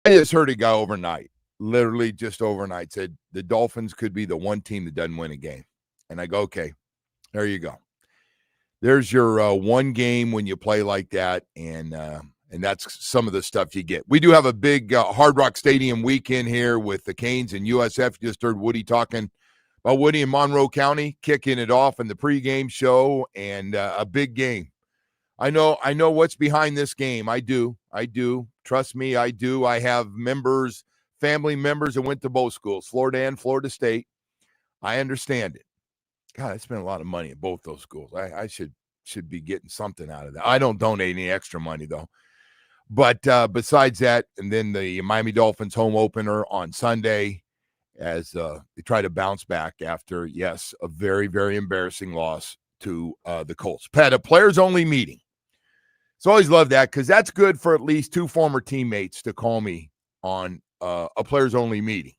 just heard a guy overnight, literally just overnight, said the Dolphins could be the one team that doesn't win a game. And I go, okay, there you go. There's your one game when you play like that, and that's some of the stuff you get. We do have a big Hard Rock Stadium weekend here with the Canes and USF. You just heard Woody talking about Woody in Monroe County, kicking it off in the pregame show, and a big game. I know what's behind this game. I do. Trust me, I do. I have family members that went to both schools, Florida and Florida State. I understand it. God, I spent a lot of money at both those schools. I should be getting something out of that. I don't donate any extra money, though. But besides that, and then the Miami Dolphins home opener on Sunday as they try to bounce back after, yes, a very, very embarrassing loss to the Colts. Pat, a players-only meeting. So I always love that because that's good for at least two former teammates to call me on a players-only meeting.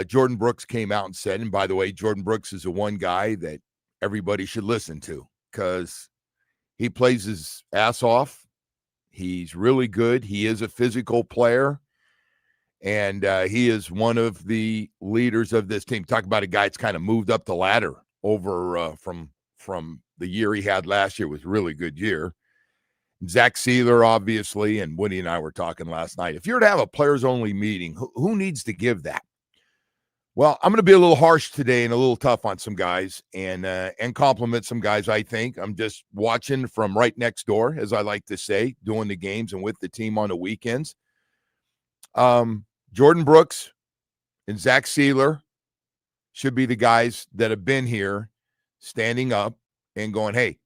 Jordan Brooks came out and said, and by the way, Jordan Brooks is the one guy that everybody should listen to because he plays his ass off. He's really good. He is a physical player, and he is one of the leaders of this team. Talk about a guy that's kind of moved up the ladder over from the year he had last year. Was a really good year. Zach Sealer, obviously, and Woody and I were talking last night. If you were to have a players-only meeting, who needs to give that? Well, I'm going to be a little harsh today and a little tough on some guys and compliment some guys, I think. I'm just watching from right next door, as I like to say, doing the games and with the team on the weekends. Jordan Brooks and Zach Sealer should be the guys that have been here standing up and going, hey,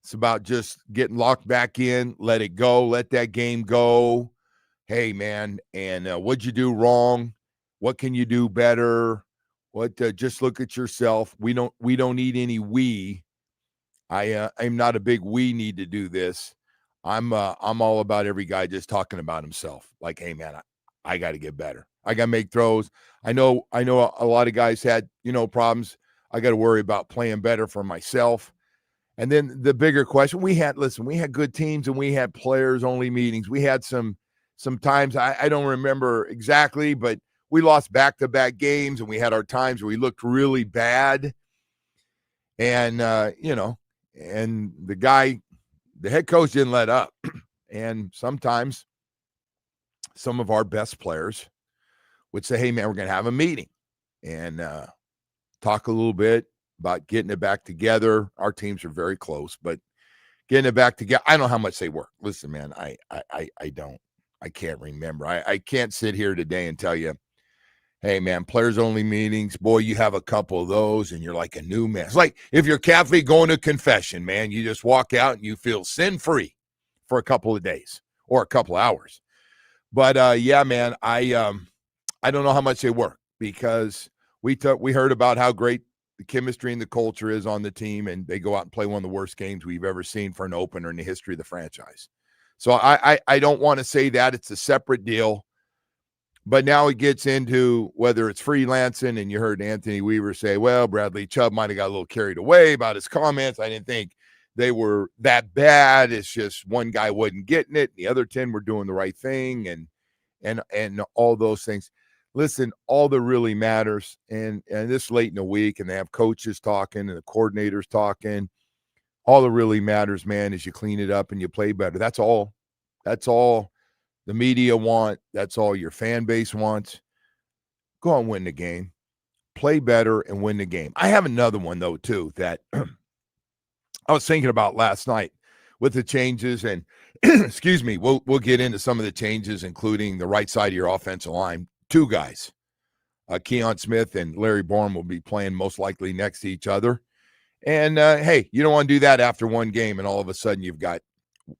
it's about just getting locked back in, let it go, let that game go. Hey, man, and what'd you do wrong? What can you do better? Just look at yourself. We don't need any we. I'm not a big we need to do this. I'm all about every guy just talking about himself. Like, hey man, I got to get better. I got to make throws. I know a lot of guys had, problems. I got to worry about playing better for myself. And then the bigger question, we had good teams and we had players only meetings. We had some times I don't remember exactly, but we lost back-to-back games, and we had our times where we looked really bad. And, and the head coach didn't let up. And sometimes some of our best players would say, hey, man, we're going to have a meeting and talk a little bit about getting it back together. Our teams are very close, but getting it back together, I don't know how much they work. Listen, man, I don't. I can't remember. I can't sit here today and tell you, hey, man, players-only meetings, boy, you have a couple of those, and you're like a new man. It's like if you're Catholic going to confession, man, you just walk out and you feel sin-free for a couple of days or a couple of hours. But, yeah, man, I don't know how much they work because we heard about how great the chemistry and the culture is on the team, and they go out and play one of the worst games we've ever seen for an opener in the history of the franchise. So I don't want to say that. It's a separate deal. But now it gets into whether it's freelancing, and you heard Anthony Weaver say, well, Bradley Chubb might have got a little carried away about his comments. I didn't think they were that bad. It's just one guy wasn't getting it. The other 10 were doing the right thing and all those things. Listen, all that really matters, and this late in the week, and they have coaches talking and the coordinators talking, all that really matters, man, is you clean it up and you play better. That's all. That's all the media want. That's all your fan base wants. Go and win the game. Play better and win the game. I have another one, though, too, that I was thinking about last night with the changes. And, excuse me, we'll get into some of the changes, including the right side of your offensive line. Two guys, Keon Smith and Larry Bourne, will be playing most likely next to each other. And, hey, you don't want to do that after one game, and all of a sudden you've got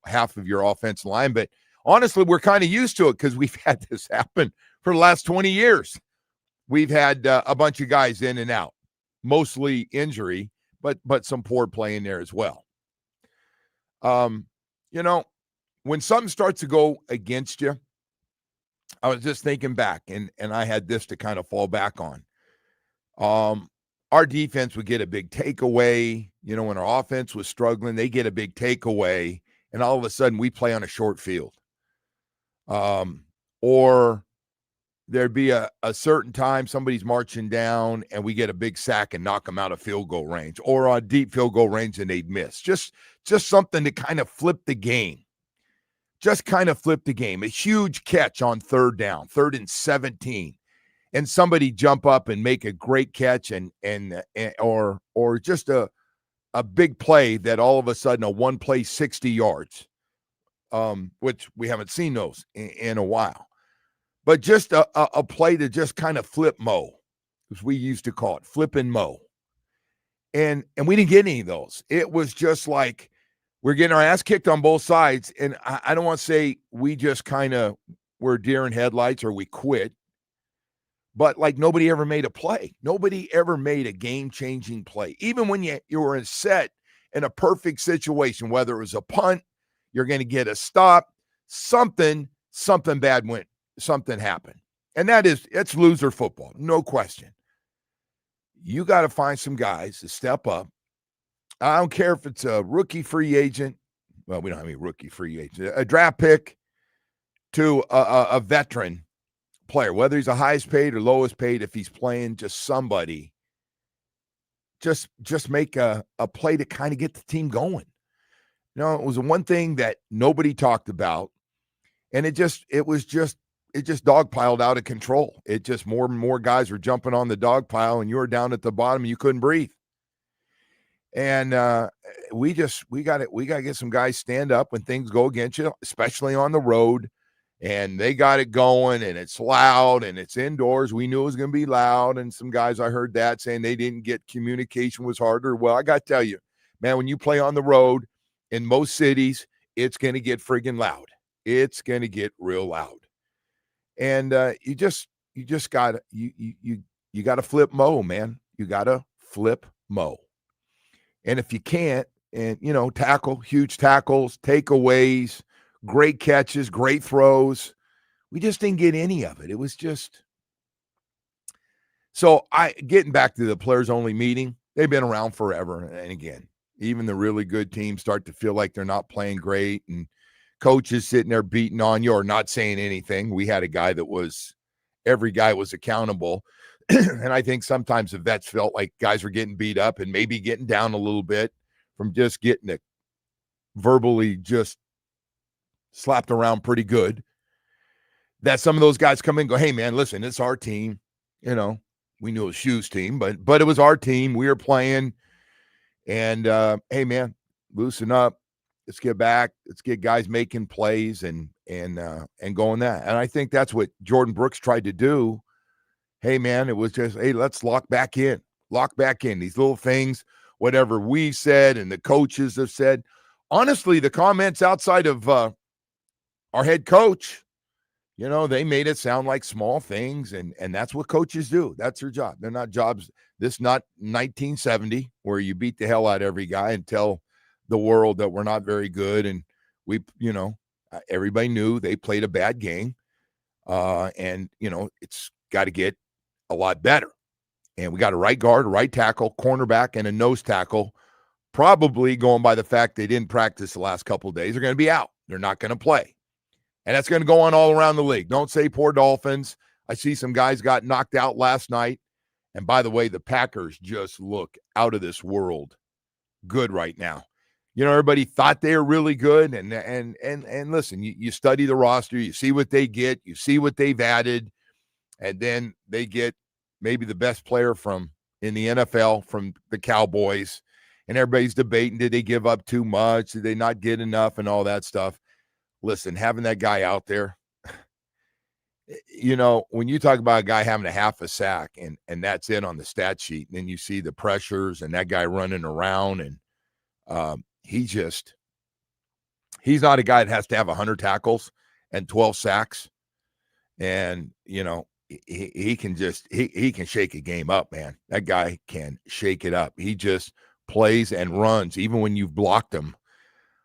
half of your offensive line. But honestly, we're kind of used to it because we've had this happen for the last 20 years. We've had a bunch of guys in and out, mostly injury, but some poor play in there as well. When something starts to go against you, I was just thinking back, and I had this to kind of fall back on. Our defense would get a big takeaway. When our offense was struggling, they get a big takeaway, and all of a sudden we play on a short field. or there'd be a certain time somebody's marching down and we get a big sack and knock them out of field goal range, or on deep field goal range and they'd miss. Just something to kind of flip the game. Just kind of flip the game. A huge catch on third down, 3rd and 17, and somebody jump up and make a great catch or just a big play that all of a sudden a one play 60 yards, which we haven't seen those in a while. But just a play to just kind of flip Mo, as we used to call it, flipping Mo. And we didn't get any of those. It was just like we're getting our ass kicked on both sides. And I don't want to say we just kind of were deer in headlights or we quit. But like nobody ever made a play. Nobody ever made a game-changing play. Even when you were set in a perfect situation, whether it was a punt, you're going to get a stop, something bad went. Something happened. And it's loser football, no question. You got to find some guys to step up. I don't care if it's a rookie free agent. Well, we don't have any rookie free agent. A draft pick to a veteran player, whether he's the highest paid or lowest paid, if he's playing just somebody, just make a play to kind of get the team going. You know, it was one thing that nobody talked about, and it just dogpiled out of control. It just more and more guys were jumping on the dog pile, and you were down at the bottom and you couldn't breathe. And we got to get some guys stand up when things go against you, especially on the road. And they got it going, and it's loud, and it's indoors. We knew it was going to be loud. And some guys, I heard that saying they didn't get communication was harder. Well, I got to tell you, man, when you play on the road in most cities, it's going to get friggin' loud. It's going to get real loud. And you got to flip Mo, man. You got to flip Mo. And if you can't, and tackle, huge tackles, takeaways, great catches, great throws, we just didn't get any of it. It was just so. Getting back to the players only meeting, they've been around forever. And again, even the really good teams start to feel like they're not playing great, and coaches sitting there beating on you or not saying anything. We had a guy every guy was accountable. And I think sometimes the vets felt like guys were getting beat up and maybe getting down a little bit from just getting it verbally just slapped around pretty good. That some of those guys come in and go, hey, man, listen, it's our team. We knew it was Shu's team, but it was our team. We were playing. And, hey, man, loosen up. Let's get back. Let's get guys making plays and going that. And I think that's what Jordan Brooks tried to do. Hey, man, it was just, hey, let's lock back in. These little things, whatever we said and the coaches have said. Honestly, the comments outside of our head coach, they made it sound like small things, and that's what coaches do. That's their job. They're not jobs. This is not 1970 where you beat the hell out of every guy and tell the world that we're not very good. And we, everybody knew they played a bad game. And, it's got to get a lot better. And we got a right guard, a right tackle, cornerback, and a nose tackle, probably going by the fact they didn't practice the last couple of days. They're going to be out. They're not going to play. And that's going to go on all around the league. Don't say poor Dolphins. I see some guys got knocked out last night. And by the way, the Packers just look out of this world good right now. Everybody thought they were really good. And listen, you study the roster, you see what they get, you see what they've added, and then they get maybe the best player in the NFL from the Cowboys. And everybody's debating, did they give up too much? Did they not get enough and all that stuff? Listen, having that guy out there, when you talk about a guy having a half a sack and that's it on the stat sheet, and then you see the pressures and that guy running around, and he's not a guy that has to have 100 tackles and 12 sacks. And, he can shake a game up, man. That guy can shake it up. He just plays and runs, even when you've blocked him.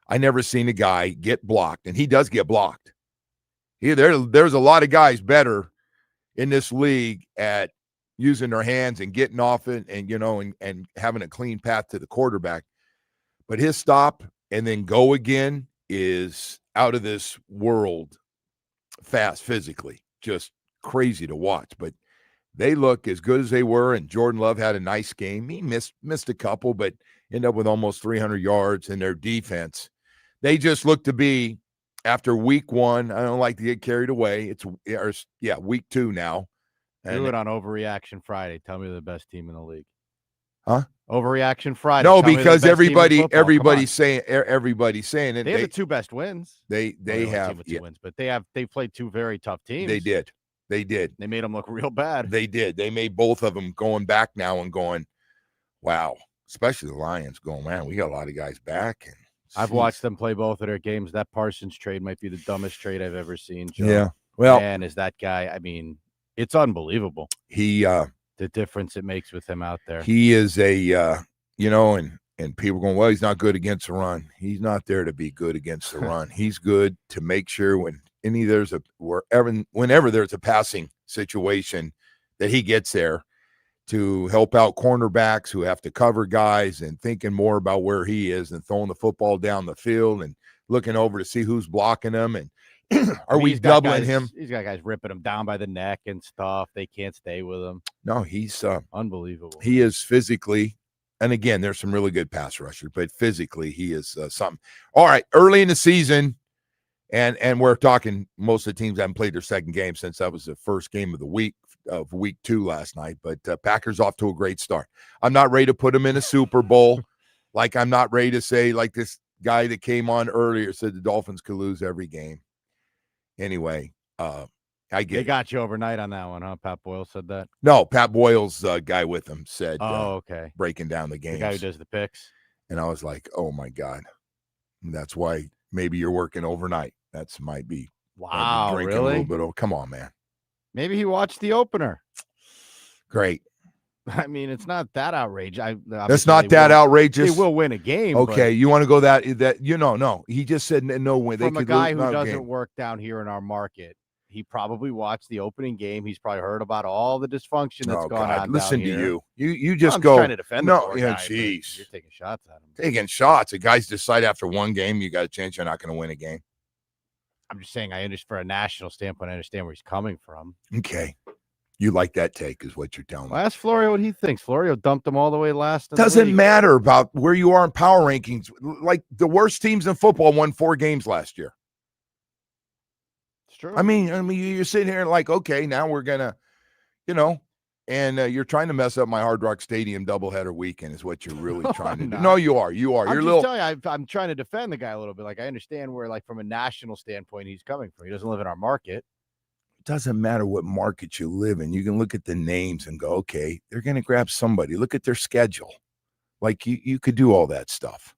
I never seen a guy get blocked, and he does get blocked. There's a lot of guys better in this league at using their hands and getting off it and having a clean path to the quarterback. But his stop and then go again is out of this world fast physically, just crazy to watch. But they look as good as they were, and Jordan Love had a nice game. He missed a couple, but ended up with almost 300 yards in their defense. They just look to be, after week one, I don't like to get carried away. Week 2 now. Do it on Overreaction Friday. Tell me they're the best team in the league. Huh? Overreaction Friday. No, because everybody's saying it. They have the 2 best wins. They have 2 wins, but they played 2 very tough teams. They did. They made them look real bad. They did. They made both of them going back now and going, wow. Especially the Lions going, man, we got a lot of guys back. And I've watched them play both of their games. That Parsons trade might be the dumbest trade I've ever seen, Joe. Yeah. Well, man, is that guy? I mean, it's unbelievable. The difference it makes with him out there. He is and people going, well, he's not good against the run. He's not there to be good against the run. He's good to make sure whenever there's a passing situation that he gets there to help out cornerbacks who have to cover guys, and thinking more about where he is and throwing the football down the field and looking over to see who's blocking him. And we doubling him? He's got guys ripping him down by the neck and stuff. They can't stay with him. No, he's unbelievable. He is physically, and again, there's some really good pass rushers, but physically he is something. All right, early in the season, and we're talking most of the teams haven't played their second game since that was the first game of the week of week 2 last night. But Packers off to a great start. I'm not ready to put them in a Super Bowl. Like, I'm not ready to say, like this guy that came on earlier said the Dolphins could lose every game. Anyway, I get they got you overnight on that one, huh? Pat Boyle said that. No, Pat Boyle's guy with him said, okay, breaking down the games. The guy who does the picks. And I was like, oh my God, that's why maybe you're working overnight. That's might be drinking really a little bit. Come on, man. Maybe he watched the opener. Great. I mean, it's not that outrageous. That's not that outrageous. They will win a game. Okay, you want to go that no. He just said no win. From a guy who doesn't work down here in our market, he probably watched the opening game. He's probably heard about all the dysfunction that's gone on. Listen down to here. you just I'm go trying to defend. Jeez, you're taking shots at him. Taking shots. The guys decide after one game you got a chance you're not going to win a game. I'm just saying, for a national standpoint, I understand where he's coming from. Okay. You like that take is what you're telling me. Ask Florio what he thinks. Florio dumped him all the way last. Doesn't matter about where you are in power rankings. Like, the worst teams in football won 4 games last year. It's true. I mean, you're sitting here like, okay, now we're going to, and you're trying to mess up my Hard Rock Stadium doubleheader weekend is what you're really trying to do. No, you are. I'm trying to defend the guy a little bit. Like, I understand where, like, from a national standpoint, he's coming from. He doesn't live in our market. It doesn't matter what market you live in. You can look at the names and go, okay, they're going to grab somebody. Look at their schedule. Like, you could do all that stuff.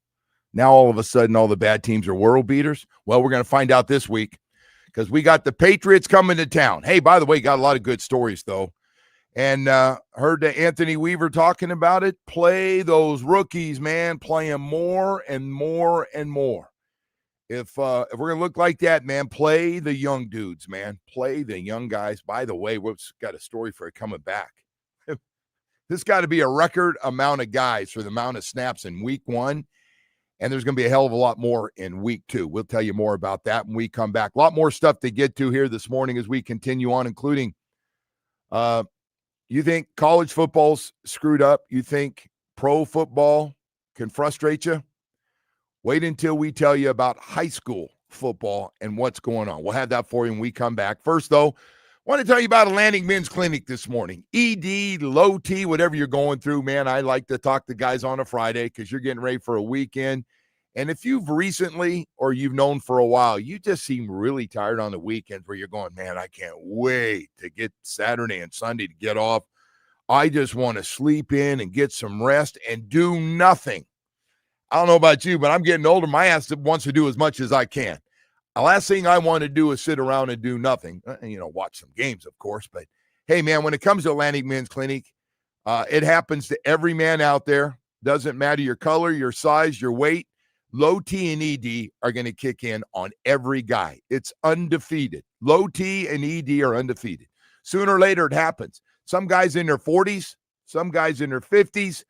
Now, all of a sudden, all the bad teams are world beaters. Well, we're going to find out this week because we got the Patriots coming to town. Hey, by the way, got a lot of good stories, though. And heard Anthony Weaver talking about it. Play those rookies, man. Play them more and more and more. If we're going to look like that, man, play the young dudes, man. Play the young guys. By the way, we've got a story for it coming back. This got to be a record amount of guys for the amount of snaps in week 1. And there's going to be a hell of a lot more in week 2. We'll tell you more about that when we come back. A lot more stuff to get to here this morning as we continue on, including you think college football's screwed up? You think pro football can frustrate you? Wait until we tell you about high school football and what's going on. We'll have that for you when we come back. First, though, I want to tell you about Atlantic Men's Clinic this morning. ED, low T, whatever you're going through, man, I like to talk to guys on a Friday because you're getting ready for a weekend. And if you've recently or you've known for a while, you just seem really tired on the weekends where you're going, man, I can't wait to get Saturday and Sunday to get off. I just want to sleep in and get some rest and do nothing. I don't know about you, but I'm getting older. My ass wants to do as much as I can. The last thing I want to do is sit around and do nothing. Watch some games, of course. But, hey, man, when it comes to Atlantic Men's Clinic, it happens to every man out there. Doesn't matter your color, your size, your weight. Low T and ED are going to kick in on every guy. It's undefeated. Low T and ED are undefeated. Sooner or later, it happens. Some guys in their 40s, some guys in their 50s,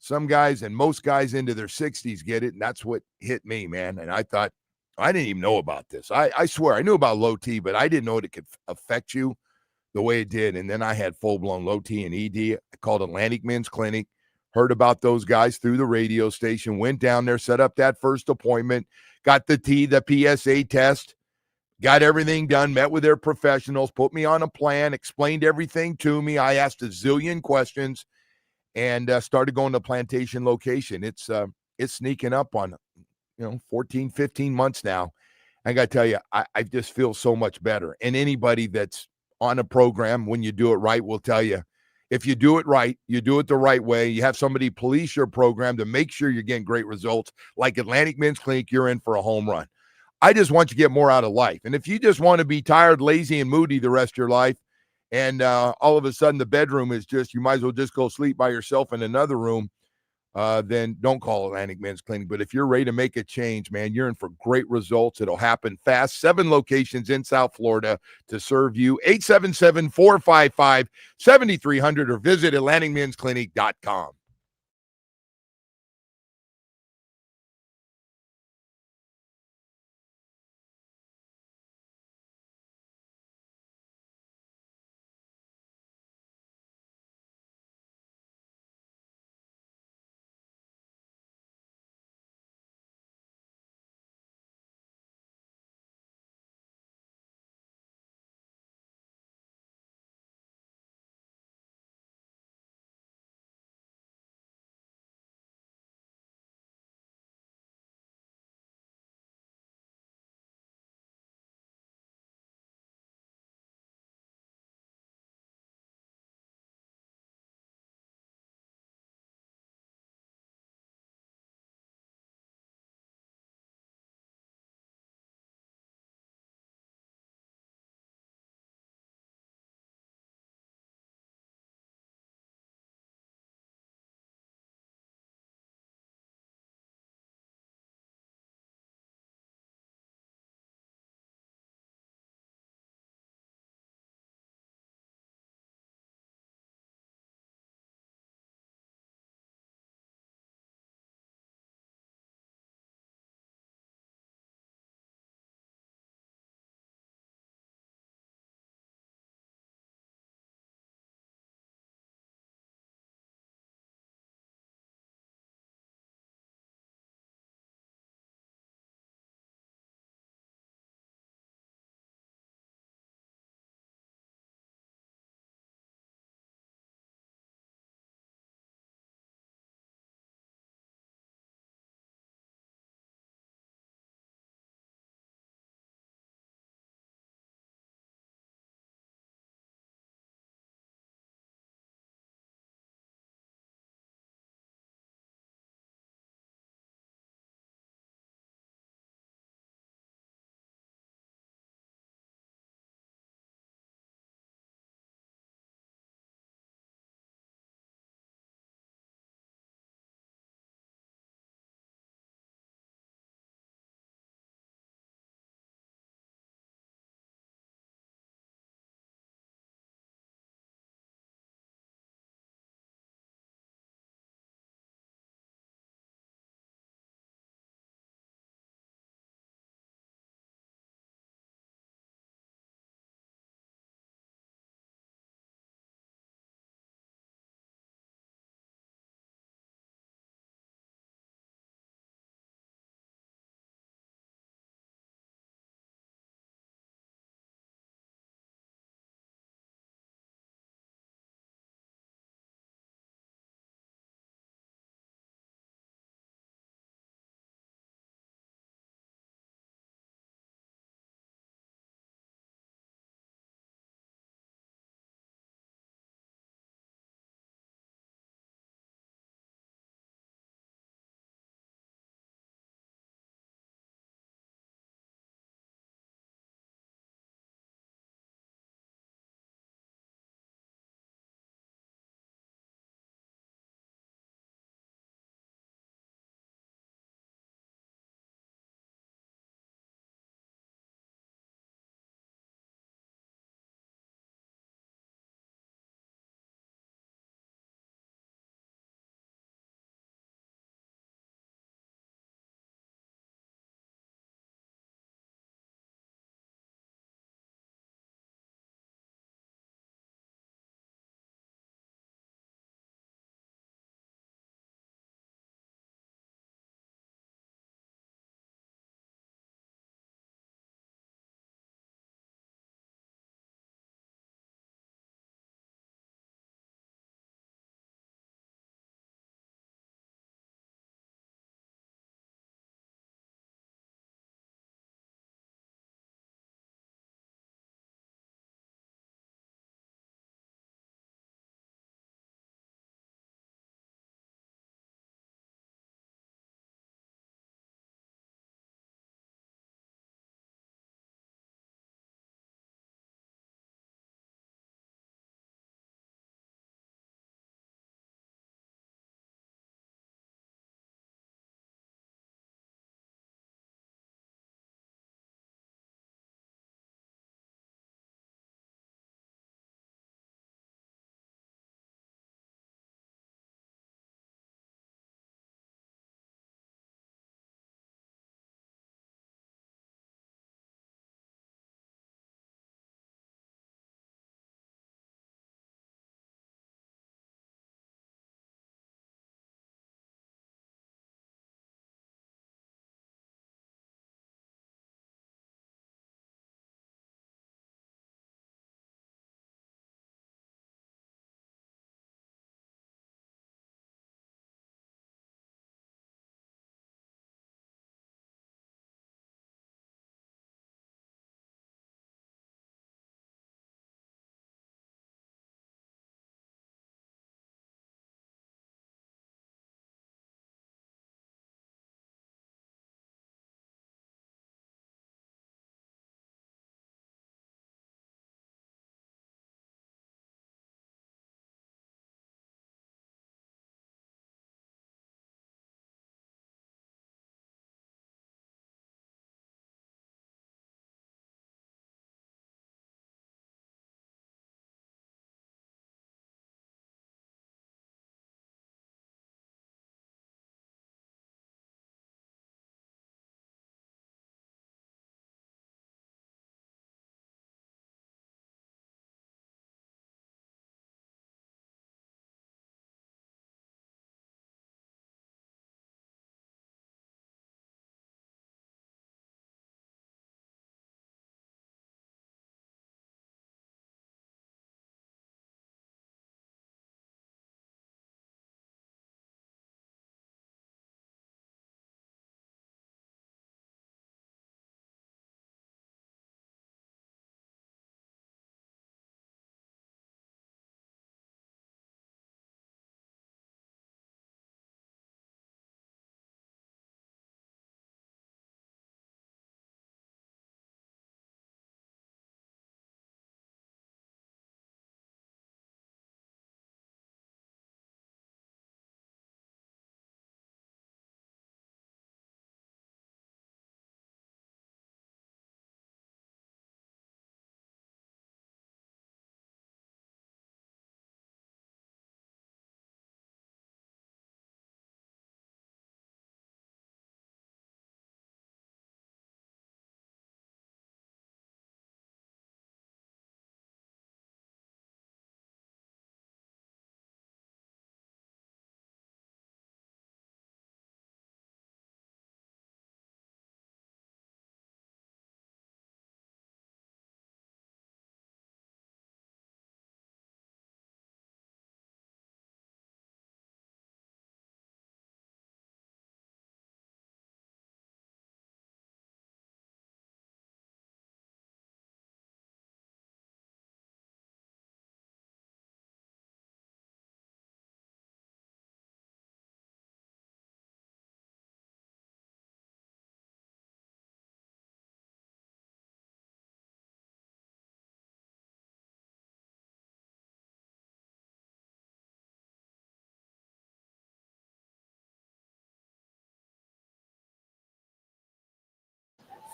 some guys and most guys into their 60s get it, and that's what hit me, man. And I thought, I didn't even know about this. I swear I knew about low T, but I didn't know it could affect you the way it did. And then I had full-blown low T and ED. I called Atlantic Men's Clinic, heard about those guys through the radio station, went down there, set up that first appointment, got the PSA test, got everything done, met with their professionals, put me on a plan, explained everything to me. I asked a zillion questions and started going to plantation location. It's sneaking up on, 14, 15 months now. I got to tell you, I just feel so much better. And anybody that's on a program, when you do it right, will tell you, if you do it right, you do it the right way, you have somebody police your program to make sure you're getting great results, like Atlantic Men's Clinic, you're in for a home run. I just want you to get more out of life. And if you just want to be tired, lazy, and moody the rest of your life, and all of a sudden the bedroom is just, you might as well just go sleep by yourself in another room, then don't call Atlantic Men's Clinic. But if you're ready to make a change, man, you're in for great results. It'll happen fast. 7 locations in South Florida to serve you. 877-455-7300 or visit AtlanticMen'sClinic.com.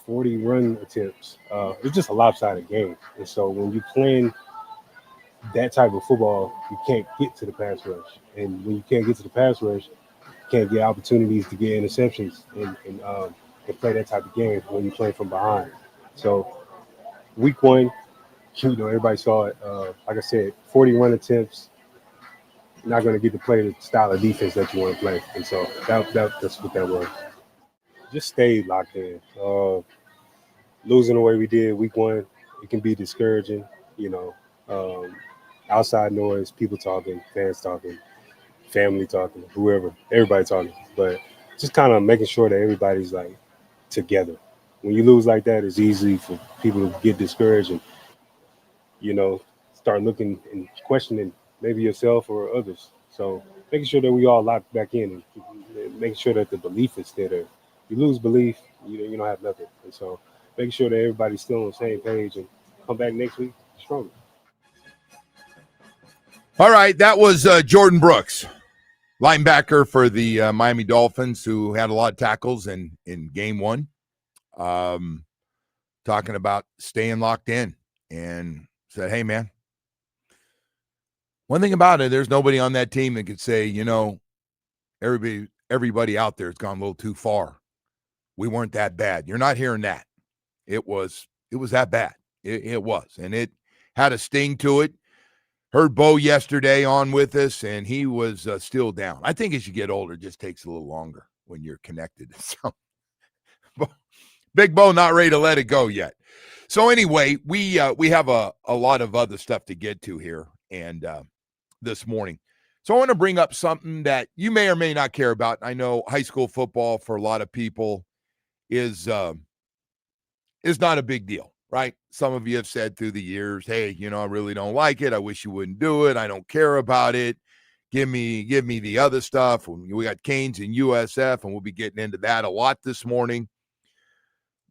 40 run attempts. It's just a lopsided game. And so when you're playing that type of football, you can't get to the pass rush. And when you can't get to the pass rush, you can't get opportunities to get interceptions and play that type of game when you're playing from behind. So week one, everybody saw it. Like I said, 40 run attempts, not going to get to play the style of defense that you want to play. And so that's what that was. Just stay locked in. Losing the way we did week one, it can be discouraging, outside noise, people talking, fans talking, family talking, whoever, everybody talking. But just kind of making sure that everybody's like together. When you lose like that, it's easy for people to get discouraged and, start looking and questioning maybe yourself or others. So making sure that we all lock back in and making sure that the belief is still there. You lose belief, you don't have nothing. And so making sure that everybody's still on the same page and come back next week stronger. All right, that was Jordan Brooks, linebacker for the Miami Dolphins, who had a lot of tackles in game one, talking about staying locked in, and said, hey, man, one thing about it, there's nobody on that team that could say, everybody out there has gone a little too far. We weren't that bad. You're not hearing that. It was that bad. It was, and it had a sting to it. Heard Bo yesterday on with us, and he was still down. I think as you get older, it just takes a little longer when you're connected. So, Big Bo not ready to let it go yet. So anyway, we have a lot of other stuff to get to here and this morning. So I want to bring up something that you may or may not care about. I know high school football for a lot of people is not a big deal, right? Some of you have said through the years, hey, I really don't like it. I wish you wouldn't do it. I don't care about it. Give me the other stuff. We got Canes and USF, and we'll be getting into that a lot this morning.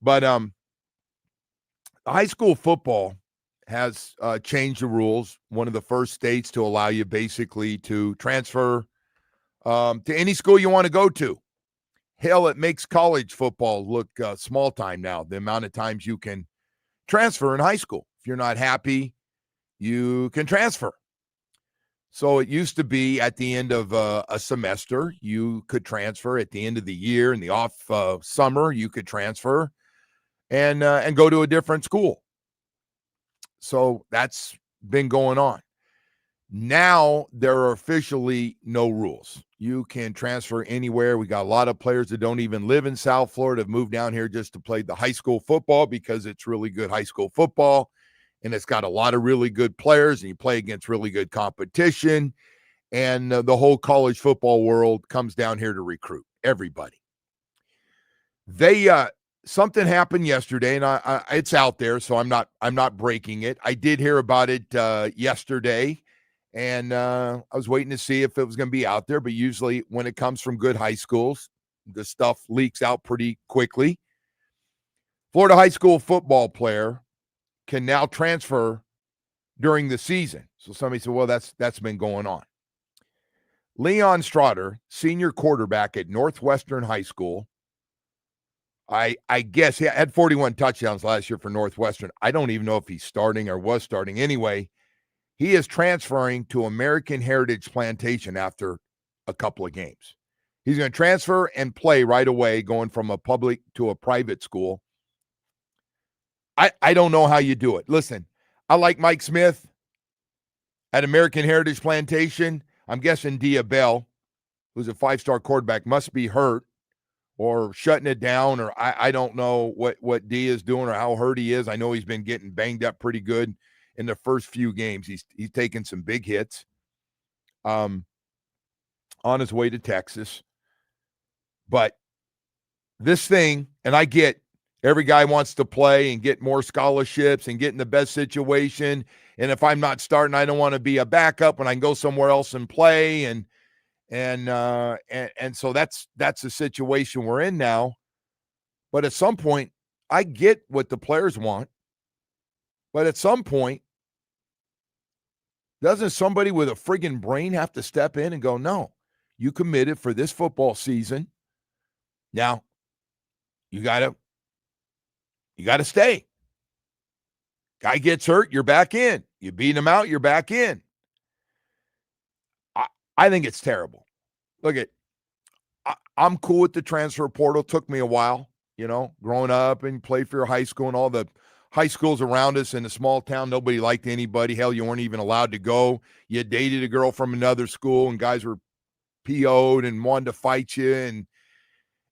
But high school football has changed the rules. One of the first states to allow you basically to transfer to any school you want to go to. Hell, it makes college football look small time now, the amount of times you can transfer in high school. If you're not happy, you can transfer. So it used to be at the end of a semester, you could transfer. At the end of the year, in the off summer, you could transfer and go to a different school. So that's been going on. Now there are officially no rules. You can transfer anywhere. We got a lot of players that don't even live in South Florida have moved down here just to play the high school football because it's really good high school football, and it's got a lot of really good players, and you play against really good competition, and the whole college football world comes down here to recruit everybody. Something happened yesterday, and I it's out there, so I'm not breaking it. I did hear about it yesterday, and I was waiting to see if it was going to be out there. But usually, when it comes from good high schools, the stuff leaks out pretty quickly. Florida high school football player can now transfer during the season. So somebody said, "Well, that's been going on." Leon Strotter, senior quarterback at Northwestern High School. I guess he had 41 touchdowns last year for Northwestern. I don't even know if he's starting or was starting. Anyway, he is transferring to American Heritage Plantation after a couple of games. He's going to transfer and play right away, going from a public to a private school. I don't know how you do it. Listen, I like Mike Smith at American Heritage Plantation. I'm guessing Dia Bell, who's a 5-star quarterback, must be hurt or shutting it down, or I don't know what D is doing or how hurt he is. I know he's been getting banged up pretty good in the first few games. He's taken some big hits on his way to Texas. But this thing, and I get every guy wants to play and get more scholarships and get in the best situation. And if I'm not starting, I don't want to be a backup when I can go somewhere else and play. And so that's the situation we're in now. But at some point, I get what the players want. But at some point, doesn't somebody with a friggin' brain have to step in and go, no, you committed for this football season. Now, you got to You got to stay. Guy gets hurt, you're back in. You beat him out, you're back in. I think it's terrible. Look at, I'm cool with the transfer portal. Took me a while, growing up and played for your high school and all the high schools around us in a small town. Nobody liked anybody. Hell, you weren't even allowed to go. You dated a girl from another school and guys were PO'd and wanted to fight you.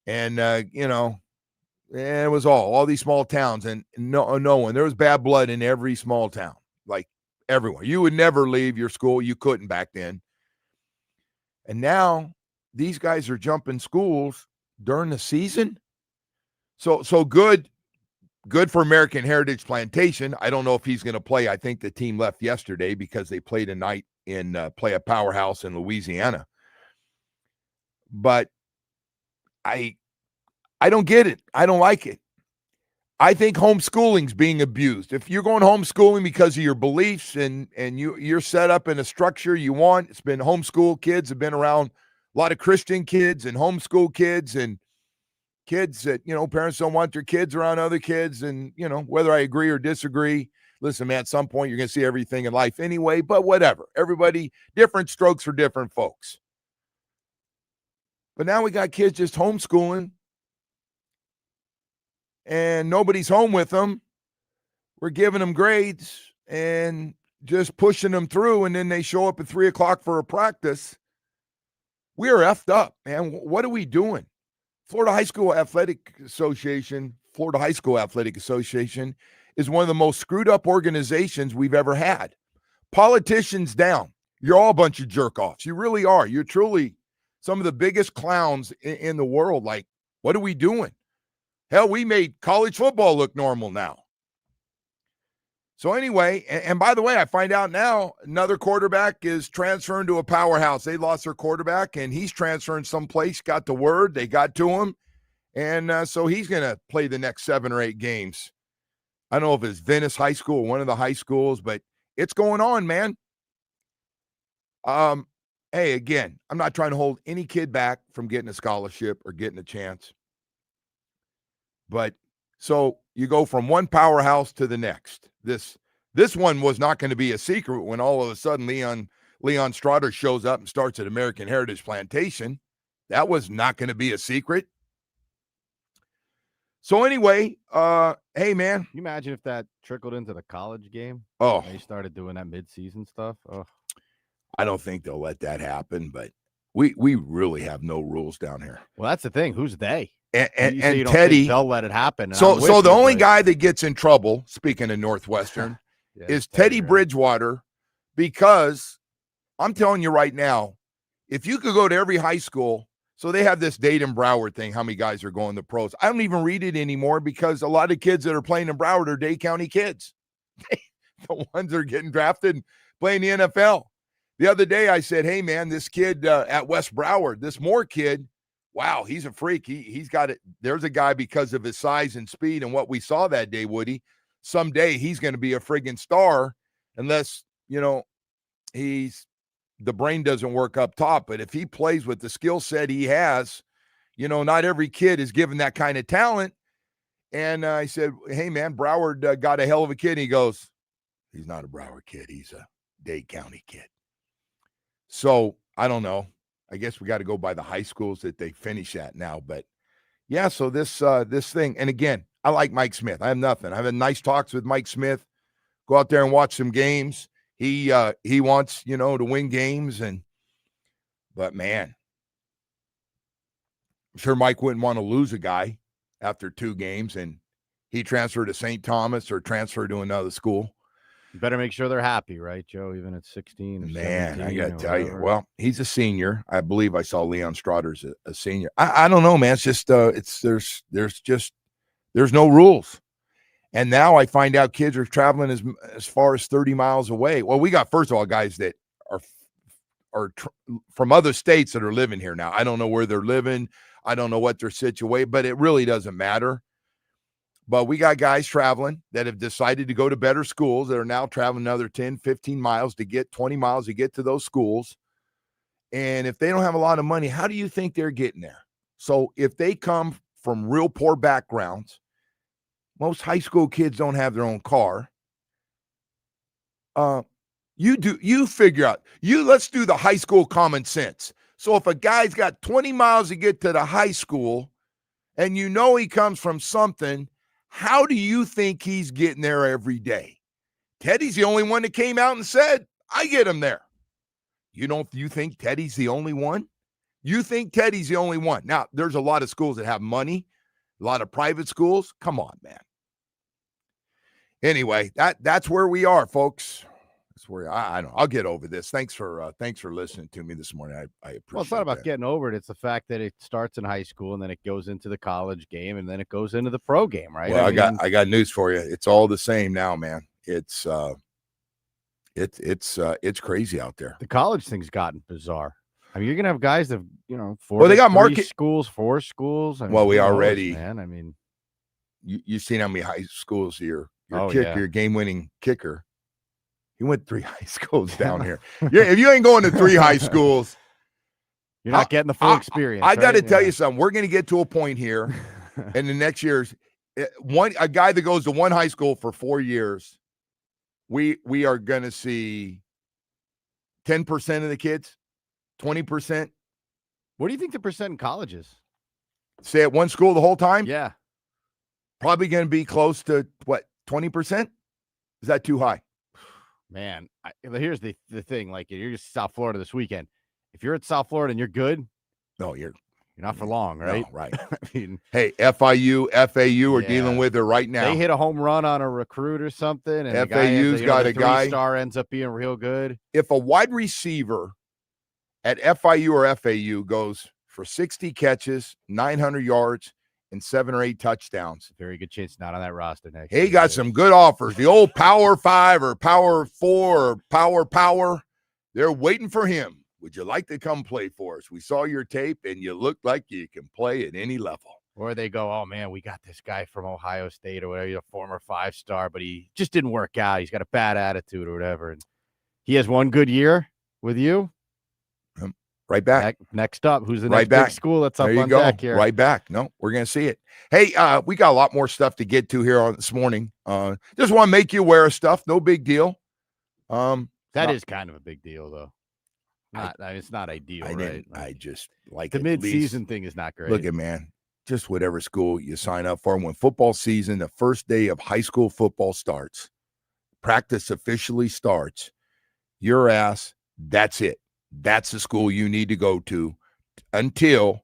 And it was all these small towns and no one. There was bad blood in every small town, like everyone. You would never leave your school. You couldn't back then. And now these guys are jumping schools during the season. So good for American Heritage Plantation. I don't know if he's going to play. I think the team left yesterday because they played a night play a powerhouse in Louisiana. But I don't get it. I don't like it. I think homeschooling's being abused. If you're going homeschooling because of your beliefs and you're set up in a structure you want, it's been homeschool kids have been around a lot of Christian kids and homeschool kids and kids that, parents don't want their kids around other kids. And, whether I agree or disagree, listen, man, at some point you're going to see everything in life anyway, but whatever. Everybody, different strokes for different folks. But now we got kids just homeschooling and nobody's home with them. We're giving them grades and just pushing them through, and then they show up at 3:00 for a practice. We're effed up, man. What are we doing? Florida High School Athletic Association is one of the most screwed up organizations we've ever had. Politicians down. You're all a bunch of jerk-offs. You really are. You're truly some of the biggest clowns in the world. Like, what are we doing? Hell, we made college football look normal now. So anyway, and by the way, I find out now another quarterback is transferring to a powerhouse. They lost their quarterback, and he's transferring someplace, got the word, they got to him, and so he's going to play the next 7 or 8 games. I don't know if it's Venice High School or one of the high schools, but it's going on, man. Hey, again, I'm not trying to hold any kid back from getting a scholarship or getting a chance. But so you go from one powerhouse to the next. This one was not going to be a secret when all of a sudden Leon Strotter shows up and starts at American Heritage Plantation. That was not going to be a secret. So anyway, hey, man. Can you imagine if that trickled into the college game? Oh. They started doing that midseason stuff. Oh. I don't think they'll let that happen, but we really have no rules down here. Well, that's the thing. Who's they? And Teddy, they'll let it happen. So the only guy that gets in trouble, speaking of Northwestern, is Teddy Bridgewater, because I'm telling you right now, if you could go to every high school, so they have this Dayton Broward thing, how many guys are going to pros. I don't even read it anymore because a lot of kids that are playing in Broward are Dade County kids. The ones that are getting drafted and playing the NFL. The other day I said, hey, man, this kid at West Broward, this Moore kid, wow, he's a freak. He's got it. There's a guy because of his size and speed and what we saw that day, Woody. Someday he's going to be a friggin' star unless, the brain doesn't work up top. But if he plays with the skill set he has, not every kid is given that kind of talent. And I said, hey, man, Broward got a hell of a kid. And he goes, he's not a Broward kid. He's a Dade County kid. So I don't know. I guess we got to go by the high schools that they finish at now. But yeah, so this thing, and again, I like Mike Smith. I have nothing. I've had nice talks with Mike Smith. Go out there and watch some games. He wants, to win games, but man, I'm sure Mike wouldn't want to lose a guy after 2 games and he transferred to St. Thomas or transferred to another school. You better make sure they're happy, right, Joe? Even at 16 or man, 17, I got to tell whatever. you. Well, he's a senior. I believe I saw Leon Strotter's a senior. I don't know, man. It's just there's no rules. And now I find out kids are traveling as far as 30 miles away. Well, we got, first of all, guys that are from other states that are living here now. I don't know where they're living. I don't know what their situation, but it really doesn't matter. But we got guys traveling that have decided to go to better schools that are now traveling another 10, 15 miles to get 20 miles to get to those schools. And if they don't have a lot of money, how do you think they're getting there? So if they come from real poor backgrounds, Most high school kids don't have their own car. You figure out. Let's do the high school common sense. So if a guy's got 20 miles to get to the high school and you know he comes from something, how do you think he's getting there every day? Teddy's the only one that came out and said, I get him there. You think Teddy's the only one? You think Teddy's the only one? Now, there's a lot of schools that have money, a lot of private schools. Come on, man. Anyway, that's where we are, folks. That's where I don't know. I'll get over this. Thanks for listening to me this morning. I appreciate it. Well, it's not about getting over it. It's the fact that it starts in high school and then it goes into the college game and then it goes into the pro game, right? Well, I got news for you. It's all the same now, man. It's crazy out there. The college thing's gotten bizarre. I mean, you're gonna have guys that they got market schools, 4 schools. I mean, well, we already, man. I mean, you've seen how many high schools your kicker, your game-winning kicker. He went 3 high schools down here. Yeah, if you ain't going to 3 high schools, you're not getting the full experience. I got to tell you something. We're going to get to a point here in the next years. A guy that goes to 1 high school for 4 years, we are going to see 10% of the kids, 20%. What do you think the percent in college is? Stay at 1 school the whole time? Yeah. Probably going to be close to, 20%? Is that too high? Man, here's the thing. Like, you're just South Florida this weekend. If you're at South Florida and you're good, no, you're not for long, right? No, right. I mean, hey, FIU, FAU are dealing with it right now. They hit a home run on a recruit or something, and FAU's got a guy. 3-star ends up being real good. If a wide receiver at FIU or FAU goes for 60 catches, 900 yards, and 7 or 8 touchdowns, very good chance not on that roster next year. He got some good offers. The old Power 5 or Power 4 or Power, they're waiting for him. Would you like to come play for us? We saw your tape, and you look like you can play at any level. Or they go, oh, man, we got this guy from Ohio State or whatever, a former 5-star, but he just didn't work out. He's got a bad attitude or whatever. And he has 1 good year with you. Right back. Next up, who's the next big school that's up on deck here? Right back. No, we're going to see it. Hey, we got a lot more stuff to get to here on this morning. Just want to make you aware of stuff. No big deal. That is kind of a big deal, though. It's not ideal, right? I just like the mid-season thing is not great. Look at, man, just whatever school you sign up for. When football season, the first day of high school football starts, practice officially starts, your ass, that's it. That's the school you need to go to until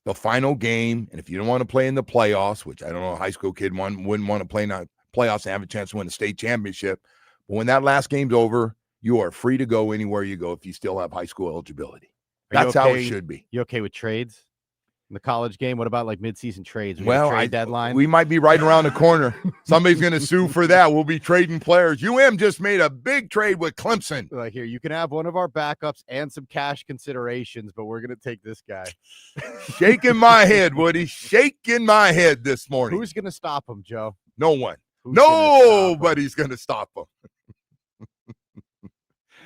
the final game. And if you don't want to play in the playoffs, which I don't know, a high school kid wouldn't want to play in the playoffs and have a chance to win a state championship. But when that last game's over, you are free to go anywhere you go if you still have high school eligibility. That's how it should be. You okay with trades in the college game? What about like mid-season trades? Well, deadline. We might be right around the corner. Somebody's going to sue for that. We'll be trading players. UM just made a big trade with Clemson. Like, here, you can have one of our backups and some cash considerations, but we're going to take this guy. Shaking my head, Woody. Shaking my head this morning. Who's going to stop him, Joe? No one. Nobody's going to stop him.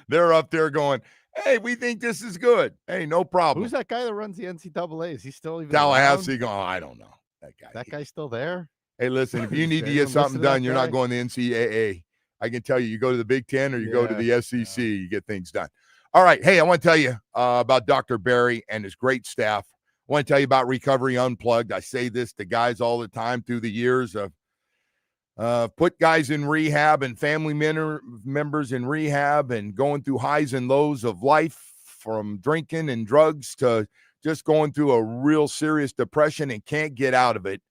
They're up there going, hey, we think this is good. Hey, no problem. Who's that guy that runs the NCAA? Is he still even Tallahassee going, I don't know. That guy's still there? Hey, listen, if you need to get something done, you're not going to NCAA. I can tell you, you go to the Big Ten or you go to the SEC, you get things done. All right. Hey, I want to tell you about Dr. Barry and his great staff. I want to tell you about Recovery Unplugged. I say this to guys all the time through the years of put guys in rehab and family members in rehab and going through highs and lows of life, from drinking and drugs to just going through a real serious depression and can't get out of it.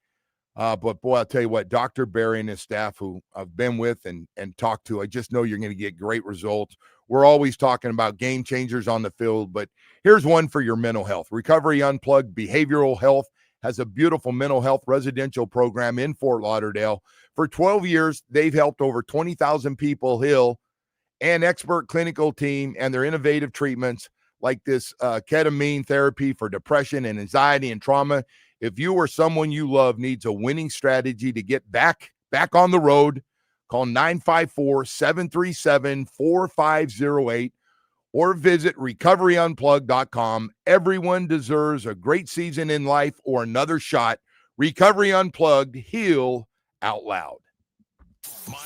But boy, I'll tell you what, Dr. Barry and his staff who I've been with and talked to, I just know you're going to get great results. We're always talking about game changers on the field, but here's one for your mental health. Recovery Unplugged Behavioral Health has a beautiful mental health residential program in Fort Lauderdale. For 12 years, they've helped over 20,000 people heal, and expert clinical team and their innovative treatments like this ketamine therapy for depression and anxiety and trauma. If you or someone you love needs a winning strategy to get back on the road, call 954-737-4508 or visit recoveryunplugged.com. Everyone deserves a great season in life or another shot. Recovery Unplugged, heal out loud. My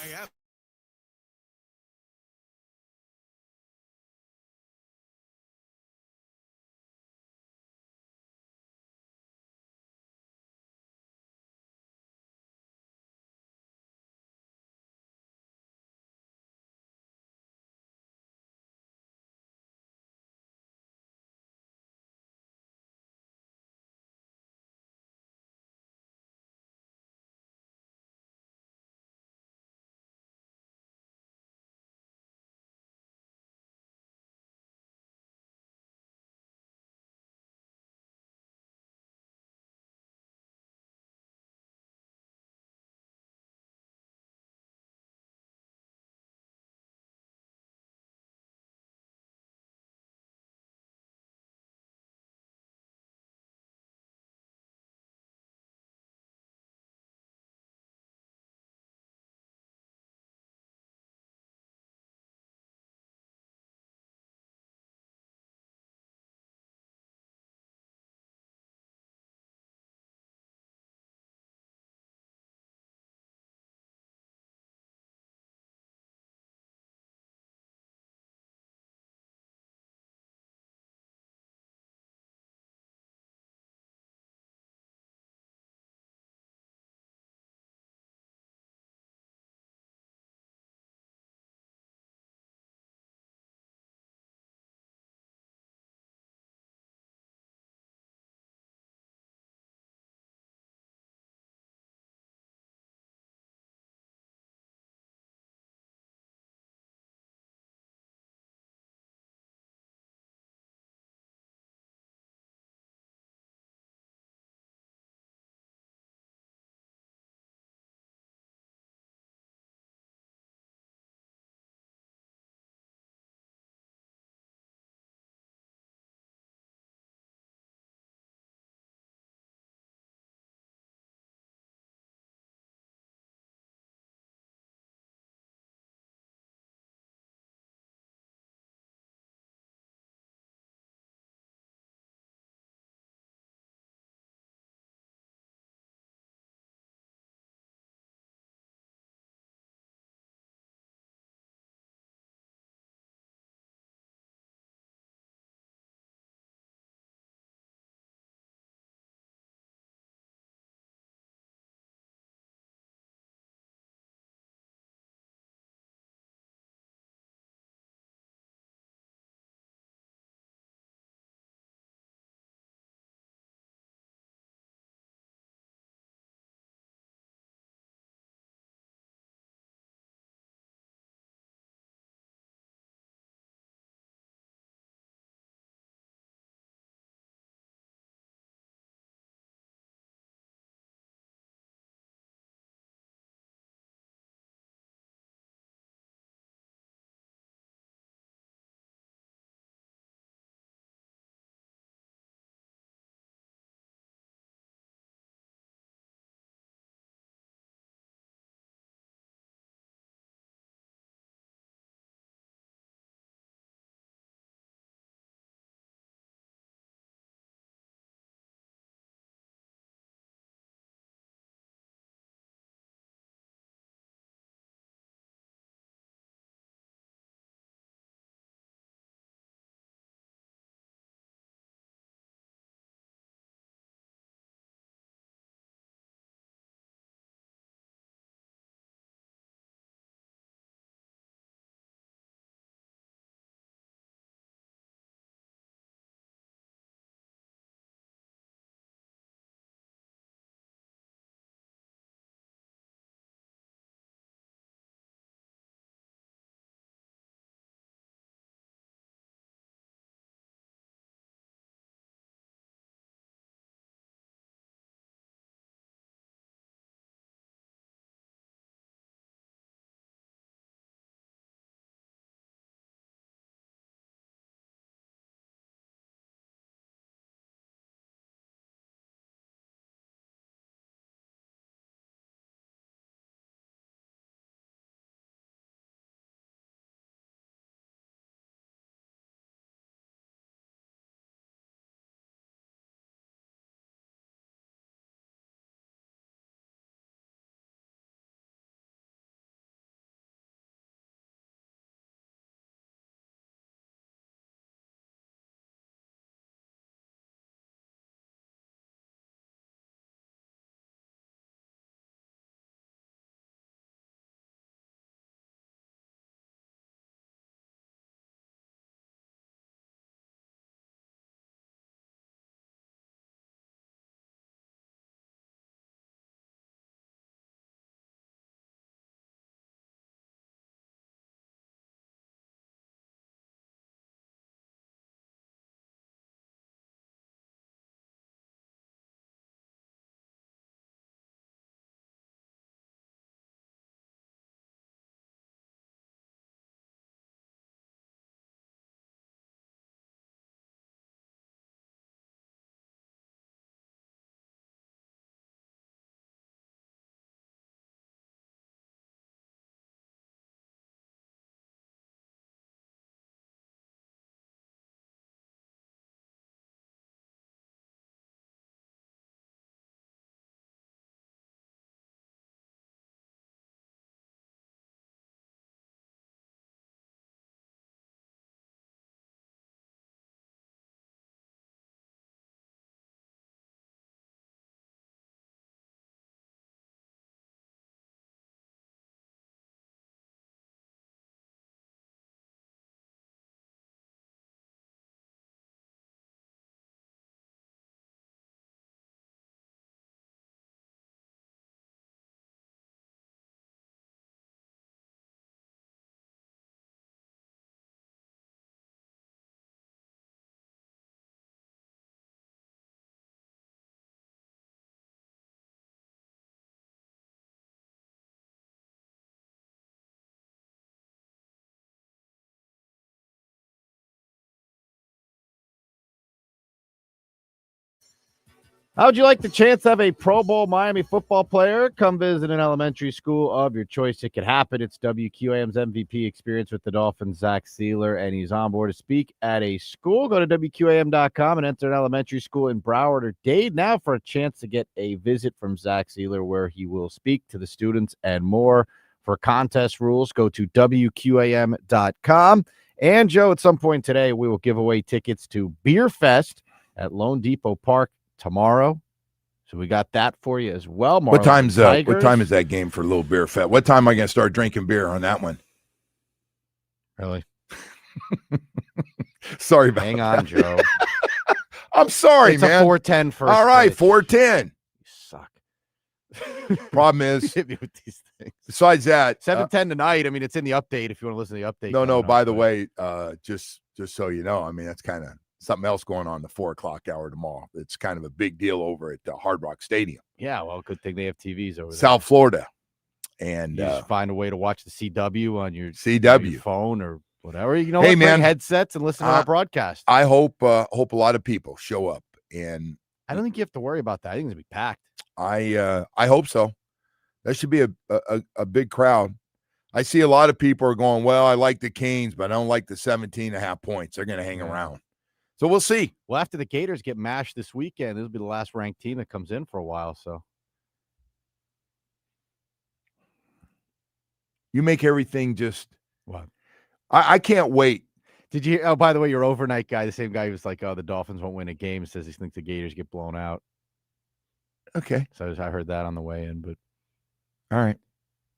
How would you like the chance to have a Pro Bowl Miami football player come visit an elementary school of your choice? It could happen. It's WQAM's MVP experience with the Dolphins, Zach Sealer, and he's on board to speak at a school. Go to WQAM.com and enter an elementary school in Broward or Dade now for a chance to get a visit from Zach Sealer, where he will speak to the students and more. For contest rules, go to WQAM.com. And, Joe, at some point today, we will give away tickets to Beerfest at Lone Depot Park tomorrow. So we got that for you as well. What time is that game for Little Beer Fest? What time am I going to start drinking beer on that one? Really? Sorry about Hang on, Joe. I'm sorry, it's man. A 4:10 first. All right, pitch. 4:10. You suck. Problem is, hit me with these things. Besides that, 7:10 tonight. I mean, it's in the update if you want to listen to the update. No. By the way, just so you know, I mean, that's kind of something else going on the 4:00 hour tomorrow. It's kind of a big deal over at Hard Rock Stadium. Yeah, well, good thing they have TVs over there. South Florida. And you just find a way to watch the CW on your phone or whatever. You know, man, bring headsets and listen to our broadcast. I hope a lot of people show up. And I don't think you have to worry about that. I think it's going to be packed. I hope so. That should be a big crowd. I see a lot of people are going, well, I like the Canes, but I don't like the 17.5 points. They're going to hang around. So we'll see. Well, after the Gators get mashed this weekend, this will be the last ranked team that comes in for a while. So you make everything just what? I can't wait. Did you? Oh, by the way, your overnight guy, the same guy who was like, "Oh, the Dolphins won't win a game," says he thinks the Gators get blown out. Okay, so I heard that on the way in, but all right.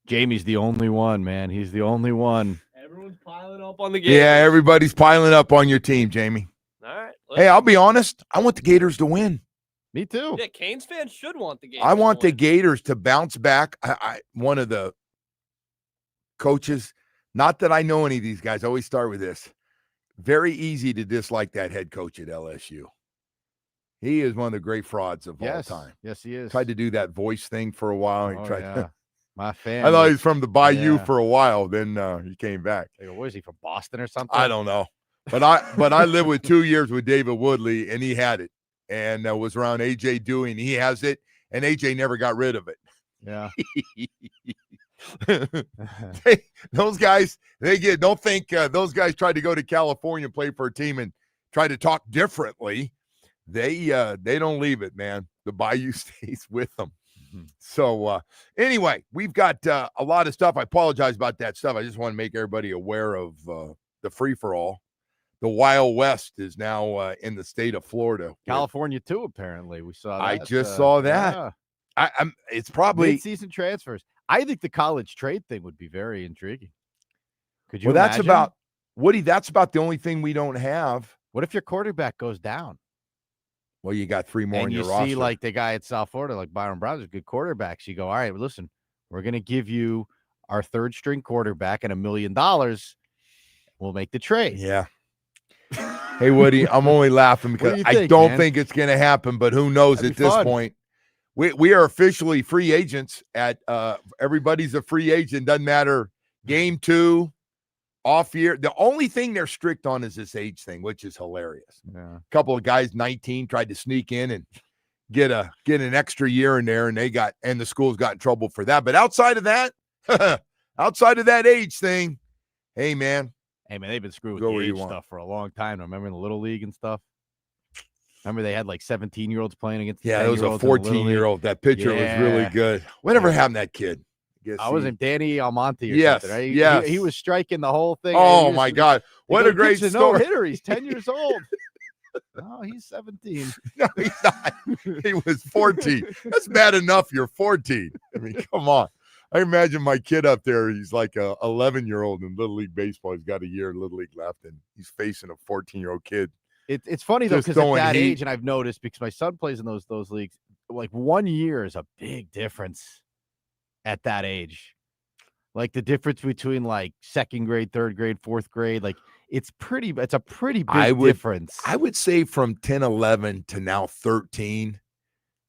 Jamie's the only one, man. He's the only one. Everyone's piling up on the Gators. Yeah, everybody's piling up on your team, Jamie. All right. Hey, I'll be honest. I want the Gators to win. Me too. Yeah, Canes fans should want the Gators. I want the Gators to bounce back. One of the coaches, not that I know any of these guys, I always start with this. Very easy to dislike that head coach at LSU. He is one of the great frauds of all time. Yes, he is. Tried to do that voice thing for a while. He tried. My fan. I thought he was from the Bayou for a while. Then he came back. What is he, from Boston or something? I don't know. But I lived with 2 years with David Woodley, and he had it. And was around A.J. Dewey, and he has it. And A.J. never got rid of it. Yeah. Those guys, don't think those guys tried to go to California and play for a team and try to talk differently. They don't leave it, man. The Bayou stays with them. Mm-hmm. So anyway, we've got a lot of stuff. I apologize about that stuff. I just want to make everybody aware of the free-for-all. The Wild West is now in the state of Florida. California too, apparently. We saw that. I just saw that. Yeah. It's probably mid-season transfers. I think the college trade thing would be very intriguing. Could you imagine? That's about Woody, that's about the only thing we don't have. What if your quarterback goes down? Well, you got 3 more in your roster. And you see, like, the guy at South Florida, like Byron Brown's a good quarterbacks. You go, all right, listen, we're going to give you our third-string quarterback and $1 million. We'll make the trade. Yeah. Hey, Woody, I'm only laughing because I don't think it's going to happen, but who knows at this point. We are officially free agents at everybody's a free agent. Doesn't matter. Game 2, off year. The only thing they're strict on is this age thing, which is hilarious. Yeah. A couple of guys, 19, tried to sneak in and get an extra year in there, and the schools got in trouble for that. But outside of that, age thing, hey man, they've been screwed with the age stuff for a long time. Remember in the Little League and stuff? Remember they had like 17-year-olds playing against there was a 14-year-old. That pitcher was really good. Whatever happened to that kid? I wasn't Danny Almonte or something, right? Yes. He was striking the whole thing. Oh, my God. What a great story. No-hitter. He's 10 years old. No, he's 17. No, he's not. He was 14. That's bad enough you're 14. I mean, come on. I imagine my kid up there, he's like a 11-year-old in Little League Baseball. He's got a year in Little League left, and he's facing a 14-year-old kid. It's funny, though, because at that age, and I've noticed because my son plays in those leagues, like 1 year is a big difference at that age. Like the difference between like second grade, third grade, fourth grade, like it's a pretty big difference. I would say from 10, 11 to now 13,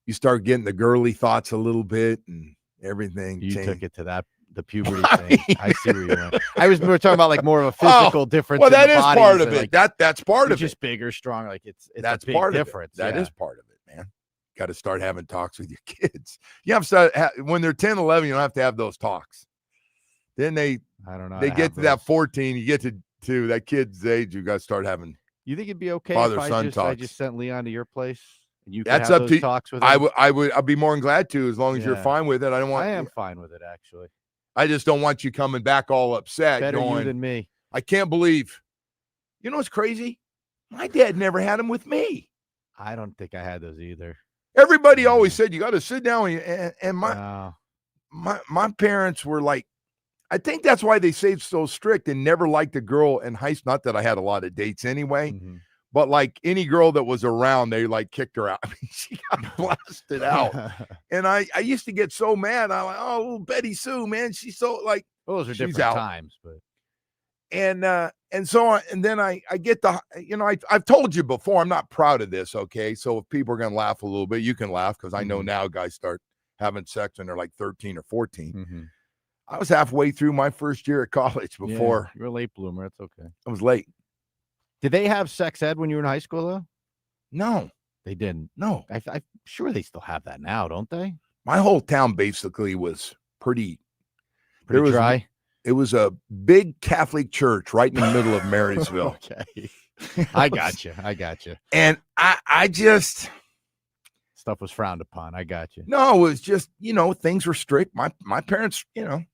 you start getting the girly thoughts a little bit and everything. You changed. took it to the puberty thing. I see where you went. We were talking about like more of a physical difference. Well, that is part of it. Like, that's part of it. Just bigger, strong. Like it's that's a big part difference. That is part of it, man. got to start having talks with your kids. You have to when they're 10, 11, you don't have to have those talks. Then I don't know. they get to that 14, you get to that kid's age, you got to start having. You think it'd be okay father-son if I talks. just sent Leon to your place and you could That's have up those to talks with him? I'd be more than glad to, as long as you're Yeah. fine with it. I am fine with it, actually. I just don't want you coming back all upset. Better going, you than me. I can't believe. You know what's crazy? My dad never had them with me. I don't think I had those either. Everybody always said you got to sit down and No. my parents were like, I think that's why they stayed so strict and never liked a girl in high school. Not that I had a lot of dates anyway, but like any girl that was around, they like kicked her out. I mean, she got blasted out. And I used to get so mad. I'm like, oh, little Betty Sue, man, she's so like. Well, those are she's different out. times, but. And so on, and then I get I've told you before, I'm not proud of this, okay? So if people are going to laugh a little bit, you can laugh, because I know now guys start having sex when they're like 13 or 14. I was halfway through my first year at college before. Yeah, you're a late bloomer. That's okay. I was late. Did they have sex ed when you were in high school, though? No. They didn't. No. I'm sure they still have that now, don't they? My whole town basically was pretty dry. It was a big Catholic church right in the middle of Marysville. Okay. I got you. And I just. Stuff was frowned upon. I got you. No, it was just, things were strict. My parents,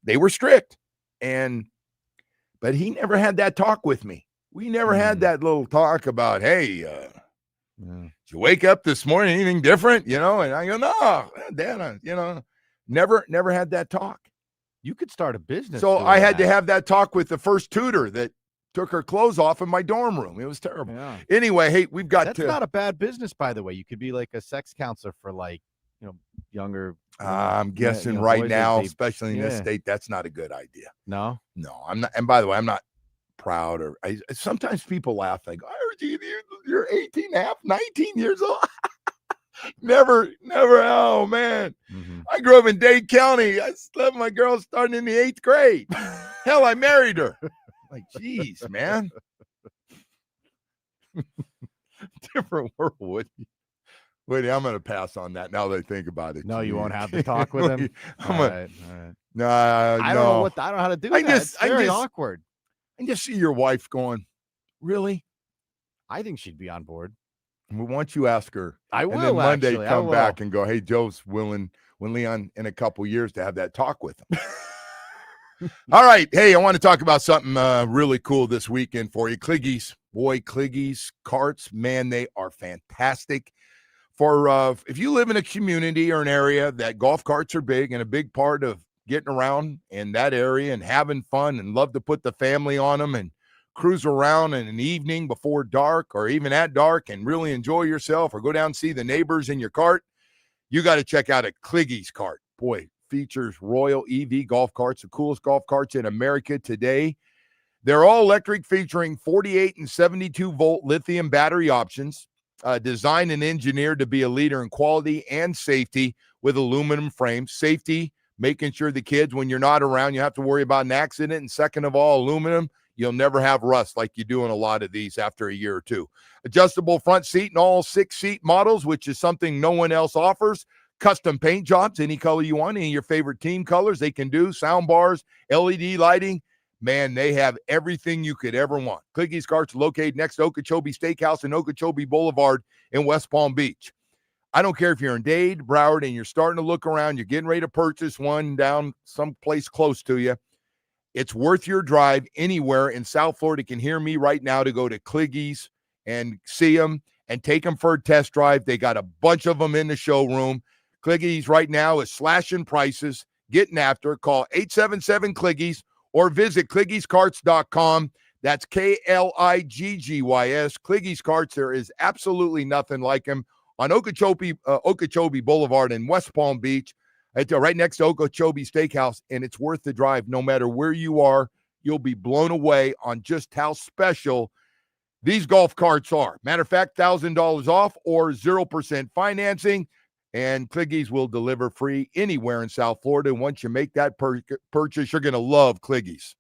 they were strict. But he never had that talk with me. We never had that little talk about, hey, did you wake up this morning, anything different? And I go, no, Dad, never had that talk. You could start a business. So I had to have that talk with the first tutor that took her clothes off in my dorm room. It was terrible. Yeah. Anyway, hey, we've got That's not a bad business, by the way. You could be like a sex counselor for younger. I'm guessing right now, especially in this state, that's not a good idea. No, I'm not. And by the way, I'm not proud or sometimes people laugh like, I heard you're 18 and a half, 19 years old. Never. Oh man. I grew up in Dade County. I slept with my girl starting in the 8th grade. Hell, I married her. Like, geez, man. Different world, Woody. I'm going to pass on that now that I think about it. No, you won't have to talk with him. All right. No, I don't know how to do that. It's very awkward. I just see your wife going, really? I think she'd be on board. Why don't you ask her? I will. And then Monday come back and go, hey, Joe's willing when Leon in a couple years to have that talk with him. All right. Hey, I want to talk about something really cool this weekend for you. Cliggies. Boy, Cliggies carts, man, they are fantastic. For if you live in a community or an area that golf carts are big and a big part of getting around in that area and having fun and love to put the family on them and cruise around in an evening before dark or even at dark and really enjoy yourself or go down and see the neighbors in your cart, you got to check out a Cliggies cart. Boy, features Royal EV golf carts, the coolest golf carts in America today. They're all electric, featuring 48 and 72-volt lithium battery options, designed and engineered to be a leader in quality and safety with aluminum frames. Safety, making sure the kids, when you're not around, you have to worry about an accident. And second of all, aluminum, you'll never have rust like you do in a lot of these after a year or two. Adjustable front seat in all 6-seat models, which is something no one else offers. Custom paint jobs, any color you want, any of your favorite team colors, they can do. Sound bars, LED lighting. Man, they have everything you could ever want. Cliggies carts located next to Okeechobee Steakhouse and Okeechobee Boulevard in West Palm Beach. I don't care if you're in Dade, Broward, and you're starting to look around, you're getting ready to purchase one down someplace close to you. It's worth your drive anywhere in South Florida. You can hear me right now to go to Cliggies and see them and take them for a test drive. They got a bunch of them in the showroom. Cliggies right now is slashing prices, getting after it. Call 877-Cliggies or visit CliggiesCarts.com. That's Kliggys. Cliggies Carts, there is absolutely nothing like them on Okeechobee Boulevard in West Palm Beach. Right next to Okeechobee Steakhouse, and it's worth the drive. No matter where you are, you'll be blown away on just how special these golf carts are. Matter of fact, $1,000 off or 0% financing, and Cliggies will deliver free anywhere in South Florida. And once you make that purchase, you're going to love Cliggies.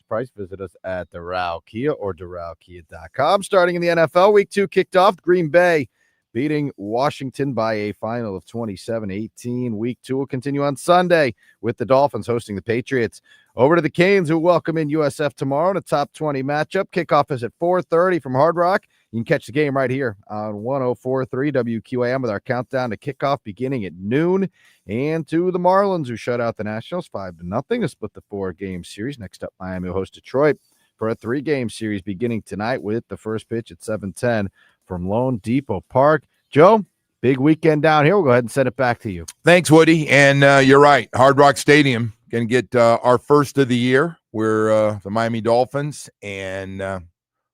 lowest price. Visit us at Doral Kia or DoralKia.com. Starting in the NFL, Week 2 kicked off. Green Bay beating Washington by a final of 27-18. Week 2 will continue on Sunday with the Dolphins hosting the Patriots. Over to the Canes, who welcome in USF tomorrow in a top 20 matchup. Kickoff is at 4:30 from Hard Rock. You can catch the game right here on 104.3 WQAM with our countdown to kickoff beginning at noon. And to the Marlins, who shut out the Nationals 5-0 to split the 4-game series. Next up, Miami will host Detroit for a 3-game series beginning tonight with the first pitch at 7:10 from Lone Depot Park. Joe, big weekend down here. We'll go ahead and send it back to you. Thanks, Woody. And you're right. Hard Rock Stadium going to get our first of the year. We're the Miami Dolphins and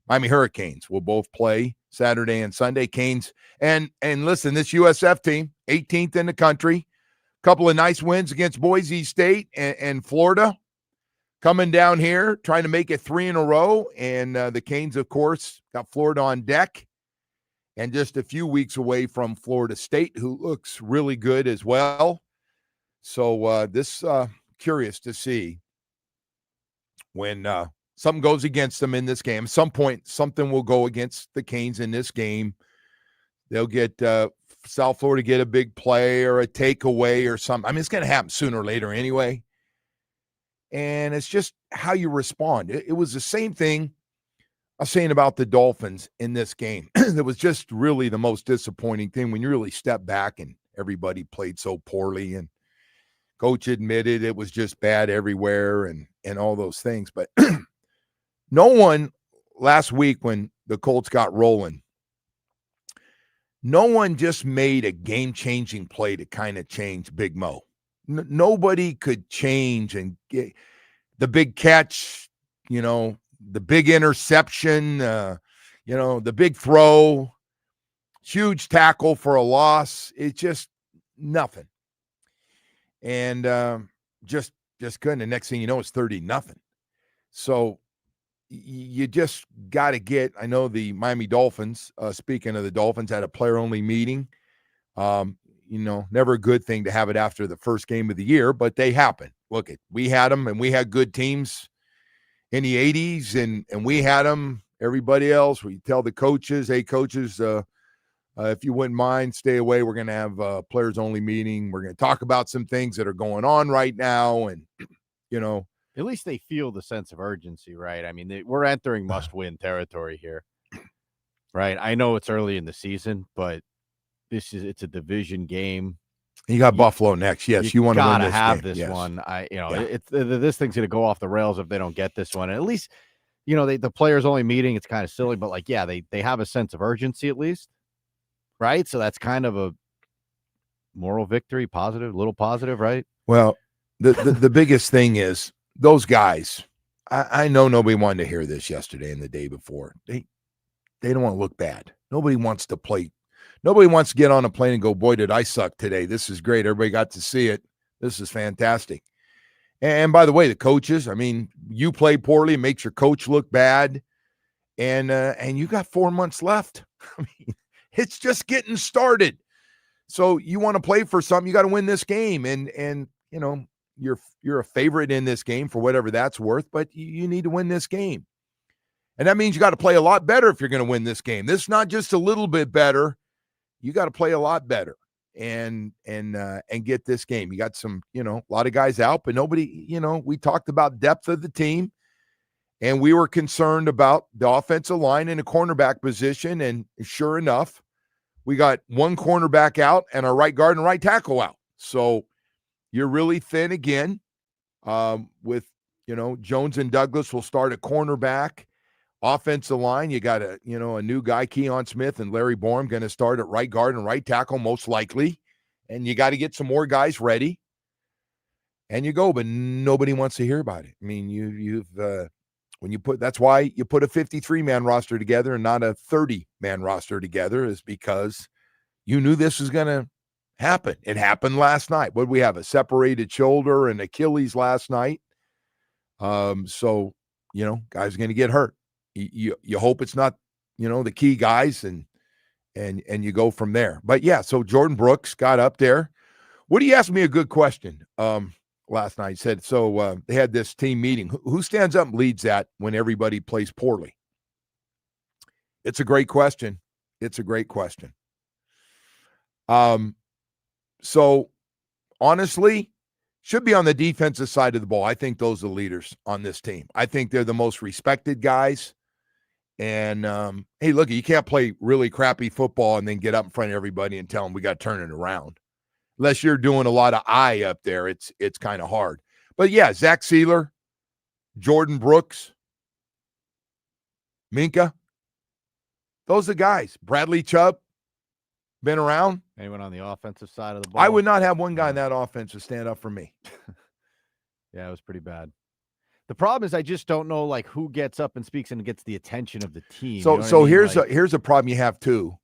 Miami Hurricanes will both play Saturday and Sunday. Canes. And listen, this USF team, 18th in the country, couple of nice wins against Boise State and Florida. Coming down here, trying to make it 3 in a row. And the Canes, of course, got Florida on deck. And just a few weeks away from Florida State, who looks really good as well. So this curious to see when something goes against them in this game. At some point, something will go against the Canes in this game. They'll get South Florida get a big play or a takeaway or something. I mean, it's going to happen sooner or later anyway. And it's just how you respond. It was the same thing I was saying about the Dolphins in this game. That was just really the most disappointing thing when you really step back and everybody played so poorly and coach admitted it was just bad everywhere and all those things. But no one last week when the Colts got rolling, no one just made a game-changing play to kind of change Big Mo. Nobody could change and get the big catch, the big interception, the big throw, huge tackle for a loss. It's just nothing. And just couldn't. The next thing you know, it's 30-0. So you just got to get, I know the Miami Dolphins, speaking of the Dolphins, had a player-only meeting. Never a good thing to have it after the first game of the year, but they happen. Look, we had them, and we had good teams in the 80s, and we had them. Everybody else, we tell the coaches, hey, coaches, if you wouldn't mind, stay away. We're going to have a players-only meeting. We're going to talk about some things that are going on right now, and, At least they feel the sense of urgency, right? I mean, we're entering must-win territory here, right? I know it's early in the season, but it's a division game. You got Buffalo next. Yes, you want to win this have game. this Yes. one. This thing's going to go off the rails if they don't get this one. And at least, the players only meeting. It's kind of silly, but they have a sense of urgency at least, right? So that's kind of a moral victory, little positive, right? Well, the biggest thing is those guys. I know nobody wanted to hear this yesterday and the day before. They don't want to look bad. Nobody wants to play. Nobody wants to get on a plane and go, boy, did I suck today. This is great. Everybody got to see it. This is fantastic. And by the way, the coaches, I mean, you play poorly, it makes your coach look bad. And you got 4 months left. I mean, it's just getting started. So you want to play for something, you got to win this game. And you're a favorite in this game for whatever that's worth, but you need to win this game. And that means you got to play a lot better if you're going to win this game. This is not just a little bit better. You got to play a lot better and get this game. You got some, a lot of guys out, but nobody, we talked about depth of the team, and we were concerned about the offensive line and the cornerback position. And sure enough, we got one cornerback out and our right guard and right tackle out. So you're really thin again with, Jones and Douglas will start at cornerback. Offensive line, you got a new guy, Keon Smith and Larry Bourne, going to start at right guard and right tackle most likely. And you got to get some more guys ready. And you go, but nobody wants to hear about it. I mean, that's why you put a 53-man roster together and not a 30-man roster together, is because you knew this was going to happen. It happened last night. What did we have? A separated shoulder and Achilles last night. So, guys are going to get hurt. You hope it's not, the key guys and you go from there. But yeah, so Jordan Brooks got up there. Woody asked me a good question. Or last night. He said, so they had this team meeting. Who stands up and leads that when everybody plays poorly? It's a great question. It's a great question. So honestly, should be on the defensive side of the ball. I think those are the leaders on this team. I think they're the most respected guys. And, hey, look, you can't play really crappy football and then get up in front of everybody and tell them we got to turn it around. Unless you're doing a lot of eye up there, it's kind of hard. But, yeah, Zach Sealer, Jordan Brooks, Minka, those are guys. Bradley Chubb, been around. Anyone on the offensive side of the ball? I would not have one guy in that offense to stand up for me. Yeah, it was pretty bad. The problem is I just don't know like who gets up and speaks and gets the attention of the team. So you know what I mean? here's a problem you have too.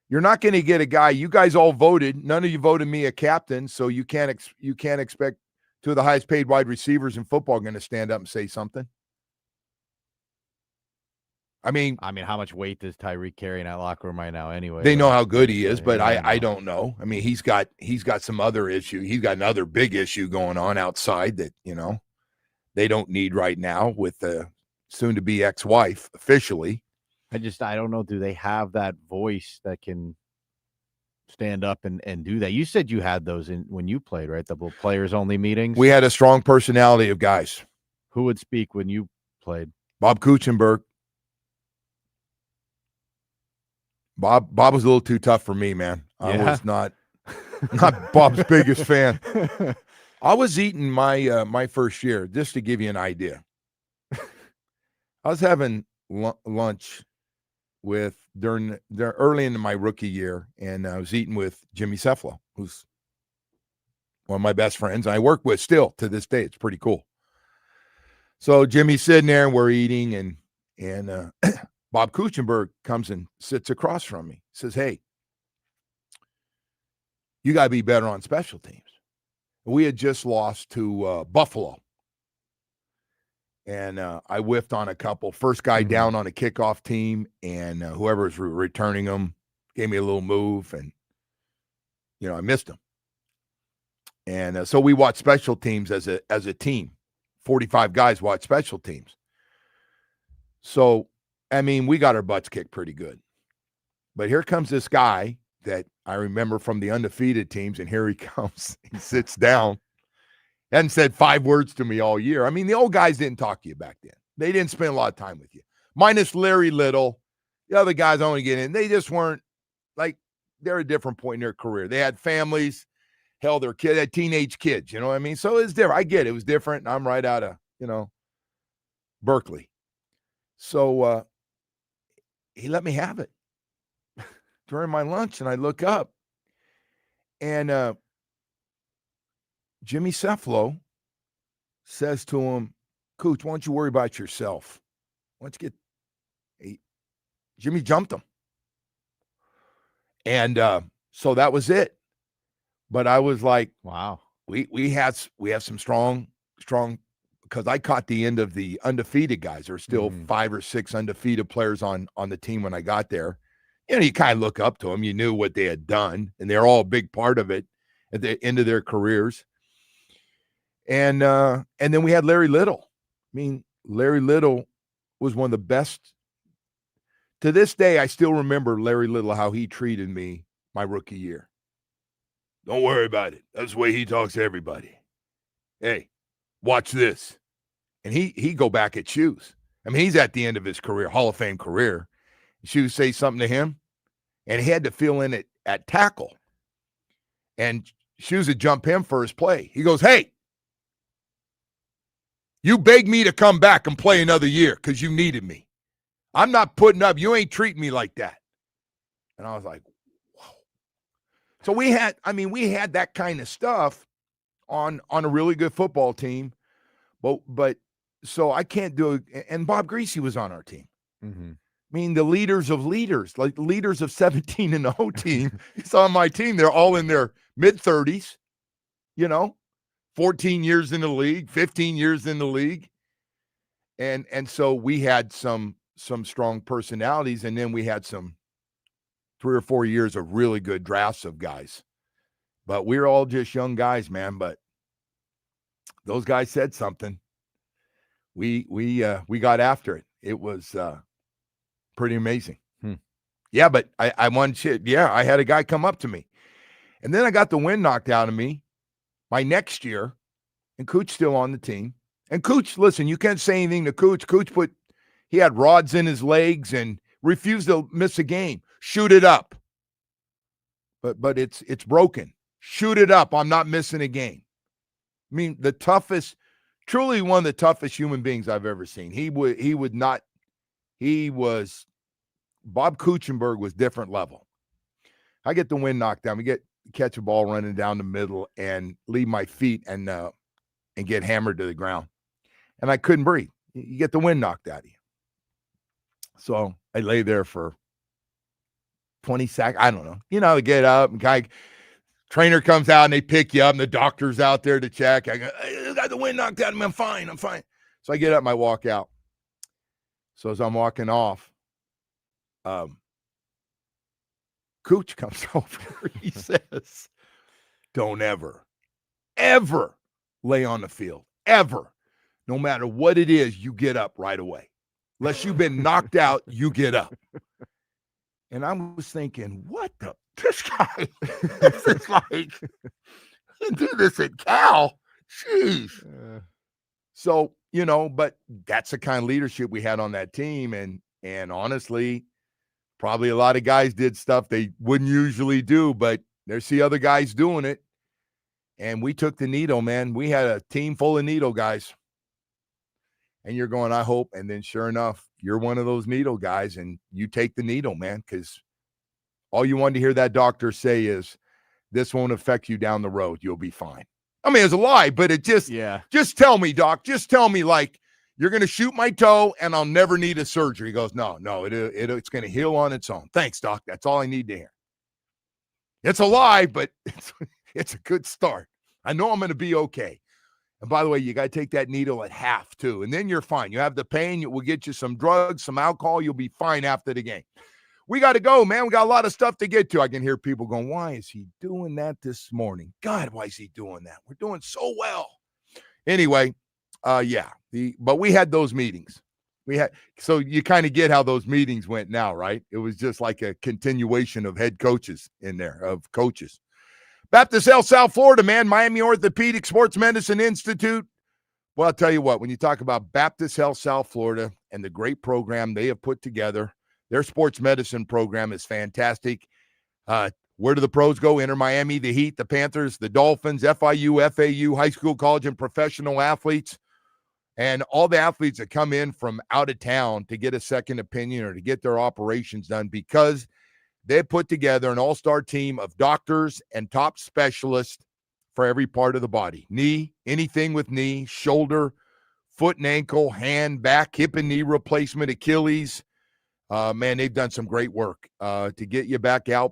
You're not going to get a guy. You guys all voted. None of you voted me a captain, so you can't expect two of the highest paid wide receivers in football going to stand up and say something. I mean, how much weight does Tyreek carry in that locker room right now? Anyway, they know how good he is, but yeah, I don't know. I mean, he's got some other issue. He's got another big issue going on outside that they don't need right now with the soon-to-be ex-wife officially. I don't know. Do they have that voice that can stand up and do that? You said you had those when you played, right? The players-only meetings. We had a strong personality of guys. Who would speak when you played? Bob Kuchenberg. Bob was a little too tough for me, man. I was not Bob's biggest fan. I was eating my first year, just to give you an idea. I was having lunch during early into my rookie year, and I was eating with Jimmy Cefalo, who's one of my best friends. I work with still to this day. It's pretty cool. So Jimmy's sitting there, and we're eating, and Bob Kuchenberg comes and sits across from me. Says, "Hey, you got to be better on special teams." We had just lost to Buffalo. And I whiffed on a couple. First guy down on a kickoff team, and whoever was returning them gave me a little move, and, I missed him. And so we watched special teams as a team. 45 guys watch special teams. So, we got our butts kicked pretty good. But here comes this guy that I remember from the undefeated teams, and here he comes. He sits down. Hadn't said 5 words to me all year. The old guys didn't talk to you back then. They didn't spend a lot of time with you. Minus Larry Little. The other guys I want to get in. They just weren't, they're a different point in their career. They had families. Hell, their kids had teenage kids. You know what I mean? So it's different. I get it. It was different. I'm right out of, Berkeley. So he let me have it during my lunch, and I look up, and Jimmy Cefalo says to him, "Cooch, why don't you worry about yourself? Why don't you get..." Jimmy jumped him. And so that was it. But I was like, wow, we have some strong, because I caught the end of the undefeated guys. There were still 5 or 6 undefeated players on the team when I got there. You kind of look up to them. You knew what they had done, and they're all a big part of it at the end of their careers. And then we had Larry Little. Larry Little was one of the best. To this day, I still remember Larry Little, how he treated me my rookie year. "Don't worry about it. That's the way he talks to everybody. Hey, watch this." And he go back at Shoes. He's at the end of his career, Hall of Fame career. Shoes say something to him, and he had to fill in it at tackle. And Shoes would jump him for his play. He goes, "Hey, you begged me to come back and play another year because you needed me. I'm not putting up. You ain't treating me like that." And I was like, whoa. So we had that kind of stuff on a really good football team. But so I can't do it. And Bob Greasy was on our team. The leaders of leaders, like leaders of 17-0 team. He's on my team. They're all in their mid-30s, 14 years in the league, 15 years in the league. And so we had some strong personalities, and then we had some 3 or 4 years of really good drafts of guys. But we're all just young guys, man. But those guys said something. We got after it. It was pretty amazing. Yeah, but I won shit. Yeah, I had a guy come up to me. And then I got the wind knocked out of me my next year, and Cooch still on the team. And Cooch, listen, you can't say anything to Cooch. He had rods in his legs and refused to miss a game. Shoot it up. But it's broken. Shoot it up. I'm not missing a game. I mean, truly one of the toughest human beings I've ever seen. Bob Kuechenberg was different level. I get the wind knocked down. Catch a ball running down the middle and leave my feet and get hammered to the ground. And I couldn't breathe. You get the wind knocked out of you. So I lay there for 20 seconds. I don't know. They get up and trainer comes out and they pick you up and the doctor's out there to check. I go, I got the wind knocked out of me. I'm fine. So I get up and I walk out. So as I'm walking off, Cooch comes over. He says, don't ever lay on the field. Ever. No matter what it is, you get up right away. Unless you've been knocked out, you get up. And I was thinking, this guy, this is like, I do this at Cal. Jeez. So, but that's the kind of leadership we had on that team. And honestly, probably a lot of guys did stuff they wouldn't usually do, but they see other guys doing it. And we took the needle, man. We had a team full of needle guys. And you're going, I hope. And then sure enough, you're one of those needle guys and you take the needle, man, because all you wanted to hear that doctor say is, this won't affect you down the road. You'll be fine. I mean, it's a lie, but it just tell me, doc, just tell me like you're going to shoot my toe and I'll never need a surgery. He goes, no, it's going to heal on its own. Thanks, doc. That's all I need to hear. It's a lie, but it's a good start. I know I'm going to be okay. And by the way, you got to take that needle at half too. And then you're fine. You have the pain. We'll get you some drugs, some alcohol. You'll be fine after the game. We got to go, man. We got a lot of stuff to get to. I can hear people going, why is he doing that this morning? God, why is he doing that? We're doing so well. Anyway, but we had those meetings. So you kind of get how those meetings went now, right? It was just like a continuation of head coaches in there, of coaches. Baptist Health South Florida, man. Miami Orthopedic Sports Medicine Institute. Well, I'll tell you what, when you talk about Baptist Health South Florida and the great program they have put together, their sports medicine program is fantastic. Where do the pros go? Enter Miami, the Heat, the Panthers, the Dolphins, FIU, FAU, high school, college, and professional athletes. And all the athletes that come in from out of town to get a second opinion or to get their operations done because they put together an all-star team of doctors and top specialists for every part of the body. Knee, anything with knee, shoulder, foot and ankle, hand, back, hip and knee replacement, Achilles. Man, they've done some great work to get you back out,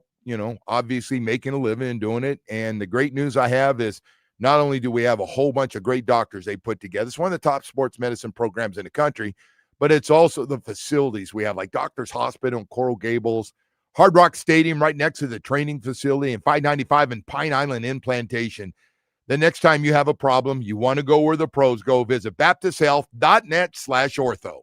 obviously making a living and doing it. And the great news I have is not only do we have a whole bunch of great doctors they put together, it's one of the top sports medicine programs in the country, but it's also the facilities we have, like Doctors Hospital in Coral Gables, Hard Rock Stadium right next to the training facility, and 595 in Pine Island in Plantation. The next time you have a problem, you want to go where the pros go, visit baptisthealth.net/ortho.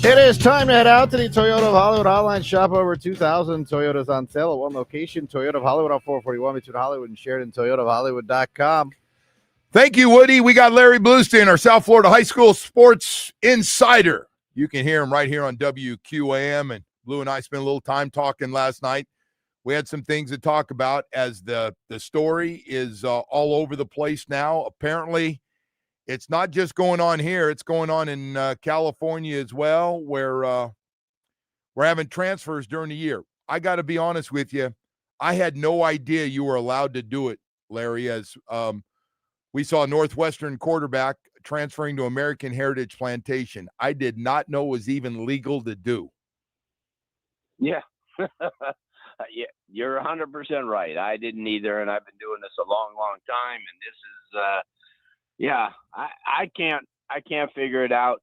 It is time to head out to the Toyota of Hollywood online shop. Over 2,000 Toyotas on sale at one location. Toyota of Hollywood on 441 between Hollywood and Sheridan. ToyotaofHollywood.com. Thank you, Woody. We got Larry Bluestein, our South Florida High School sports insider. You can hear him right here on WQAM. And Blue and I spent a little time talking last night. We had some things to talk about as the story is all over the place now. Apparently, it's not just going on here. It's going on in California as well, where we're having transfers during the year. I got to be honest with you. I had no idea you were allowed to do it, Larry, as we saw Northwestern quarterback transferring to American Heritage Plantation. I did not know it was even legal to do. Yeah. Yeah, you're 100% right. I didn't either, and I've been doing this a long, long time, and this is yeah, I can't figure it out.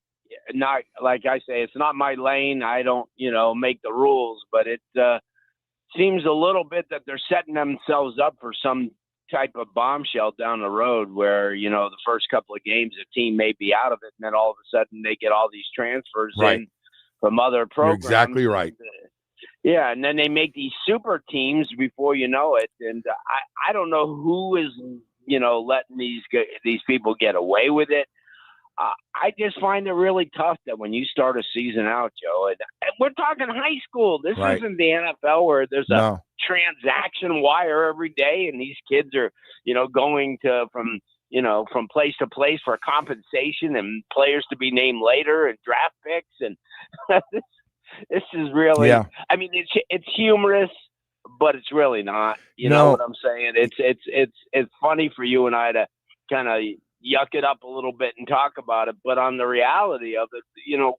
Not like I say, it's not my lane. I don't, make the rules, but it seems a little bit that they're setting themselves up for some type of bombshell down the road where, the first couple of games, a team may be out of it, and then all of a sudden they get all these transfers in from other programs. You're exactly right. Yeah, and then they make these super teams before you know it, and I don't know who is letting these people get away with it. I just find it really tough that when you start a season out, Joe, and we're talking high school. This isn't the NFL where there's a transaction wire every day, and these kids are going from place to place for compensation and players to be named later and draft picks, and this is really, I mean, it's humorous, but it's really not. You know what I'm saying? It's funny for you and I to kind of yuck it up a little bit and talk about it, but on the reality of it,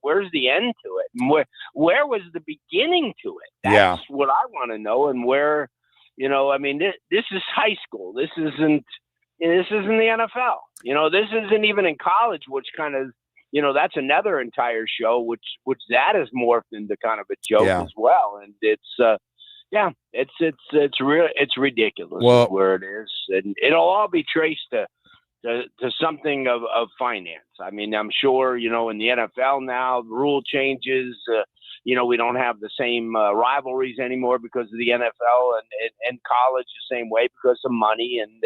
where's the end to it? And where was the beginning to it? That's what I want to know. And where, I mean, this is high school. This isn't the NFL. This isn't even in college, which kind of, that's another entire show, which that has morphed into kind of a joke as well. And it's ridiculous where it is. And it'll all be traced to something of finance. I mean, I'm sure, in the NFL now, the rule changes, we don't have the same rivalries anymore because of the NFL and college the same way because of money. And,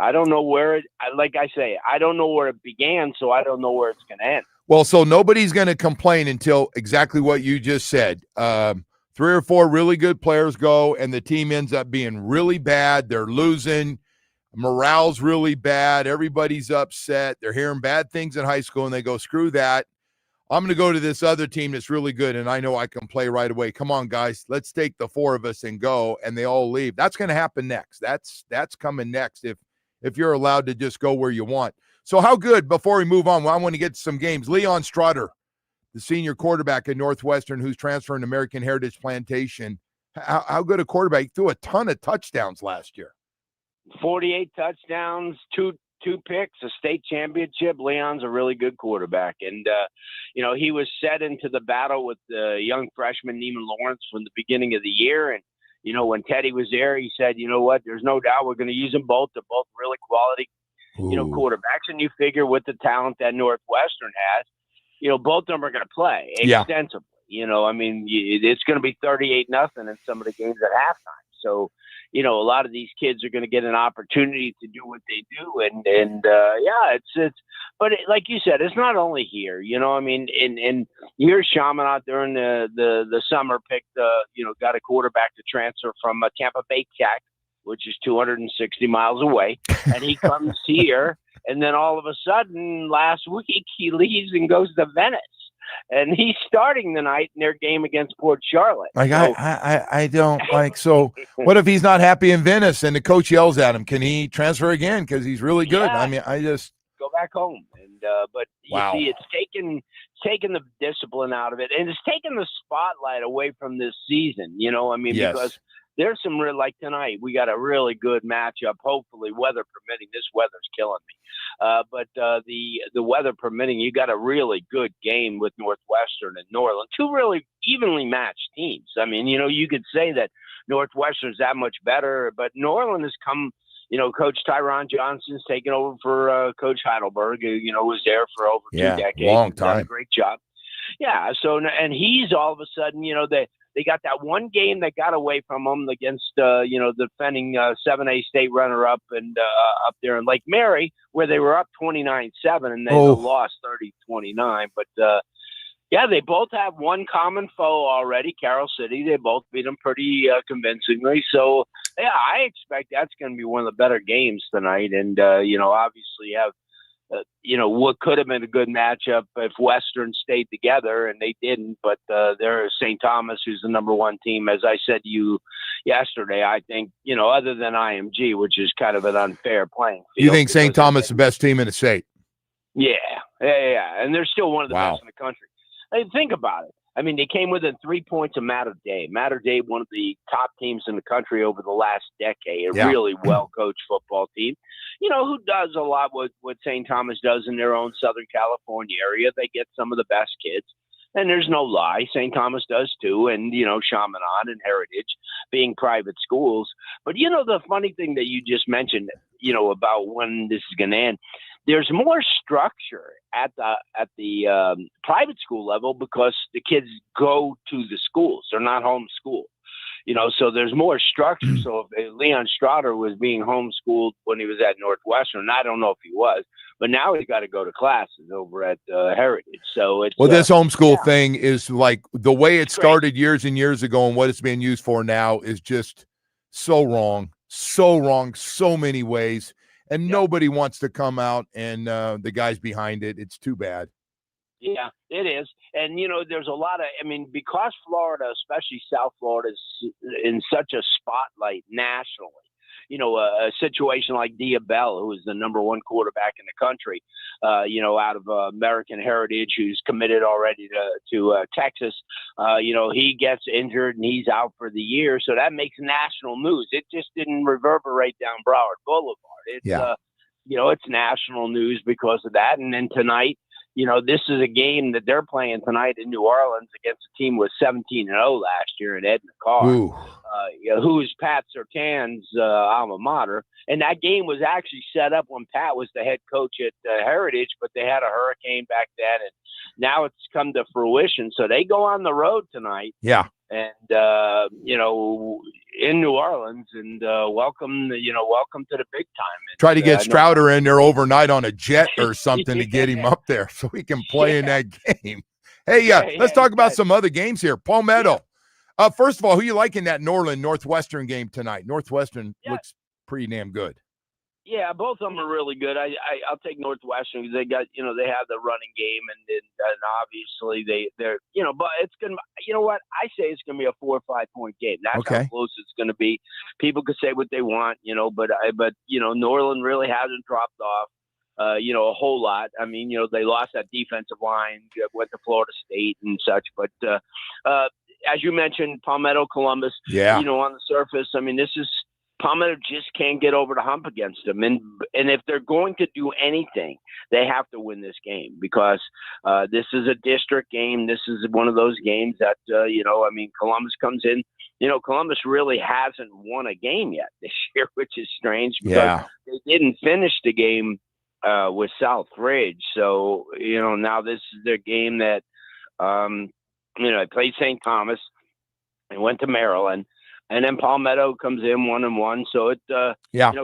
I don't know where like I say, I don't know where it began, so I don't know where it's going to end. Well, so nobody's going to complain until exactly what you just said. 3 or 4 really good players go, and the team ends up being really bad. They're losing. Morale's really bad. Everybody's upset. They're hearing bad things in high school, and they go, screw that. I'm going to go to this other team that's really good, and I know I can play right away. Come on, guys. Let's take the 4 of us and go, and they all leave. That's going to happen next. That's coming next if you're allowed to just go where you want. So how good, before we move on, I want to get to some games. Leon Strutter, the senior quarterback at Northwestern who's transferring to American Heritage Plantation. How good a quarterback? He threw a ton of touchdowns last year. 48 touchdowns, two picks, a state championship. Leon's a really good quarterback. And, he was set into the battle with the young freshman Neiman Lawrence from the beginning of the year. And, when Teddy was there, he said, you know what, there's no doubt we're going to use them both. They're both really quality, quarterbacks. And you figure with the talent that Northwestern has, both of them are going to play extensively. It's going to be 38-0 in some of the games at halftime. So, a lot of these kids are going to get an opportunity to do what they do. And but like you said, it's not only here, and here's Shaman out during the summer picked, got a quarterback to transfer from Tampa Bay Tech, which is 260 miles away. And he comes here, and then all of a sudden last week he leaves and goes to Venice. And he's starting tonight in their game against Port Charlotte. Like, so, I don't like, so what if he's not happy in Venice and the coach yells at him? Can he transfer again? Because he's really good. Yeah. I mean, I just go back home. And but you see, it's taken the discipline out of it, and it's taken the spotlight away from this season. Because there's some real, like tonight, we got a really good matchup, hopefully weather permitting. This weather's killing me. But the weather permitting, you got a really good game with Northwestern and Norland, 2 really evenly matched teams. I mean, you could say that Northwestern's that much better, but Norland has come, Coach Tyron Johnson's taken over for Coach Heidelberg, who, was there for over 2 decades. Long time. Done a great job. Yeah. So, and he's all of a sudden, they got that one game that got away from them against, the defending 7A state runner-up and up there in Lake Mary, where they were up 29-7 and they lost 30-29. But, yeah, they both have one common foe already, Carroll City. They both beat them pretty convincingly. So, yeah, I expect that's going to be one of the better games tonight. And, obviously you have, what could have been a good matchup if Western stayed together, and they didn't. But there's St. Thomas, who's the number one team. As I said to you yesterday, I think, other than IMG, which is kind of an unfair playing field. You think St. Thomas is the best team in the state? Yeah. And they're still one of the best in the country. Hey, think about it. I mean, they came within 3 points of Mater Dei. Mater Dei, one of the top teams in the country over the last decade, a really well-coached football team, who does a lot what St. Thomas does in their own Southern California area. They get some of the best kids. And there's no lie, St. Thomas does too, and, Chaminade and Heritage being private schools. But, the funny thing that you just mentioned, about when this is going to end, there's more structure at the private school level because the kids go to the schools. They're not homeschooled. So there's more structure. So if Leon Strotter was being homeschooled when he was at Northwestern, I don't know if he was, but now he's got to go to classes over at Heritage. So it's this homeschool thing is like the way it started years and years ago, and what it's being used for now is just so wrong, so many ways. And nobody wants to come out and the guys behind it. It's too bad. Yeah, it is. And, there's a lot of, because Florida, especially South Florida, is in such a spotlight nationally, a situation like Diabell, who is the number one quarterback in the country, out of American Heritage, who's committed already to Texas, he gets injured and he's out for the year. So that makes national news. It just didn't reverberate down Broward Boulevard. It's national news because of that. And then tonight, this is a game that they're playing tonight in New Orleans against a team with 17-0 last year in Edna Carr, who's Pat Surtain's alma mater. And that game was actually set up when Pat was the head coach at Heritage, but they had a hurricane back then, and now it's come to fruition. So they go on the road tonight. Yeah. And, in New Orleans, and welcome to the big time. And, try to get Strouder in there overnight on a jet or something to get him up there so he can play in that game. Hey, let's talk about some other games here. Palmetto. First of all, who you like in that Northwestern game tonight? Northwestern looks pretty damn good. Yeah, both of them are really good. I'll take Northwestern because they got, they have the running game and obviously they're, but it's going to, what I say it's going to be a 4 or 5 point game. That's how close it's going to be. People could say what they want, but Norland really hasn't dropped off, a whole lot. I mean, they lost that defensive line, went to Florida State and such, but, as you mentioned, Palmetto, Columbus, on the surface, Palmetto just can't get over the hump against them. And if they're going to do anything, they have to win this game because this is a district game. This is one of those games that, Columbus comes in. Columbus really hasn't won a game yet this year, which is strange because they didn't finish the game with South Ridge. So, now this is their game that, they played St. Thomas and went to Maryland. And then Palmetto comes in 1-1. So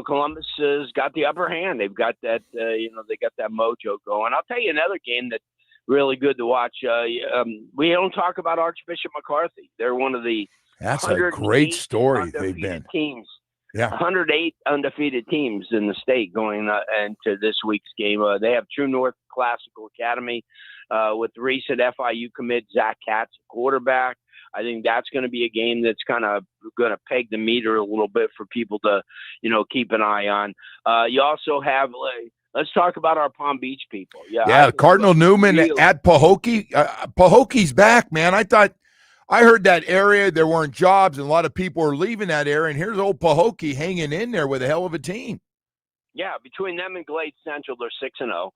Columbus has got the upper hand. They've got that, they got that mojo going. I'll tell you another game that's really good to watch. We don't talk about Archbishop McCarthy. They're one of the that's a great story they've been. Teams. Yeah, 108 undefeated teams in the state going into this week's game. They have True North Classical Academy with recent FIU commit Zach Katz, quarterback. I think that's going to be a game that's kind of going to peg the meter a little bit for people to, keep an eye on. You also have, let's talk about our Palm Beach people. Yeah, Cardinal Newman at Pahokee. Pahokee's back, man. I heard that area, there weren't jobs, and a lot of people were leaving that area, and here's old Pahokee hanging in there with a hell of a team. Yeah, between them and Glade Central, they're 6-0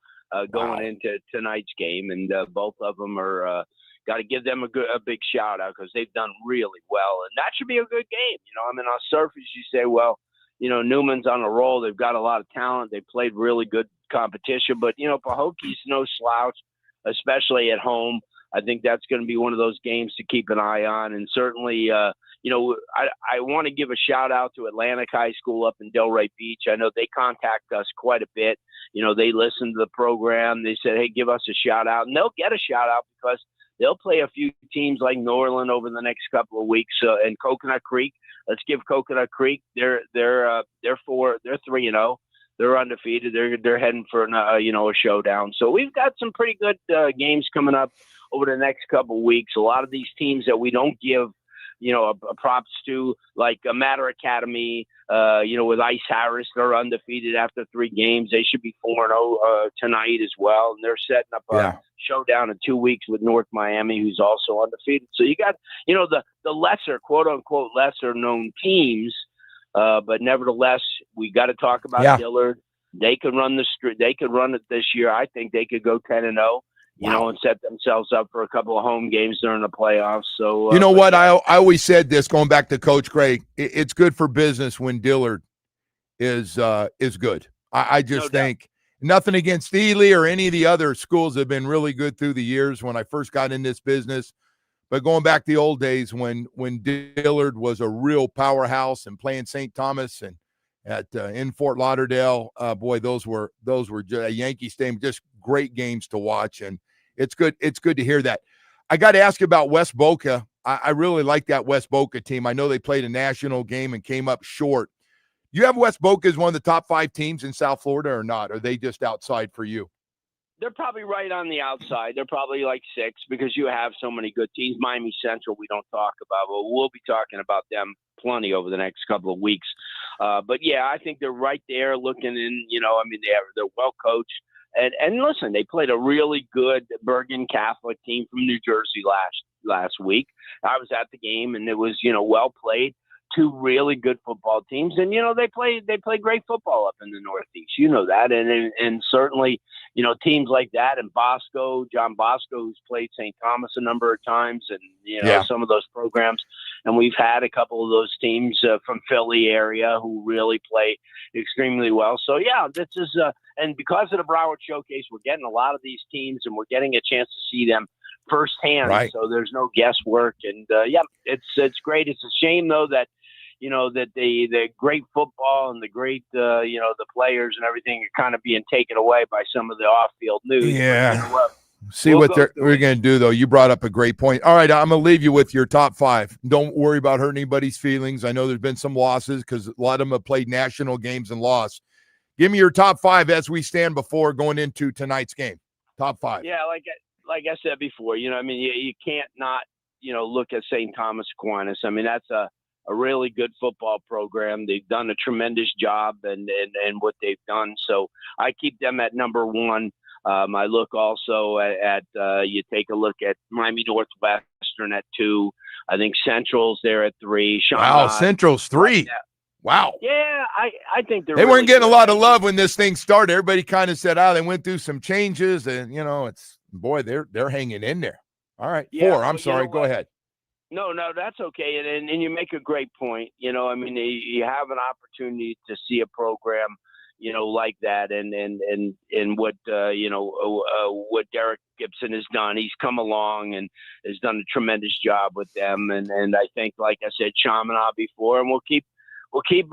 going into tonight's game, and both of them are got to give them a big shout out because they've done really well, and that should be a good game. On surface, you say, well, Newman's on a roll. They've got a lot of talent. They played really good competition, but Pahokee's no slouch, especially at home. I think that's going to be one of those games to keep an eye on. And certainly, I want to give a shout out to Atlantic High School up in Delray Beach. I know they contact us quite a bit. They listen to the program. They said, hey, give us a shout out. And they'll get a shout out because they'll play a few teams like Norland over the next couple of weeks. And Coconut Creek, let's give Coconut Creek, they're 3-0. They're undefeated. They're heading for a showdown. So we've got some pretty good games coming up over the next couple of weeks. A lot of these teams that we don't give a props to, like Matter Academy, with Ice Harris, they're undefeated after 3 games. They should be 4-0 tonight as well, and they're setting up a showdown in 2 weeks with North Miami, who's also undefeated. So you got the lesser, quote unquote, lesser known teams. But nevertheless, we got to talk about Dillard. They could run They could run it this year. I think they could go 10-0, and set themselves up for a couple of home games during the playoffs. So you know what? I always said this, going back to Coach Gray. It's good for business when Dillard is good. I just think nothing against Ely or any of the other schools have been really good through the years when I first got in this business. But going back to the old days when Dillard was a real powerhouse and playing St. Thomas and in Fort Lauderdale, those were just a Yankee Stadium, just great games to watch, and it's good to hear that. I got to ask you about West Boca. I really like that West Boca team. I know they played a national game and came up short. You have West Boca as one of the top 5 teams in South Florida or not? Are they just outside for you? They're probably right on the outside. They're probably like 6 because you have so many good teams. Miami Central we don't talk about, but we'll be talking about them plenty over the next couple of weeks. But yeah, I think they're right there looking in. They're well coached. And listen, they played a really good Bergen Catholic team from New Jersey last week. I was at the game, and it was well played. 2 really good football teams, and they play great football up in the Northeast. That, and certainly teams like that, and John Bosco, who's played St. Thomas a number of times, and some of those programs, and we've had a couple of those teams from Philly area who really play extremely well. So this is and because of the Broward Showcase, we're getting a lot of these teams, and we're getting a chance to see them firsthand. Right. So there's no guesswork, and it's great. It's a shame though that that the great football and the great the players and everything are kind of being taken away by some of the off-field news. Yeah. But, see what we're going to do, though. You brought up a great point. All right, I'm going to leave you with your top 5. Don't worry about hurting anybody's feelings. I know there's been some losses because a lot of them have played national games and lost. Give me your top 5 as we stand before going into tonight's game. Top 5. Yeah, like I said before, you can't not, look at St. Thomas Aquinas. That's a really good football program. They've done a tremendous job and what they've done. So I keep them at number 1. I look also at you take a look at Miami Northwestern at 2. I think Central's there at 3. Wow, Central's 3. Wow. Yeah, I think they weren't getting a lot of love when this thing started. Everybody kind of said, they went through some changes, and they're hanging in there. All right, 4. I'm sorry. Go ahead. No, that's okay. And you make a great point. You have an opportunity to see a program, like that and what, what Derek Gibson has done. He's come along and has done a tremendous job with them. And I think, like I said, Chaminade before, and we'll keep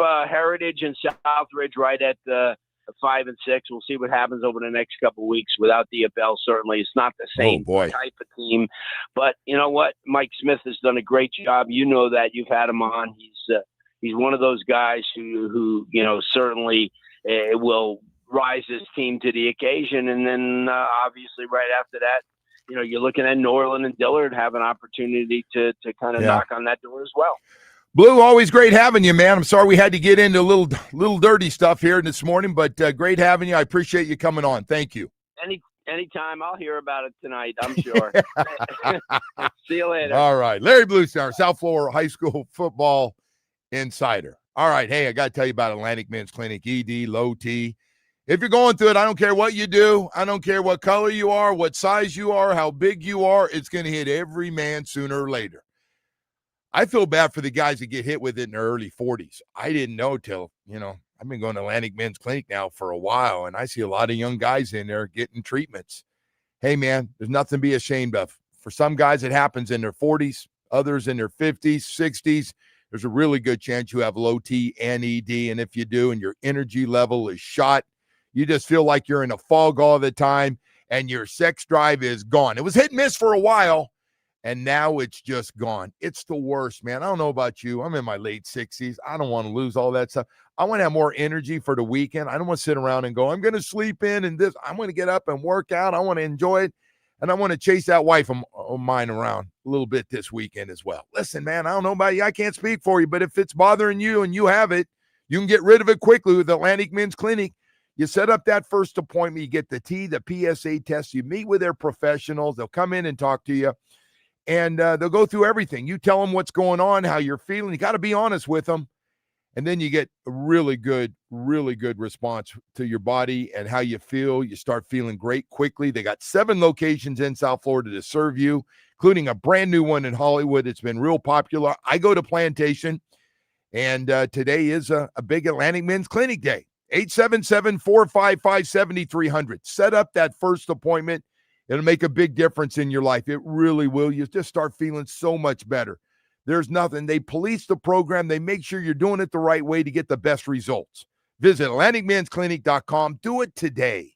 Heritage and Southridge right at 5 and 6. We'll see what happens over the next couple of weeks. Without Diabel, certainly it's not the same type of team. But you know what? Mike Smith has done a great job. That you've had him on. He's one of those guys who certainly will rise his team to the occasion. And then obviously right after that, you're looking at Norland and Dillard have an opportunity to kind of knock on that door as well. Blue, always great having you, man. I'm sorry we had to get into a little dirty stuff here this morning, but great having you. I appreciate you coming on. Thank you. Anytime. I'll hear about it tonight, I'm sure. See you later. All right. Larry Bluestar, South Florida High School football insider. All right. Hey, I got to tell you about Atlantic Men's Clinic, ED, low T. If you're going through it, I don't care what you do. I don't care what color you are, what size you are, how big you are. It's going to hit every man sooner or later. I feel bad for the guys that get hit with it in their early 40s. I didn't know till, I've been going to Atlantic Men's Clinic now for a while, and I see a lot of young guys in there getting treatments. Hey, man, there's nothing to be ashamed of. For some guys, it happens in their 40s, others in their 50s, 60s. There's a really good chance you have low T and ED. And if you do, and your energy level is shot, you just feel like you're in a fog all the time and your sex drive is gone. It was hit and miss for a while, and now it's just gone. It's the worst, man. I don't know about you. I'm in my late 60s. I don't want to lose all that stuff. I want to have more energy for the weekend. I don't want to sit around and go, I'm going to sleep in and this. I'm going to get up and work out. I want to enjoy it. And I want to chase that wife of mine around a little bit this weekend as well. Listen, man, I don't know about you. I can't speak for you, but if it's bothering you and you have it, you can get rid of it quickly with Atlantic Men's Clinic. You set up that first appointment. You get the PSA test. You meet with their professionals. They'll come in and talk to you, and they'll go through everything. You tell them what's going on, how you're feeling. You got to be honest with them. And then you get a really good response to your body and how you feel. You start feeling great quickly. They got 7 locations in South Florida to serve you, including a brand new one in Hollywood. It's been real popular. I go to Plantation, and today is a big Atlantic Men's Clinic Day. 877-455-7300. Set up that first appointment. It'll make a big difference in your life. It really will. You just start feeling so much better. There's nothing. They police the program. They make sure you're doing it the right way to get the best results. Visit AtlanticMen'sClinic.com. Do it today.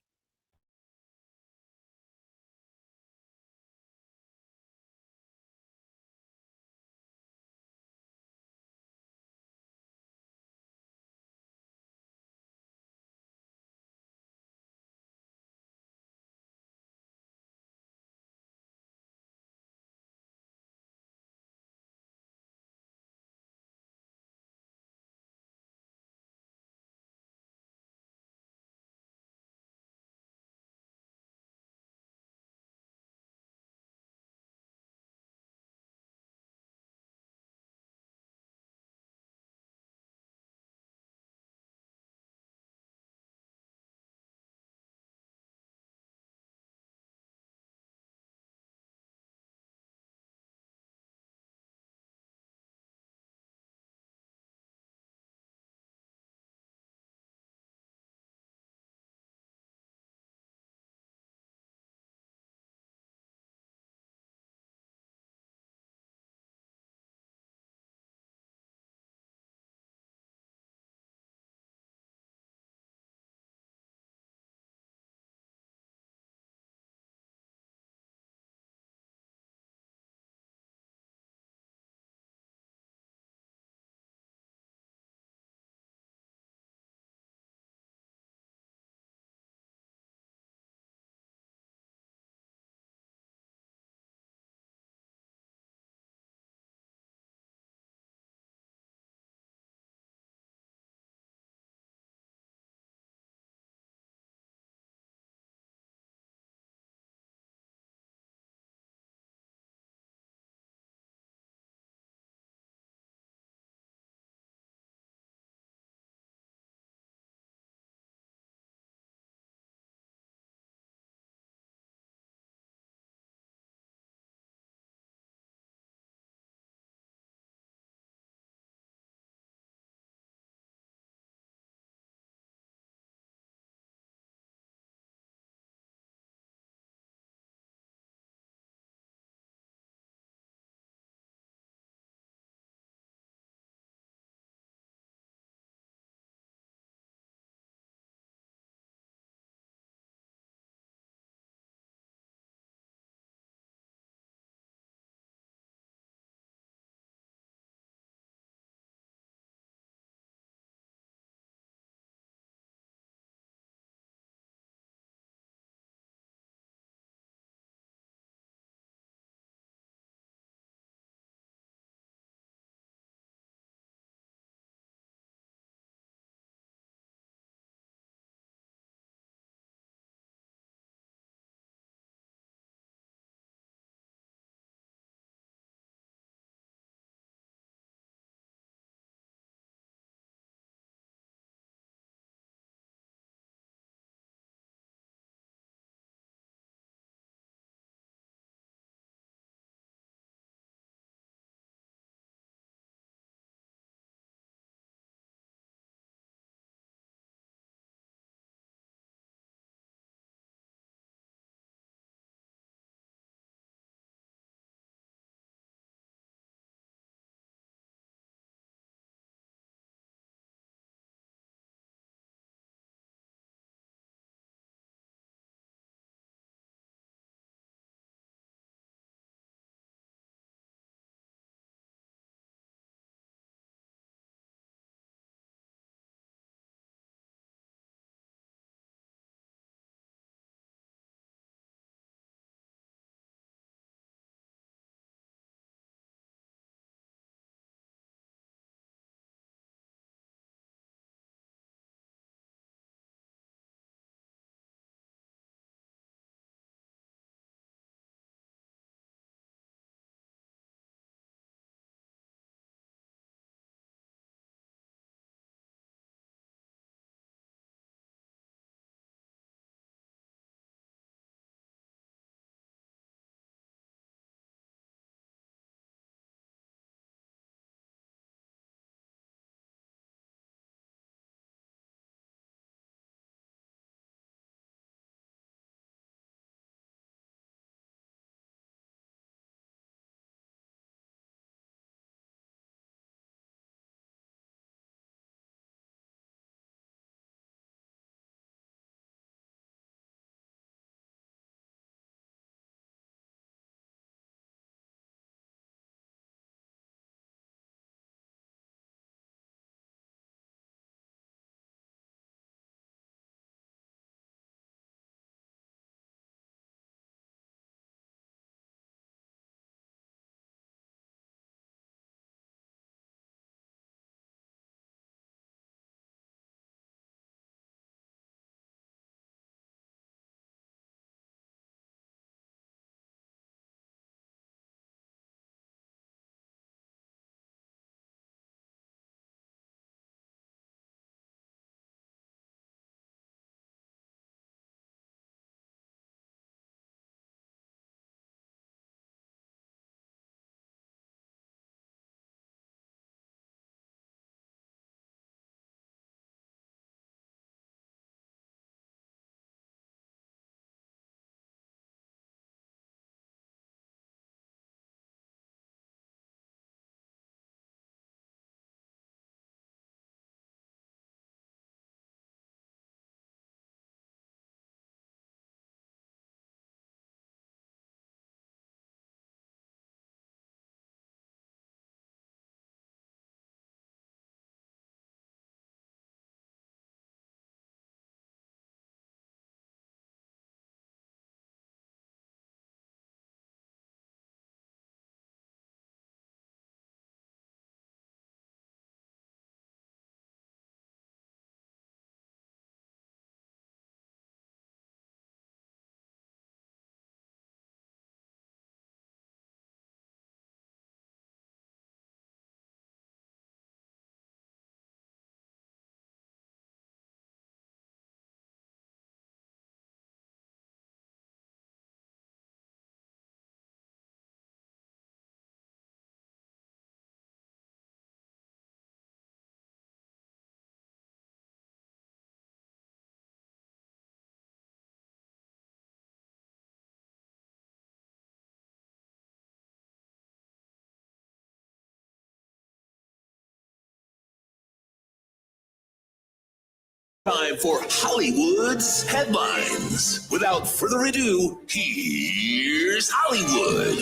Time for Hollywood's headlines. Without further ado, here's Hollywood.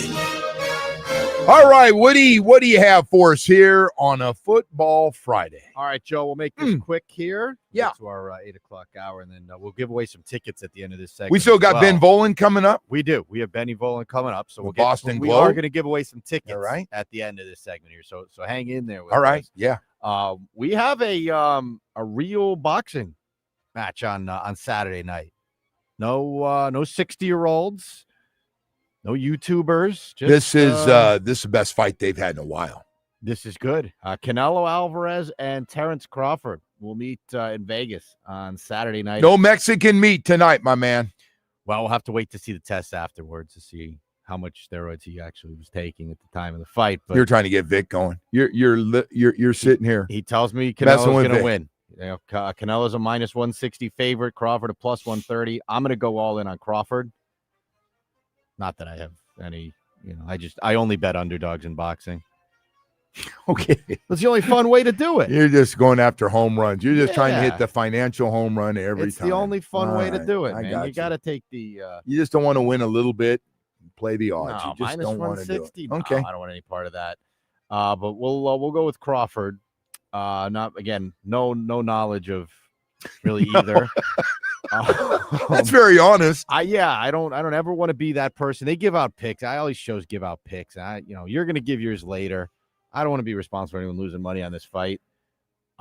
All right, Woody, what do you have for us here on a Football Friday? All right, Joe, we'll make this quick here. Yeah. To our 8 o'clock hour, and then we'll give away some tickets at the end of this segment. We still got Ben Volen coming up. We do. We have Benny Volen coming up, so Boston we Globe. are going to give away some tickets at the end of this segment here. So hang in there with All right, us. yeah. We have a real boxing match on Saturday night. No 60-year-olds, no YouTubers. Just, This is the best fight they've had in a while. This is good. Canelo Alvarez and Terrence Crawford will meet in Vegas on Saturday night. No Mexican meat tonight, my man. Well, we'll have to wait to see the test afterwards to see how much steroids he actually was taking at the time of the fight. But You're trying to get Vic going. You're sitting here. He tells me Canelo's going to Vic. win. You know, Canelo's a minus 160 favorite. Crawford a plus 130. I'm going to go all in on Crawford. Not that I have any, I only bet underdogs in boxing. Okay. That's the only fun way to do it. You're just going after home runs. You're just trying to hit the financial home run every time. It's the only fun way to do it, man. Got You got to take the you just don't want to win a little bit, play the odds. No, You just don't want to do it. No, Okay. I don't want any part of that. But we'll go with Crawford. No knowledge of really either. That's very honest. I don't ever want to be that person. They give out picks. I always shows give out picks. You're going to give yours later. I don't want to be responsible for anyone losing money on this fight.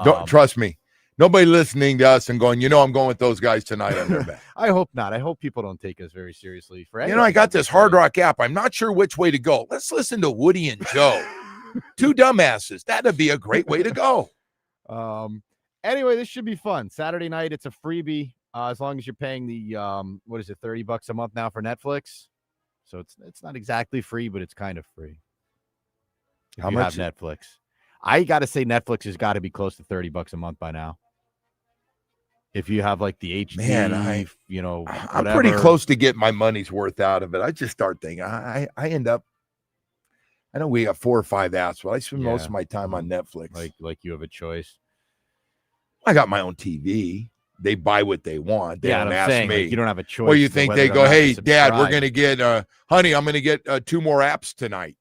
Don't trust me. Nobody listening to us and going, I'm going with those guys tonight on their bet. I hope not. I hope people don't take us very seriously. I got this Hard Rock app. I'm not sure which way to go. Let's listen to Woody and Joe. Two dumbasses. That'd be a great way to go. Anyway, this should be fun. Saturday night, it's a freebie. As long as you're paying the $30 a month now for Netflix. So it's not exactly free, but it's kind of free. How you much? Have Netflix. I got to say Netflix has got to be close to $30 a month by now. If you have like the HD, Man, I'm pretty close to getting my money's worth out of it. I just start thinking I end up. I know we got 4 or 5 apps, but I spend most of my time on Netflix. Like you have a choice. I got my own TV. They buy what they want. They don't ask me. Like, you don't have a choice. Well, you think they go, "Hey, Dad, we're going to get, honey, I'm going to get 2 more apps tonight."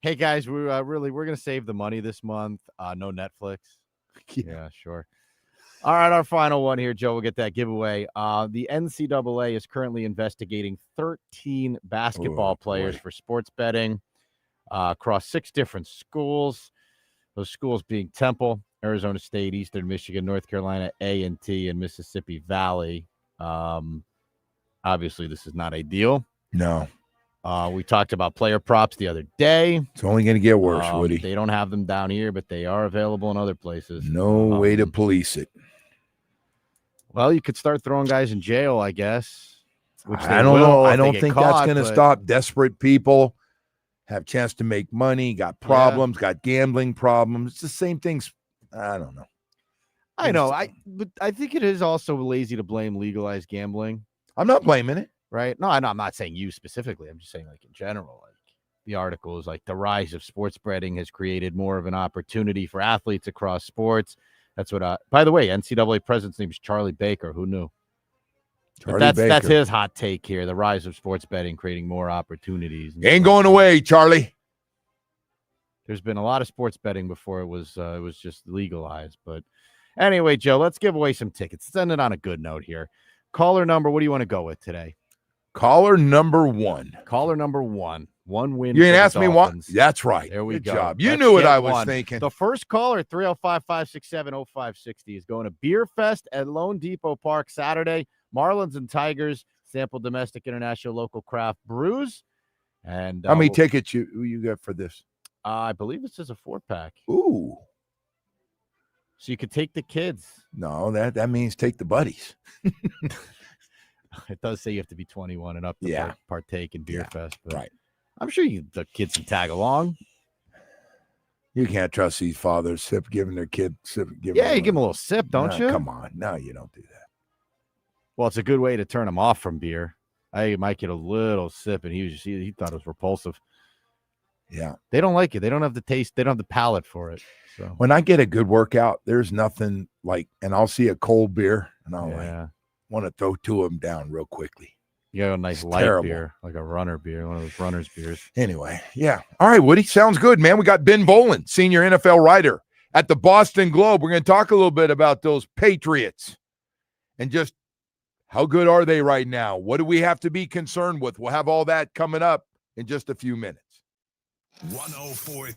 Hey guys, we're going to save the money this month. No Netflix. Yeah, sure. All right, our final one here, Joe. We'll get that giveaway. The NCAA is currently investigating 13 basketball players for sports betting across 6 different schools. Those schools being Temple, Arizona State, Eastern Michigan, North Carolina A&T, and Mississippi Valley. Obviously, this is not ideal. No. We talked about player props the other day. It's only going to get worse, Woody. They don't have them down here, but they are available in other places. No way to police it. Well, you could start throwing guys in jail, I guess. I don't know. I don't think that's going to stop. Desperate people have a chance to make money, got problems, got gambling problems. It's the same things. I don't know. I know. But I think it is also lazy to blame legalized gambling. I'm not blaming it. Right? No, I'm not saying you specifically. I'm just saying like in general. Like the article is like the rise of sports betting has created more of an opportunity for athletes across sports. That's what by the way, NCAA president's name is Charlie Baker. Who knew? That's his hot take here. The rise of sports betting creating more opportunities. Ain't going away, Charlie. There's been a lot of sports betting before it was just legalized. But anyway, Joe, let's give away some tickets. Let's end it on a good note here. Caller number, what do you want to go with today? Caller number 1. Caller number 1. 1 win. You didn't ask me what? That's right. There we Good go. Job. You knew what I was thinking. The first caller, 305-567-0560, is going to Beerfest at Lone Depot Park Saturday. Marlins and Tigers sample domestic, international, local craft brews. And how many tickets you got for this? I believe this is a 4-pack. Ooh. So you could take the kids. No, that means take the buddies. It does say you have to be 21 and up to partake in Beerfest. Yeah, right. I'm sure the kids can tag along. You can't trust these fathers giving their kid sip. You give them a little sip, don't you? Come on. No, you don't do that. Well, it's a good way to turn them off from beer. I might get a little sip, and he thought it was repulsive. Yeah. They don't like it. They don't have the taste. They don't have the palate for it. So When I get a good workout, there's nothing like, and I'll see a cold beer, and I'll want to throw 2 of them down real quickly. You got a nice It's light terrible. beer, like a runner beer, one of those runner's beers. Anyway, yeah. All right, Woody. Sounds good, man. We got Ben Bolin, senior NFL writer at the Boston Globe. We're going to talk a little bit about those Patriots and just how good are they right now? What do we have to be concerned with? We'll have all that coming up in just a few minutes. 104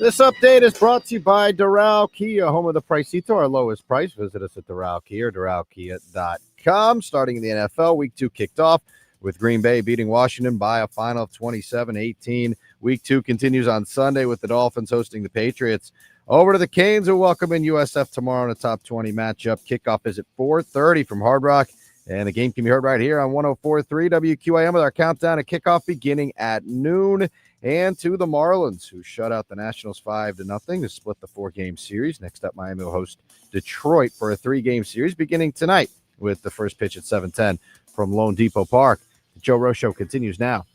This update is brought to you by Doral Kia, home of the Pricito, our lowest price. Visit us at Doral Kia or DoralKia.com. Starting in the NFL, Week 2 kicked off with Green Bay beating Washington by a final of 27-18. Week 2 continues on Sunday with the Dolphins hosting the Patriots. Over to the Canes, who welcome in USF tomorrow in a top 20 matchup. Kickoff is at 4:30 from Hard Rock, and the game can be heard right here on 104.3 WQAM with our countdown to kickoff beginning at noon. And to the Marlins, who shut out the Nationals 5-0 to split the 4-game series. Next up, Miami will host Detroit for a 3-game series beginning tonight with the first pitch at 7:10 from Lone Depot Park. The Joe Rowe Show continues now.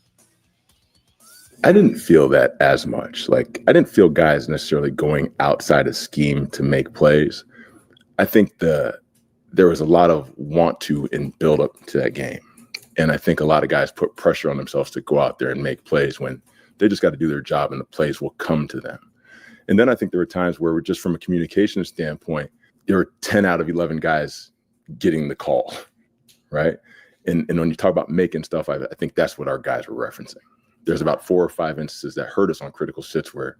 I didn't feel that as much. Like, I didn't feel guys necessarily going outside of scheme to make plays. I think there was a lot of want to and build up to that game. And I think a lot of guys put pressure on themselves to go out there and make plays when they just got to do their job and the plays will come to them. And then I think there were times where just from a communication standpoint, there were 10 out of 11 guys getting the call, right? And when you talk about making stuff, I think that's what our guys were referencing. There's about 4 or 5 instances that hurt us on critical sits where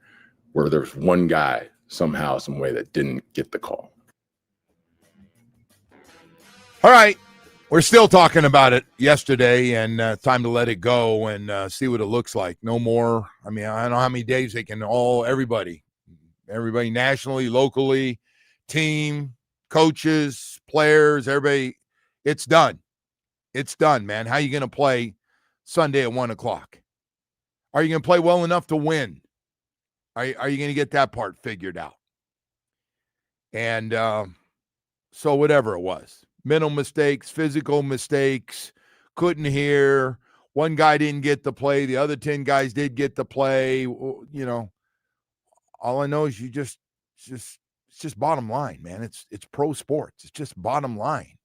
there was one guy somehow, some way that didn't get the call. All right. We're still talking about it yesterday, and time to let it go and see what it looks like. No more. I mean, I don't know how many days they can everybody nationally, locally, team, coaches, players, everybody. It's done. It's done, man. How are you going to play Sunday at 1 o'clock? Are you going to play well enough to win? Are you going to get that part figured out? And so whatever it was. Mental mistakes, physical mistakes, couldn't hear. One guy didn't get the play. The other 10 guys did get the play. You know, all I know is it's just bottom line, man. It's pro sports. It's just bottom line.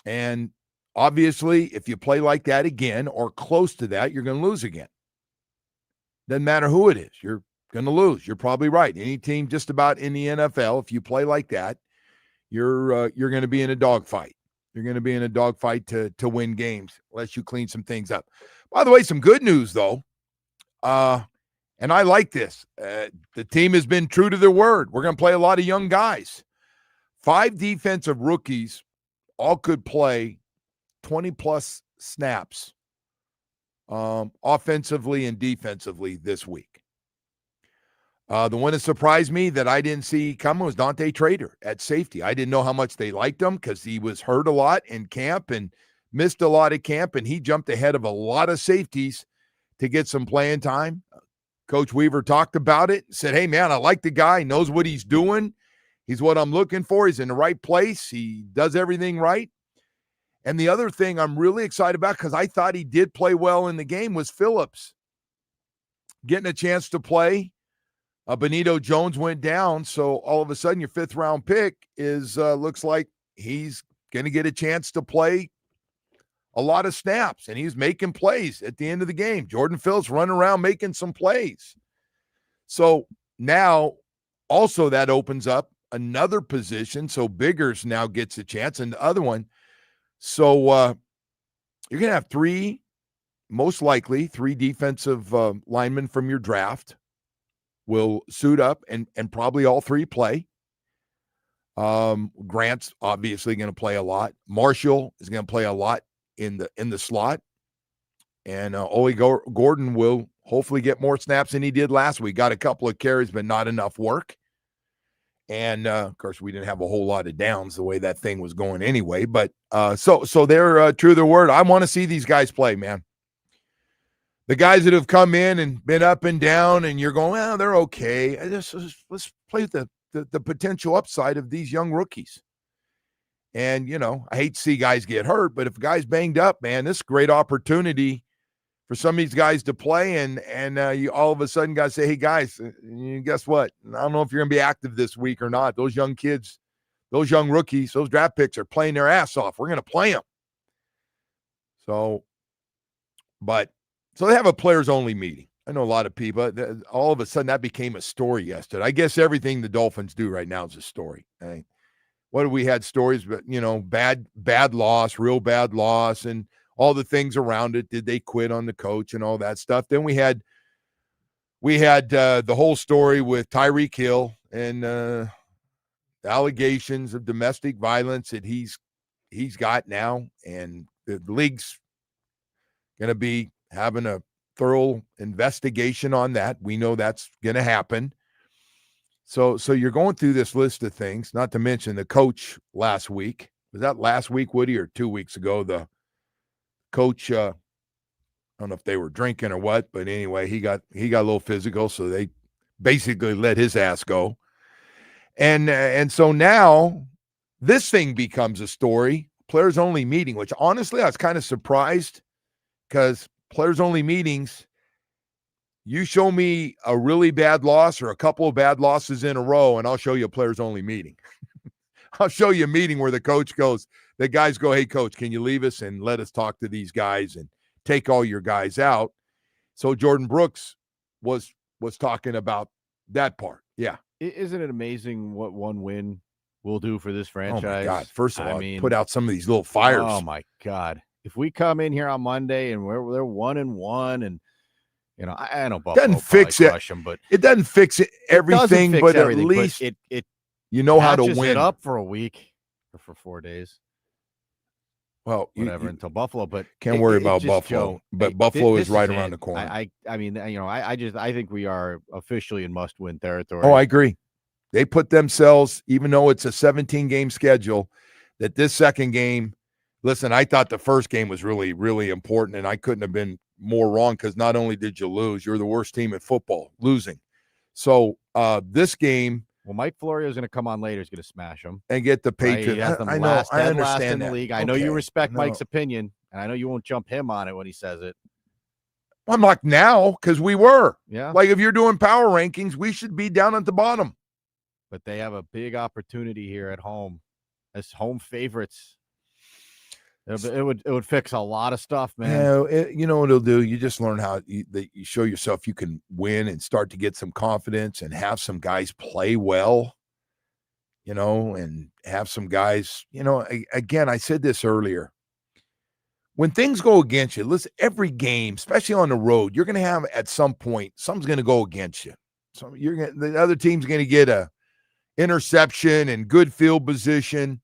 And obviously, if you play like that again or close to that, you're going to lose again. Doesn't matter who it is. You're going to lose. You're probably right. Any team just about in the NFL, if you play like that, you're going to be in a dogfight. You're going to be in a dogfight to win games unless you clean some things up. By the way, some good news, though, and I like this. The team has been true to their word. We're going to play a lot of young guys. 5 defensive rookies all could play 20-plus snaps offensively and defensively this week. The one that surprised me that I didn't see coming was Dante Trader at safety. I didn't know how much they liked him because he was hurt a lot in camp and missed a lot of camp, and he jumped ahead of a lot of safeties to get some playing time. Coach Weaver talked about it, said, hey, man, I like the guy. He knows what he's doing. He's what I'm looking for. He's in the right place. He does everything right. And the other thing I'm really excited about, because I thought he did play well in the game, was Phillips getting a chance to play. Benito Jones went down, so all of a sudden your 5th-round pick looks like he's going to get a chance to play a lot of snaps, and he's making plays at the end of the game. Jordan Phillips running around making some plays. So now also that opens up another position, so Biggers now gets a chance, and the other one. So you're going to have most likely three defensive linemen from your draft will suit up and probably all 3 play. Grant's obviously going to play a lot. Marshall is going to play a lot in the slot. And Ole Gordon will hopefully get more snaps than he did last week. Got a couple of carries, but not enough work. And, of course, we didn't have a whole lot of downs the way that thing was going anyway. But so they're true to their word. I want to see these guys play, man. The guys that have come in and been up and down, and you're going, well, they're okay. Let's play the potential upside of these young rookies. And, you know, I hate to see guys get hurt, but if a guy's banged up, man, this is a great opportunity for some of these guys to play. And you all of a sudden got to say, hey, guys, guess what? I don't know if you're going to be active this week or not. Those young kids, those young rookies, those draft picks are playing their ass off. We're going to play them. So they have a players-only meeting. I know a lot of people, all of a sudden that became a story yesterday. I guess everything the Dolphins do right now is a story. What have we had stories, but, you know, bad loss, real bad loss, and all the things around it. Did they quit on the coach and all that stuff? Then we had we had the whole story with Tyreek Hill and allegations of domestic violence that he's got now, and the league's going to be having a thorough investigation on that. We know that's going to happen. So you're going through this list of things, not to mention the coach last week. Was that last week, Woody, or 2 weeks ago? The coach, I don't know if they were drinking or what, but anyway, he got a little physical, so they basically let his ass go. And so now this thing becomes a story, players only meeting, which honestly I was kind of surprised, because players only meetings, you show me a really bad loss or a couple of bad losses in a row, and I'll show you a players only meeting. I'll show you a meeting where the guys go, hey, coach, can you leave us and let us talk to these guys and take all your guys out? So Jordan Brooks was talking about that part. Yeah. Isn't it amazing what one win will do for this franchise? Oh, my God. First of all, put out some of these little fires. Oh, my God. If we come in here on Monday and they're 1-1 and, I know Buffalo doesn't fix it. Crush them, but it doesn't fix everything, but at least it you know how to patches win. It up for a week or for 4 days. Well, whatever until Buffalo, but can't worry about Buffalo. Joe, but Buffalo is right is around the corner. I think we are officially in must-win territory. Oh, I agree. They put themselves, even though it's a 17-game schedule, that this second game. Listen, I thought the first game was really, really important, and I couldn't have been more wrong, because not only did you lose, you're the worst team in football, losing. So this game. Well, Mike Florio is going to come on later. He's going to smash them and get the Patriots. Right? I know. I understand in the league. I know you respect Mike's opinion, and I know you won't jump him on it when he says it. I'm like, now, because we were. Yeah. Like, if you're doing power rankings, we should be down at the bottom. But they have a big opportunity here at home as home favorites. It would fix a lot of stuff, man. Yeah, you know what it'll do? You just learn how you show yourself you can win and start to get some confidence and have some guys play well, and have some guys, again, I said this earlier. When things go against you, listen, every game, especially on the road, you're going to have at some point, something's going to go against you. So the other team's going to get a interception and good field position.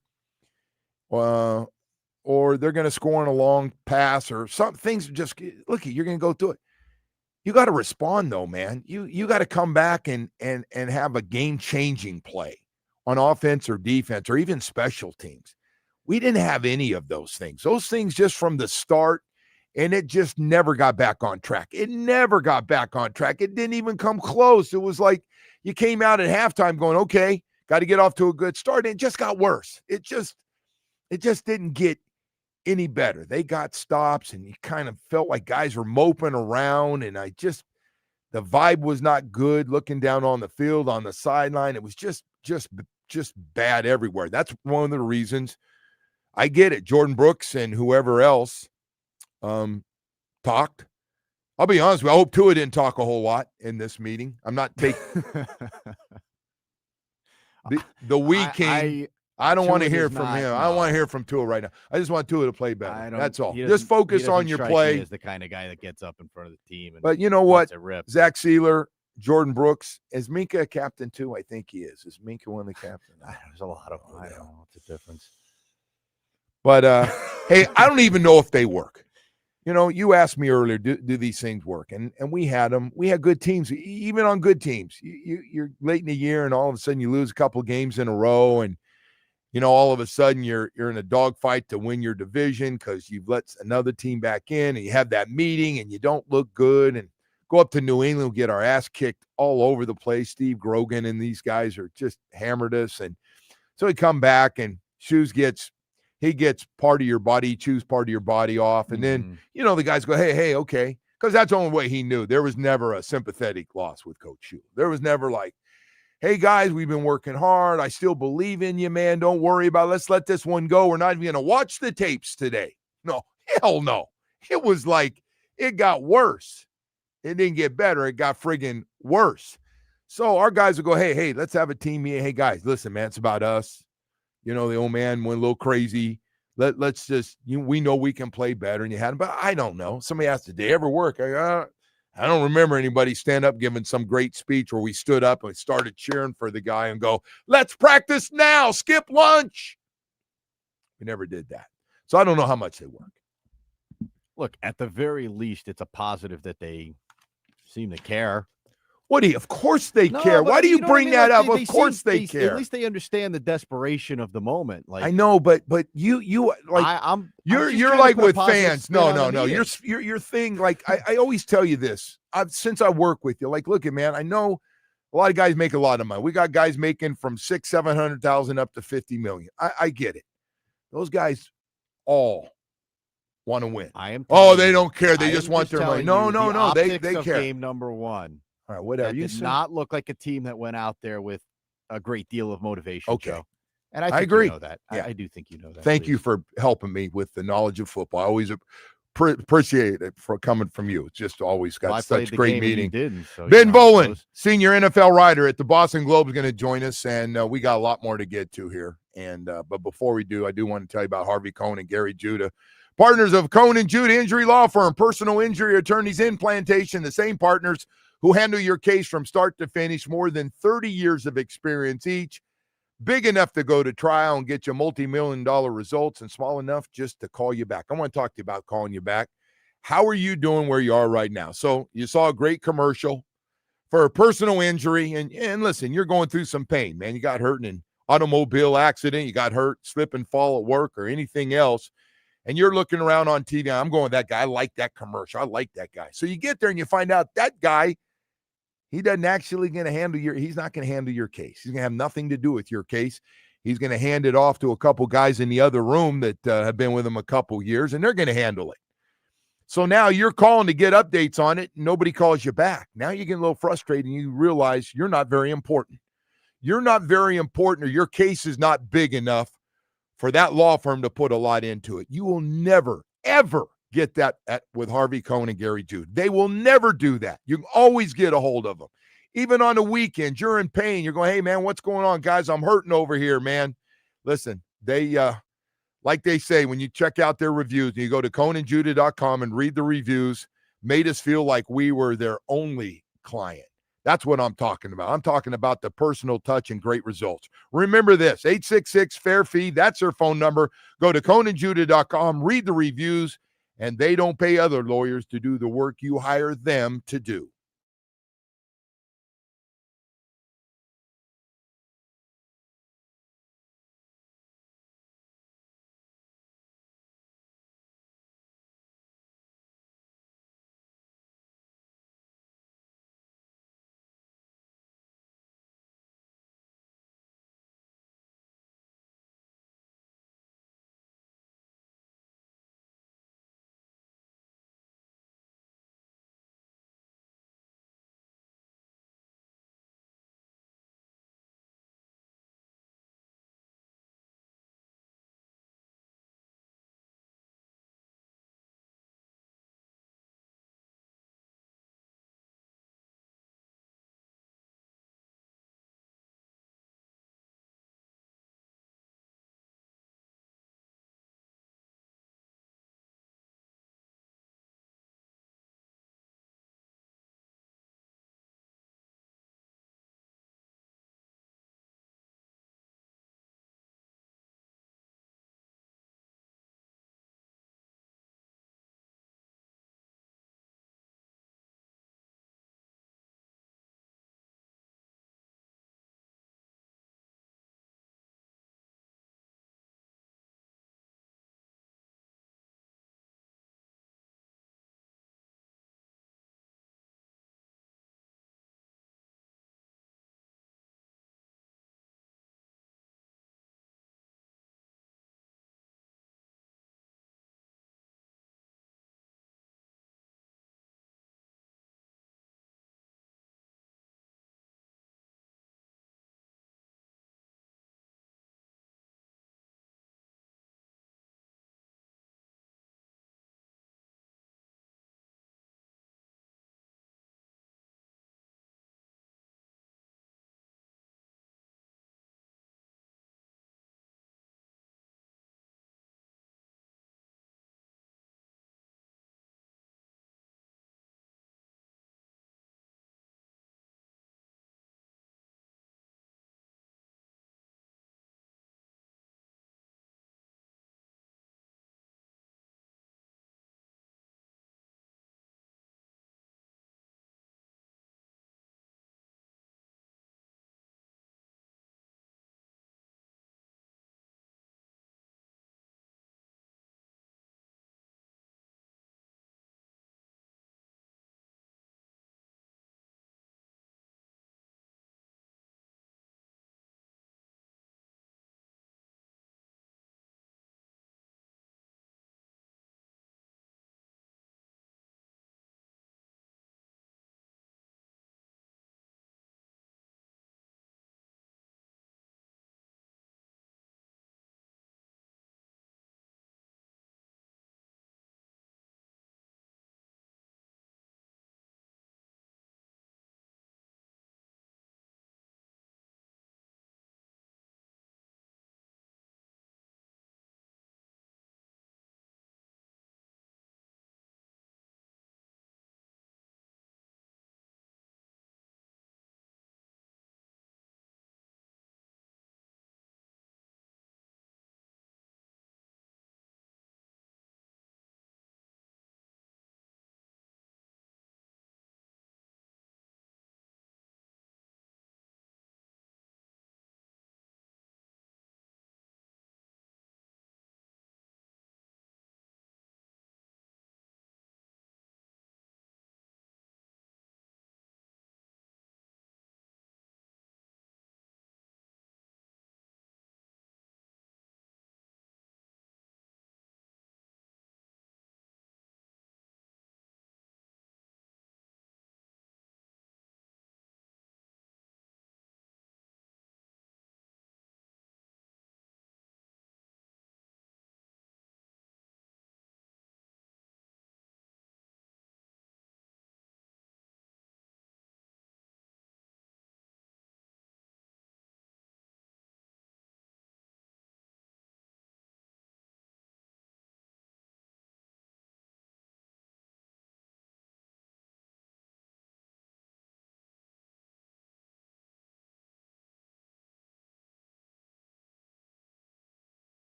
Or they're going to score on a long pass, or some things just look. You're going to go through it. You got to respond, though, man. You got to come back and have a game-changing play on offense or defense or even special teams. We didn't have any of those things. Those things just from the start, and it just never got back on track. It never got back on track. It didn't even come close. It was like you came out at halftime going, okay, got to get off to a good start, and it just got worse. It just didn't get any better. They got stops, and you kind of felt like guys were moping around, and the vibe was not good looking down on the field, on the sideline. It was just bad everywhere. That's one of the reasons. I get it. Jordan Brooks and whoever else talked. I'll be honest with you, I hope Tua didn't talk a whole lot in this meeting. I'm not taking the weekend. I don't want to hear from him. I don't want to hear from Tua right now. I just want Tua to play better. That's all. Just focus on your play. He's the kind of guy that gets up in front of the team. But you know what? Zach Sealer, Jordan Brooks. Is Micah a captain too? I think he is. Is Micah one of the captains? There's a lot of them. I don't know what's the difference. But, hey, I don't even know if they work. You asked me earlier, do these things work? And we had them. We had good teams, even on good teams. You're late in the year, and all of a sudden you lose a couple of games in a row, and all of a sudden you're in a dogfight to win your division because you've let another team back in, and you have that meeting and you don't look good, and go up to New England, get our ass kicked all over the place. Steve Grogan and these guys are just hammered us. And so we come back, and he gets part of your body, chews part of your body off. And then, the guys go, hey, okay. Because that's the only way he knew. There was never a sympathetic loss with Coach Shula. There was never like, hey, guys, we've been working hard. I still believe in you, man. Don't worry about it. Let's let this one go. We're not even going to watch the tapes today. No, hell no. It was like it got worse. It didn't get better. It got friggin' worse. So our guys will go, hey, let's have a team meeting. Hey, guys, listen, man, it's about us. The old man went a little crazy. Let's just, we know we can play better. And you had him, but I don't know. Somebody asked, did they ever work? I I don't remember anybody stand up giving some great speech where we stood up and started cheering for the guy and go, let's practice now, skip lunch. We never did that. So I don't know how much they work. Look, at the very least, it's a positive that they seem to care. Woody, of course they care. Why do you bring that up? Of course they care. At least they understand the desperation of the moment. Like I know, but you like you're like with fans. No. Your thing. Like I always tell you this. Since I work with you, like, look, man, I know a lot of guys make a lot of money. We got guys making from 600,000-700,000 up to 50 million. I get it. Those guys all want to win. They don't care. They just want their money. No. They care. Game number one. All right, whatever. That did not look like a team that went out there with a great deal of motivation. Okay. Joe. And I think agree. You know that. Yeah. I do think you know that. Thank you for helping me with the knowledge of football. I always appreciate it for coming from you. It's just always got such great meeting. Ben Bolin, senior NFL writer at the Boston Globe, is going to join us, and we got a lot more to get to here. And but before we do, I do want to tell you about Harvey Cohn and Gary Judah, partners of Cohn and Judah Injury Law Firm, personal injury attorneys in Plantation, the same partners who handle your case from start to finish, more than 30 years of experience each, big enough to go to trial and get you multi-million-dollar results, and small enough just to call you back. I want to talk to you about calling you back. How are you doing where you are right now? So you saw a great commercial for a personal injury, and listen, you're going through some pain, man. You got hurt in an automobile accident, you got hurt, slip and fall at work, or anything else, and you're looking around on TV. I'm going, that guy, I like that commercial. I like that guy. So you get there and you find out that guy, he doesn't actually going to handle he's not going to handle your case. He's going to have nothing to do with your case. He's going to hand it off to a couple guys in the other room that have been with him a couple years, and they're going to handle it. So now you're calling to get updates on it. And nobody calls you back. Now you get a little frustrated and you realize you're not very important. You're not very important, or your case is not big enough for that law firm to put a lot into it. You will never, ever get that with Harvey Cohn and Gary Jude. They will never do that. You can always get a hold of them. Even on the weekend, you're in pain. You're going, hey, man, what's going on, guys? I'm hurting over here, man. Listen, they, like they say, when you check out their reviews, and you go to CohnandJudah.com and read the reviews, made us feel like we were their only client. That's what I'm talking about. I'm talking about the personal touch and great results. Remember this, 866-FAIR-FEE. That's their phone number. Go to CohnandJudah.com, read the reviews, and they don't pay other lawyers to do the work you hire them to do.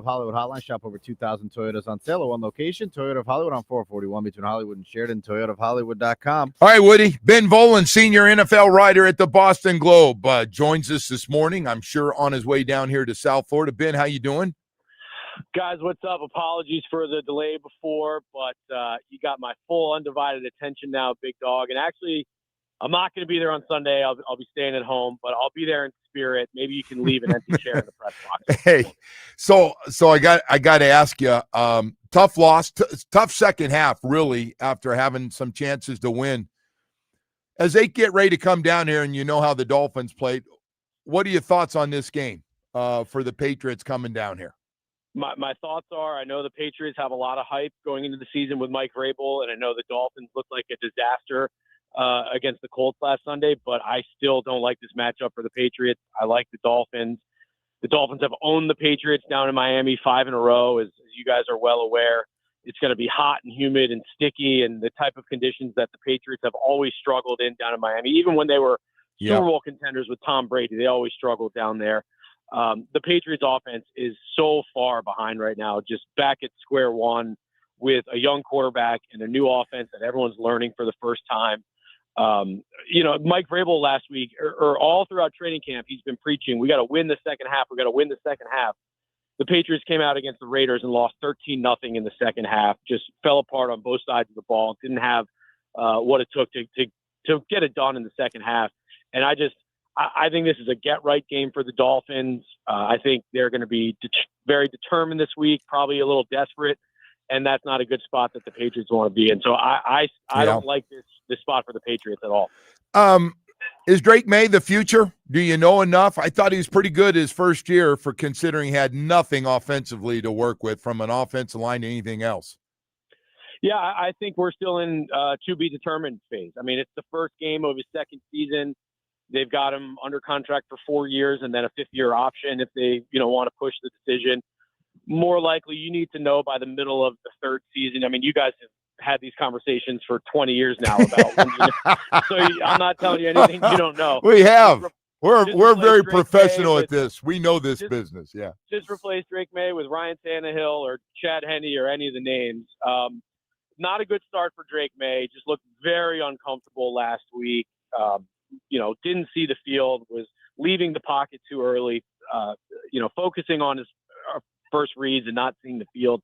Hollywood hotline. Shop over 2,000 Toyotas on sale at one location. Toyota of Hollywood on 441 between Hollywood and Sheridan. ToyotaofHollywood.com. All right, Woody. Ben Volen, senior NFL writer at the Boston Globe, joins us this morning. I'm sure on his way down here to South Florida. Ben, how you doing? Guys, what's up? Apologies for the delay before, but you got my full undivided attention now, big dog. And actually, I'm not going to be there on Sunday. I'll be staying at home, but I'll be there in spirit. Maybe you can leave an empty chair in the press box. Hey, so I got to ask you, tough loss, tough second half, really, after having some chances to win. As they get ready to come down here, and you know how the Dolphins played, what are your thoughts on this game for the Patriots coming down here? My thoughts are, I know the Patriots have a lot of hype going into the season with Mike Vrabel, and I know the Dolphins look like a disaster against the Colts last Sunday, but I still don't like this matchup for the Patriots. I like the Dolphins. The Dolphins have owned the Patriots down in Miami 5 in a row, as you guys are well aware. It's going to be hot and humid and sticky, and the type of conditions that the Patriots have always struggled in down in Miami. Even when they were Super Bowl contenders with Tom Brady, they always struggled down there. The Patriots offense is so far behind right now, just back at square one with a young quarterback and a new offense that everyone's learning for the first time. Mike Vrabel last week or all throughout training camp, he's been preaching, we got to win the second half. We got to win the second half. The Patriots came out against the Raiders and lost 13-0 in the second half, just fell apart on both sides of the ball, didn't have what it took to get it done in the second half. And I think this is a get-right game for the Dolphins. I think they're going to be very determined this week, probably a little desperate, and that's not a good spot that the Patriots want to be in. So I don't like this spot for the Patriots at all. Is Drake May the future? Do you know enough? I thought he was pretty good his first year for considering he had nothing offensively to work with from an offensive line to anything else. Yeah, I think we're still in to be determined phase. I mean, it's the first game of his second season. They've got him under contract for 4 years and then a 5th-year option if they, want to push the decision. More likely, you need to know by the middle of the third season. I mean, you guys have had these conversations for 20 years now about so I'm not telling you anything you don't know. We have. We're very Drake professional May at this. We know this business. Yeah. Just replace Drake May with Ryan Tannehill or Chad Henne or any of the names. Not a good start for Drake May. Just looked very uncomfortable last week. Didn't see the field, was leaving the pocket too early, focusing on his first reads and not seeing the field,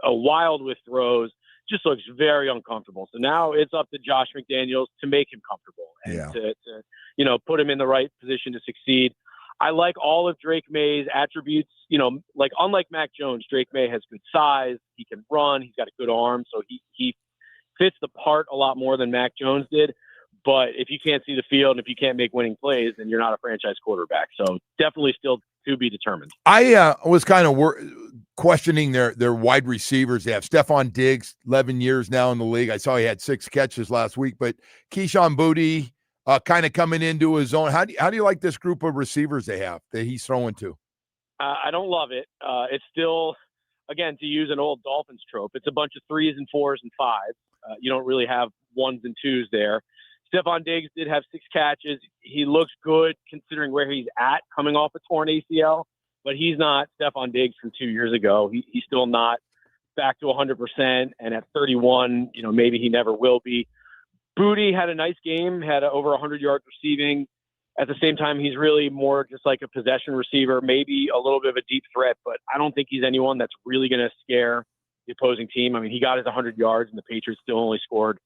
wild with throws, just looks very uncomfortable. So now it's up to Josh McDaniels to make him comfortable and to put him in the right position to succeed. I like all of Drake May's attributes, unlike Mac Jones, Drake May has good size. He can run. He's got a good arm. So he fits the part a lot more than Mac Jones did. But if you can't see the field and if you can't make winning plays, then you're not a franchise quarterback. So definitely still to be determined. I was kind of questioning their wide receivers. They have Stephon Diggs, 11 years now in the league. I saw he had 6 catches last week. But Keyshawn Boutte kind of coming into his own. How do you like this group of receivers they have that he's throwing to? I don't love it. It's still, again, to use an old Dolphins trope, it's a bunch of 3s and 4s and 5s. You don't really have 1s and 2s there. Stephon Diggs did have 6 catches. He looks good considering where he's at coming off a torn ACL, but he's not Stephon Diggs from 2 years ago. He's still not back to 100%, and at 31, maybe he never will be. Boutte had a nice game, had over 100 yards receiving. At the same time, he's really more just like a possession receiver, maybe a little bit of a deep threat, but I don't think he's anyone that's really going to scare the opposing team. I mean, he got his 100 yards, and the Patriots still only scored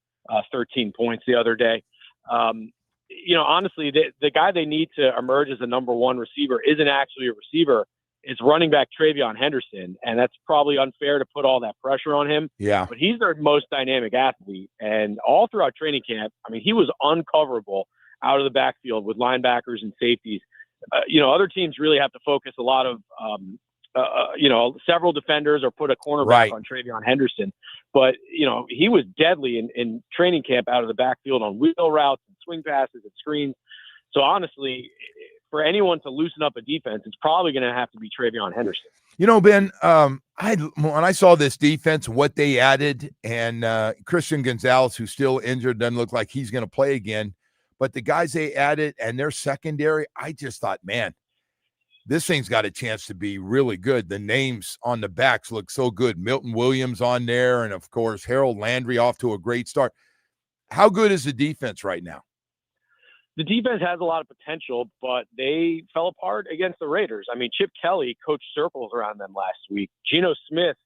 13 points the other day. Honestly, the guy they need to emerge as the number 1 receiver isn't actually a receiver. It's running back Travion Henderson, and that's probably unfair to put all that pressure on him. Yeah. But he's their most dynamic athlete, and all throughout training camp, I mean, he was uncoverable out of the backfield with linebackers and safeties. Other teams really have to focus a lot of several defenders or put a cornerback on Travion Henderson. But, he was deadly in training camp out of the backfield on wheel routes and swing passes and screens. So honestly, for anyone to loosen up a defense, it's probably going to have to be Travion Henderson. Ben, when I saw this defense, what they added, and Christian Gonzalez, who's still injured, doesn't look like he's going to play again. But the guys they added and their secondary, I just thought, man, this thing's got a chance to be really good. The names on the backs look so good. Milton Williams on there, and, of course, Harold Landry off to a great start. How good is the defense right now? The defense has a lot of potential, but they fell apart against the Raiders. I mean, Chip Kelly coached circles around them last week. Geno Smith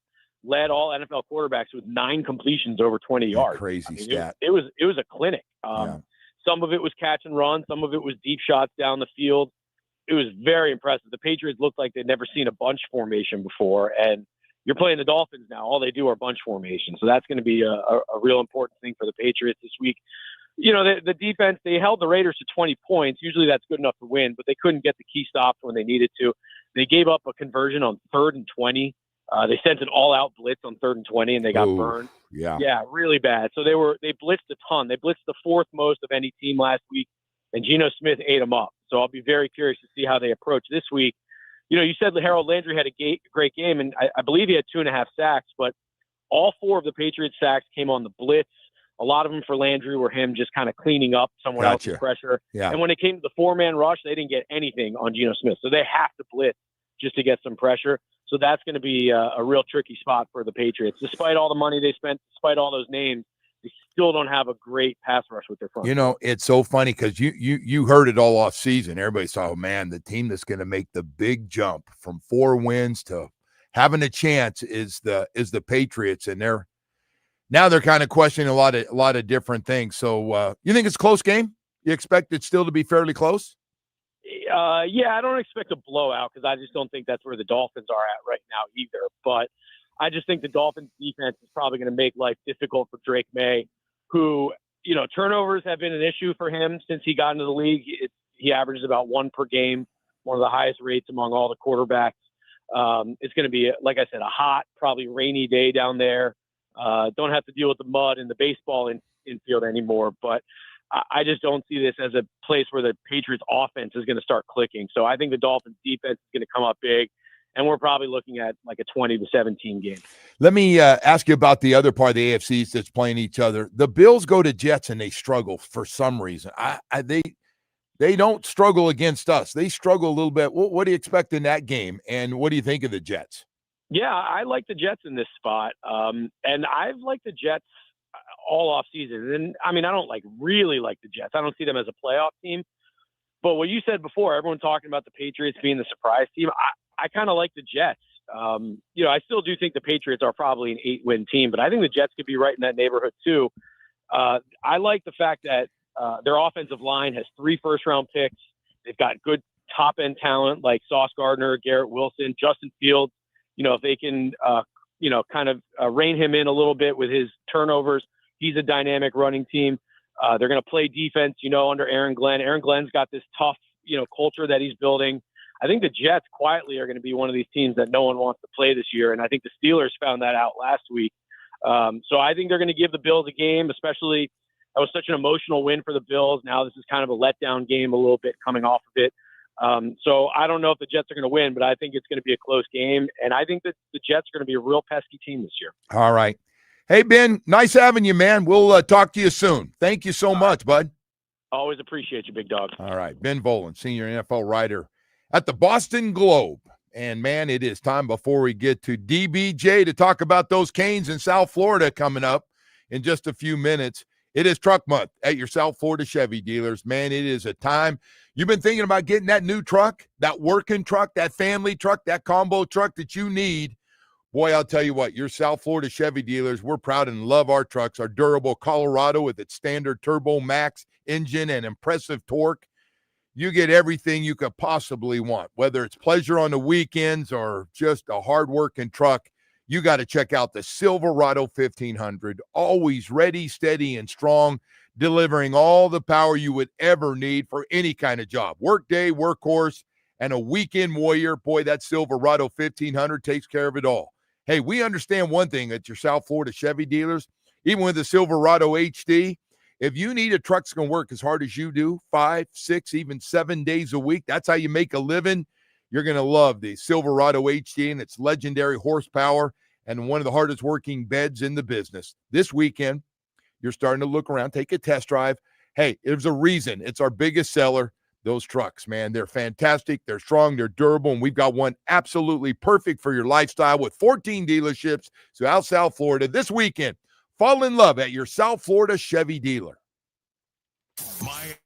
led all NFL quarterbacks with 9 completions over 20 yards. Crazy stat. It was a clinic. Some of it was catch and run. Some of it was deep shots down the field. It was very impressive. The Patriots looked like they'd never seen a bunch formation before, and you're playing the Dolphins now. All they do are bunch formation, so that's going to be a real important thing for the Patriots this week. You know, the defense, they held the Raiders to 20 points. Usually that's good enough to win, but they couldn't get the key stops when they needed to. They gave up a conversion on 3rd and 20. They sent an all-out blitz on 3rd and 20, and they got burned. Yeah, really bad. So they blitzed a ton. They blitzed the 4th most of any team last week, and Geno Smith ate them up. So I'll be very curious to see how they approach this week. You know, you said Harold Landry had a great game, and I believe he had 2.5 sacks, but all 4 of the Patriots sacks came on the blitz. A lot of them for Landry were him just kind of cleaning up someone else's pressure. Yeah. And when it came to the 4-man rush, they didn't get anything on Geno Smith. So they have to blitz just to get some pressure. So that's going to be a real tricky spot for the Patriots. Despite all the money they spent, despite all those names, they still don't have a great pass rush with their front. You know, it's so funny because you heard it all off season. Everybody saw, oh, man, the team that's going to make the big jump from 4 wins to having a chance is the Patriots, and they're kind of questioning a lot of different things. So you think it's a close game? You expect it still to be fairly close? Yeah, I don't expect a blowout because I just don't think that's where the Dolphins are at right now either. But I just think the Dolphins defense is probably going to make life difficult for Drake May, who, you know, turnovers have been an issue for him since he got into the league. He averages about 1 per game, one of the highest rates among all the quarterbacks. It's going to be, like I said, a hot, probably rainy day down there. Don't have to deal with the mud and the baseball infield anymore, but I just don't see this as a place where the Patriots offense is going to start clicking. So I think the Dolphins defense is going to come up big, and we're probably looking at like a 20-17 game. Let me ask you about the other part of the AFC that's playing each other. The Bills go to Jets and they struggle for some reason. They don't struggle against us. They struggle a little bit. What do you expect in that game, and what do you think of the Jets? Yeah, I like the Jets in this spot. And I've liked the Jets all off season. And I mean, I don't really like the Jets. I don't see them as a playoff team. But what you said before, everyone talking about the Patriots being the surprise team, I kind of like the Jets. You know, I still do think the Patriots are probably an 8-win team, but I think the Jets could be right in that neighborhood too. I like the fact that their offensive line has 3 first-round picks. They've got good top-end talent like Sauce Gardner, Garrett Wilson, Justin Fields. You know, if they can, kind of rein him in a little bit with his turnovers, he's a dynamic running team. They're going to play defense, under Aaron Glenn. Aaron Glenn's got this tough, culture that he's building. I think the Jets quietly are going to be one of these teams that no one wants to play this year, and I think the Steelers found that out last week. So I think they're going to give the Bills a game, especially that was such an emotional win for the Bills. Now this is kind of a letdown game a little bit coming off of it. So I don't know if the Jets are going to win, but I think it's going to be a close game. And I think that the Jets are going to be a real pesky team this year. All right. Hey, Ben, nice having you, man. We'll talk to you soon. Thank you so much, bud. Always appreciate you, big dog. All right. Ben Volen, senior NFL writer at the Boston Globe. And, man, it is time before we get to DBJ to talk about those Canes in South Florida coming up in just a few minutes. It is Truck Month at your South Florida Chevy dealers. Man, it is a time. You've been thinking about getting that new truck, that working truck, that family truck, that combo truck that you need. Boy, I'll tell you what, your South Florida Chevy dealers, we're proud and love our trucks. Our durable Colorado with its standard Turbo Max engine and impressive torque. You get everything you could possibly want, whether it's pleasure on the weekends or just a hard-working truck. You got to check out the Silverado 1500, always ready, steady, and strong, delivering all the power you would ever need for any kind of job. Workday, workhorse, and a weekend warrior. Boy, that Silverado 1500 takes care of it all. Hey, we understand one thing at your South Florida Chevy dealers, even with the Silverado HD, if you need a truck that's going to work as hard as you do, 5, 6, even 7 days a week, that's how you make a living. You're going to love the Silverado HD and its legendary horsepower and one of the hardest working beds in the business. This weekend, you're starting to look around, take a test drive. Hey, there's a reason. It's our biggest seller, those trucks, man. They're fantastic. They're strong. They're durable. And we've got one absolutely perfect for your lifestyle with 14 dealerships throughout South Florida this weekend. Fall in love at your South Florida Chevy dealer. My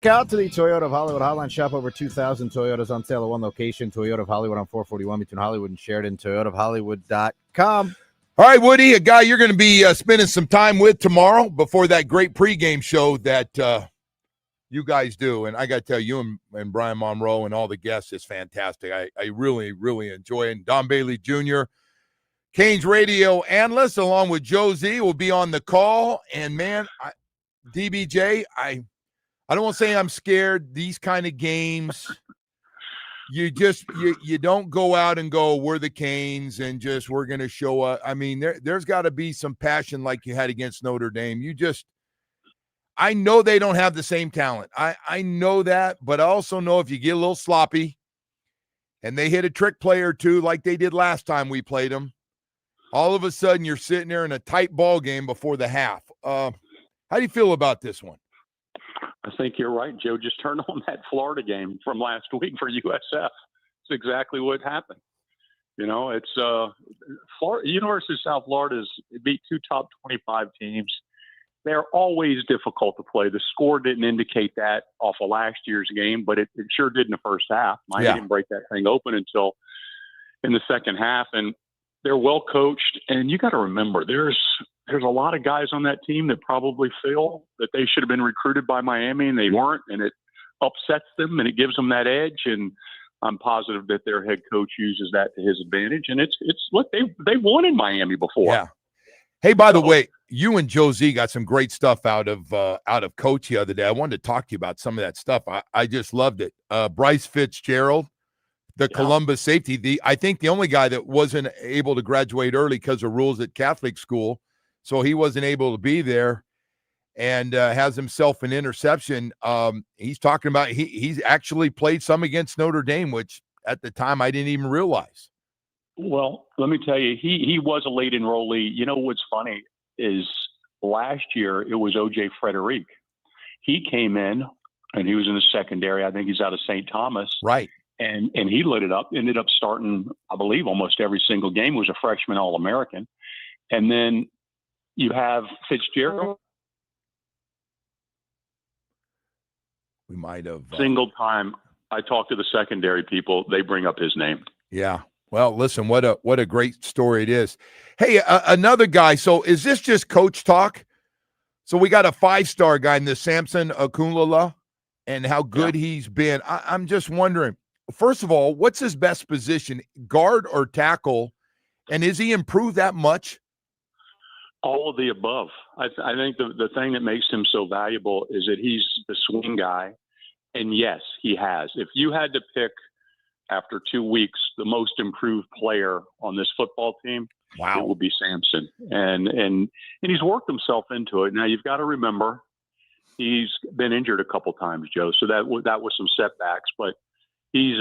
Out to the Toyota of Hollywood Hotline. Shop over 2,000 Toyotas on sale at one location. Toyota of Hollywood on 441 between Hollywood and Sheridan. ToyotaofHollywood.com. All right, Woody, a guy you're going to be spending some time with tomorrow before that great pregame show that you guys do. And I got to tell you and Brian Monroe and all the guests is fantastic. I really, really enjoy it. And Don Bailey Jr., Canes radio analyst, along with Joe Z, will be on the call. And, man, DBJ, I don't want to say I'm scared. These kind of games, you don't go out and go, we're the Canes and just we're going to show up. I mean, there's got to be some passion like you had against Notre Dame. I know they don't have the same talent. I know that, but I also know if you get a little sloppy and they hit a trick play or two like they did last time we played them, all of a sudden you're sitting there in a tight ball game before the half. How do you feel about this one? I think you're right, Joe. Just turn on that Florida game from last week for USF. It's exactly what happened. You know, it's University of South Florida beat two top 25 teams. They're always difficult to play. The score didn't indicate that off of last year's game, but it sure did in the first half. Miami didn't break that thing open until in the second half, and they're well coached. And you got to remember, there's a lot of guys on that team that probably feel that they should have been recruited by Miami and they weren't, and it upsets them and it gives them that edge. And I'm positive that their head coach uses that to his advantage. And it's look, they won in Miami before. Yeah. Hey, by the way, you and Joe Z got some great stuff out of Coach the other day. I wanted to talk to you about some of that stuff. I just loved it. Bryce Fitzgerald, the Columbus safety, I think the only guy that wasn't able to graduate early because of rules at Catholic school, so he wasn't able to be there, and has himself an interception. He's talking about he's actually played some against Notre Dame, which at the time I didn't even realize. Well, let me tell you, he was a late enrollee. You know what's funny is last year it was O.J. Frederick. He came in, and he was in the secondary. I think he's out of St. Thomas. Right. And he lit it up, ended up starting, I believe, almost every single game. Was a freshman All-American. And then you have Fitzgerald. We might have. Single time I talk to the secondary people, they bring up his name. Yeah. Well, listen, what a great story it is. Hey, another guy. So is this just coach talk? So we got a 5-star guy in this Samson Akunlala and how good he's been. I'm just wondering, first of all, what's his best position, guard or tackle? And is he improved that much? All of the above. I think the thing that makes him so valuable is that he's the swing guy. And yes, he has. If you had to pick after 2 weeks the most improved player on this football team, it would be Samson. And he's worked himself into it. Now you've got to remember he's been injured a couple times, Joe. So that was some setbacks, but he's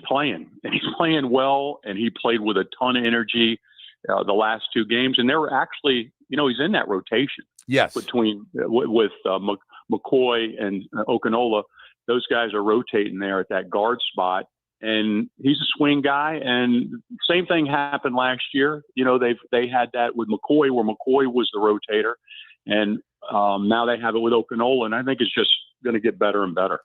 playing, and he's playing well, and he played with a ton of energy the last 2 games, and they were actually, he's in that rotation. Yes, between with McCoy and Okinola, those guys are rotating there at that guard spot, and he's a swing guy. And same thing happened last year. They had that with McCoy, where McCoy was the rotator, and now they have it with Okinola, and I think it's just going to get better and better.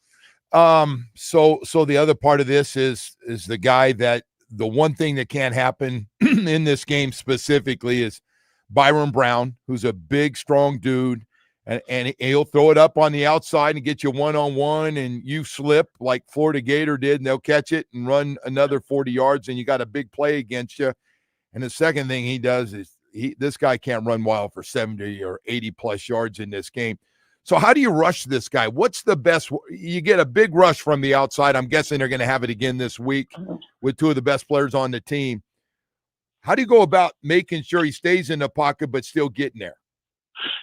So the other part of this is the guy that the one thing that can't happen in this game specifically is Byron Brown, who's a big, strong dude, and he'll throw it up on the outside and get you one-on-one, and you slip like Florida Gator did, and they'll catch it and run another 40 yards, and you got a big play against you. And the second thing he does is this guy can't run wild for 70 or 80-plus yards in this game. So how do you rush this guy? What's the best? You get a big rush from the outside. I'm guessing they're going to have it again this week with 2 of the best players on the team. How do you go about making sure he stays in the pocket but still getting there?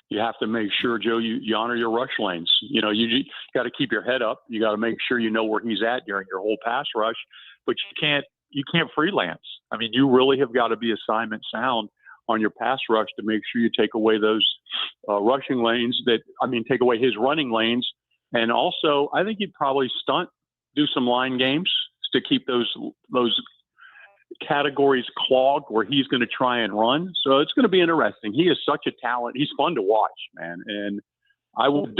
You have to make sure, Joe, you honor your rush lanes. You got to keep your head up. You got to make sure you know where he's at during your whole pass rush, but you can't freelance. I mean, you really have got to be assignment sound on your pass rush to make sure you take away those rushing lanes take away his running lanes. And also, I think you'd probably do some line games to keep those categories clogged where he's going to try and run. So it's going to be interesting. He is such a talent. He's fun to watch, man. And I would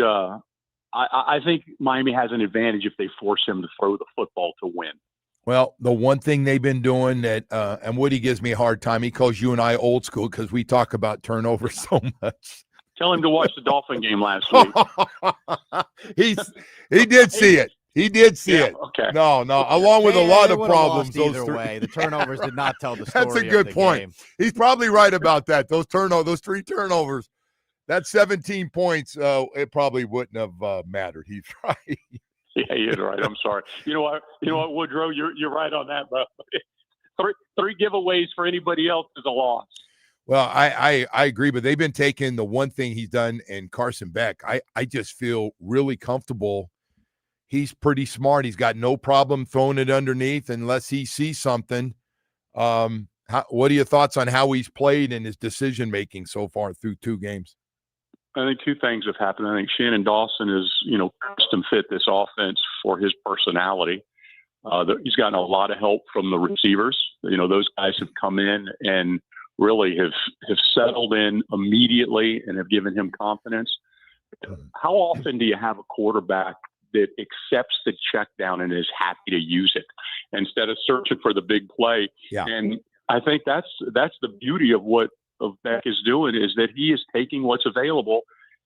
I think Miami has an advantage if they force him to throw the football to win. Well, the one thing they've been doing that, and Woody gives me a hard time, he calls you and I old school because we talk about turnovers so much. Tell him to watch the Dolphin game last week. He did see it. He did see it. Okay. No, along with a lot of problems. Either way, the turnovers did not tell the story. That's a good point. Game. He's probably right about that. Those 3 turnovers, that's 17 points. It probably wouldn't have mattered. He's right. Yeah, you're right. I'm sorry. You know what, Woodrow? You're right on that, bro. Three giveaways for anybody else is a loss. Well, I agree, but they've been taking the one thing he's done in Carson Beck. I just feel really comfortable. He's pretty smart. He's got no problem throwing it underneath unless he sees something. What are your thoughts on how he's played and his decision-making so far through 2 games? I think 2 things have happened. I think Shannon Dawson is, custom fit this offense for his personality. He's gotten a lot of help from the receivers. Those guys have come in and really have settled in immediately and have given him confidence. How often do you have a quarterback that accepts the check down and is happy to use it instead of searching for the big play? Yeah. And I think that's the beauty of what Beck is doing, is that he is taking what's available.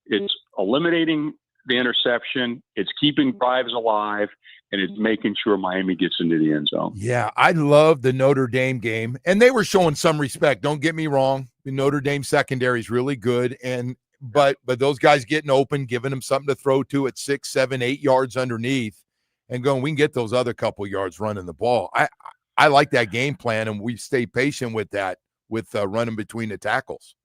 It's eliminating the interception, it's keeping drives alive, and it's making sure Miami gets into the end zone. Yeah, I love the Notre Dame game, and they were showing some respect. Don't get me wrong. The Notre Dame secondary is really good, but those guys getting open, giving them something to throw to at 6, 7, 8 yards underneath and going, we can get those other couple yards running the ball. I like that game plan, and we stay patient with that, with running between the tackles.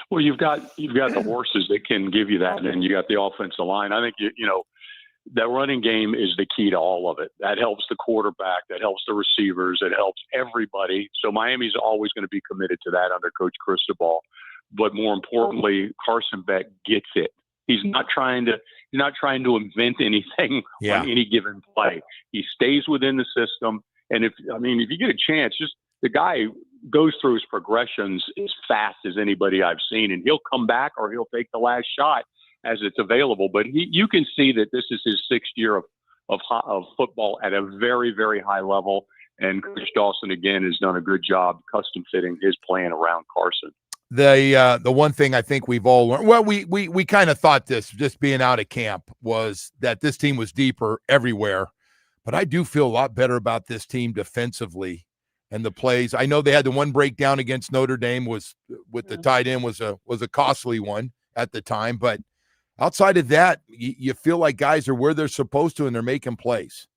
Well, you've got the horses that can give you that, and you got the offensive line. I think that running game is the key to all of it. That helps the quarterback, that helps the receivers, it helps everybody. So Miami's always going to be committed to that under Coach Cristobal. But more importantly, Carson Beck gets it. He's not trying to invent anything on any given play. He stays within the system. And if you get a chance, just the guy goes through his progressions as fast as anybody I've seen, and he'll come back or he'll take the last shot as it's available. But you can see that this is his 6th year of football at a very, very high level. And Coach Dawson, again, has done a good job custom fitting his plan around Carson. The one thing I think we've all learned, well, we kind of thought this just being out of camp, was that this team was deeper everywhere. But I do feel a lot better about this team defensively and the plays. I know they had the one breakdown against Notre Dame was with the tight end was a costly one at the time. But outside of that, you feel like guys are where they're supposed to and they're making plays.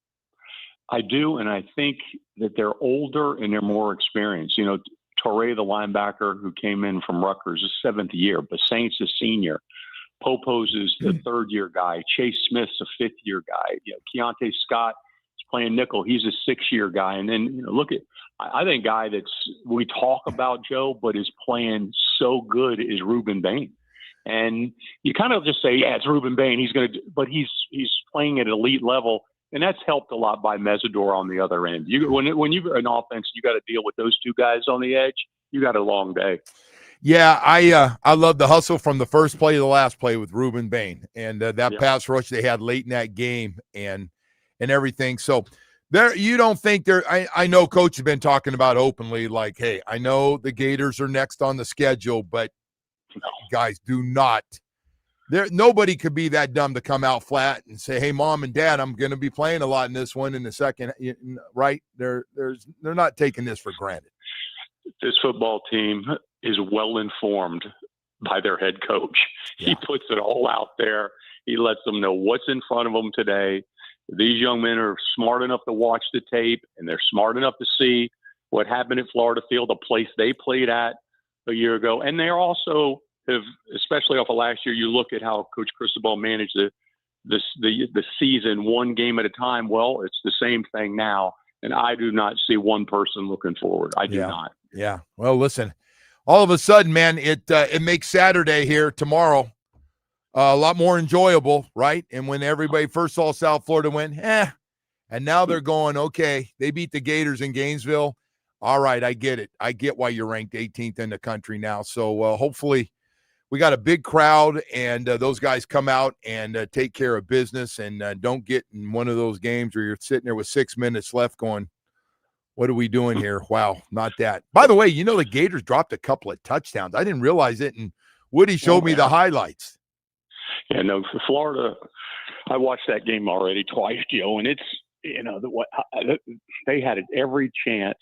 I do, and I think that they're older and they're more experienced. Torrey, the linebacker who came in from Rutgers, is 7th year, but Saint's a senior. Popo's is the 3rd-year guy. Chase Smith's a 5th-year guy. Keontae Scott is playing nickel. He's a 6th-year guy. And then, look at – I think guy we talk about, Joe, but is playing so good is Ruben Bain. And you kind of just say, yeah, it's Ruben Bain. He's going to – but he's playing at elite level. And that's helped a lot by Mesidor on the other end. When you're an offense, you got to deal with those 2 guys on the edge. You got a long day. Yeah, I love the hustle from the first play to the last play with Ruben Bain, and that pass rush they had late in that game and everything. So there, you don't think there? I know Coach has been talking about openly, like, hey, I know the Gators are next on the schedule, but guys, do not. Nobody could be that dumb to come out flat and say, hey, Mom and Dad, I'm going to be playing a lot in this one in the second, right? They're not taking this for granted. This football team is well informed by their head coach. Yeah. He puts it all out there. He lets them know what's in front of them today. These young men are smart enough to watch the tape, and they're smart enough to see what happened at Florida Field, a place they played at a year ago. And they're also have, especially off of last year, you look at how Coach Cristobal managed the season one game at a time. Well, it's the same thing now, and I do not see one person looking forward. I do not. Yeah. Well, listen, all of a sudden, man, it makes Saturday here tomorrow a lot more enjoyable, right? And when everybody first saw South Florida win, and now they're going, okay, they beat the Gators in Gainesville. All right, I get it. I get why you're ranked 18th in the country now. So hopefully we got a big crowd, and those guys come out and take care of business, and don't get in one of those games where you're sitting there with 6 minutes left going, what are we doing here? Wow, not that. By the way, the Gators dropped a couple of touchdowns. I didn't realize it, and Woody showed me the highlights. Yeah, no, for Florida, I watched that game already twice, Joe, and it's, they had every chance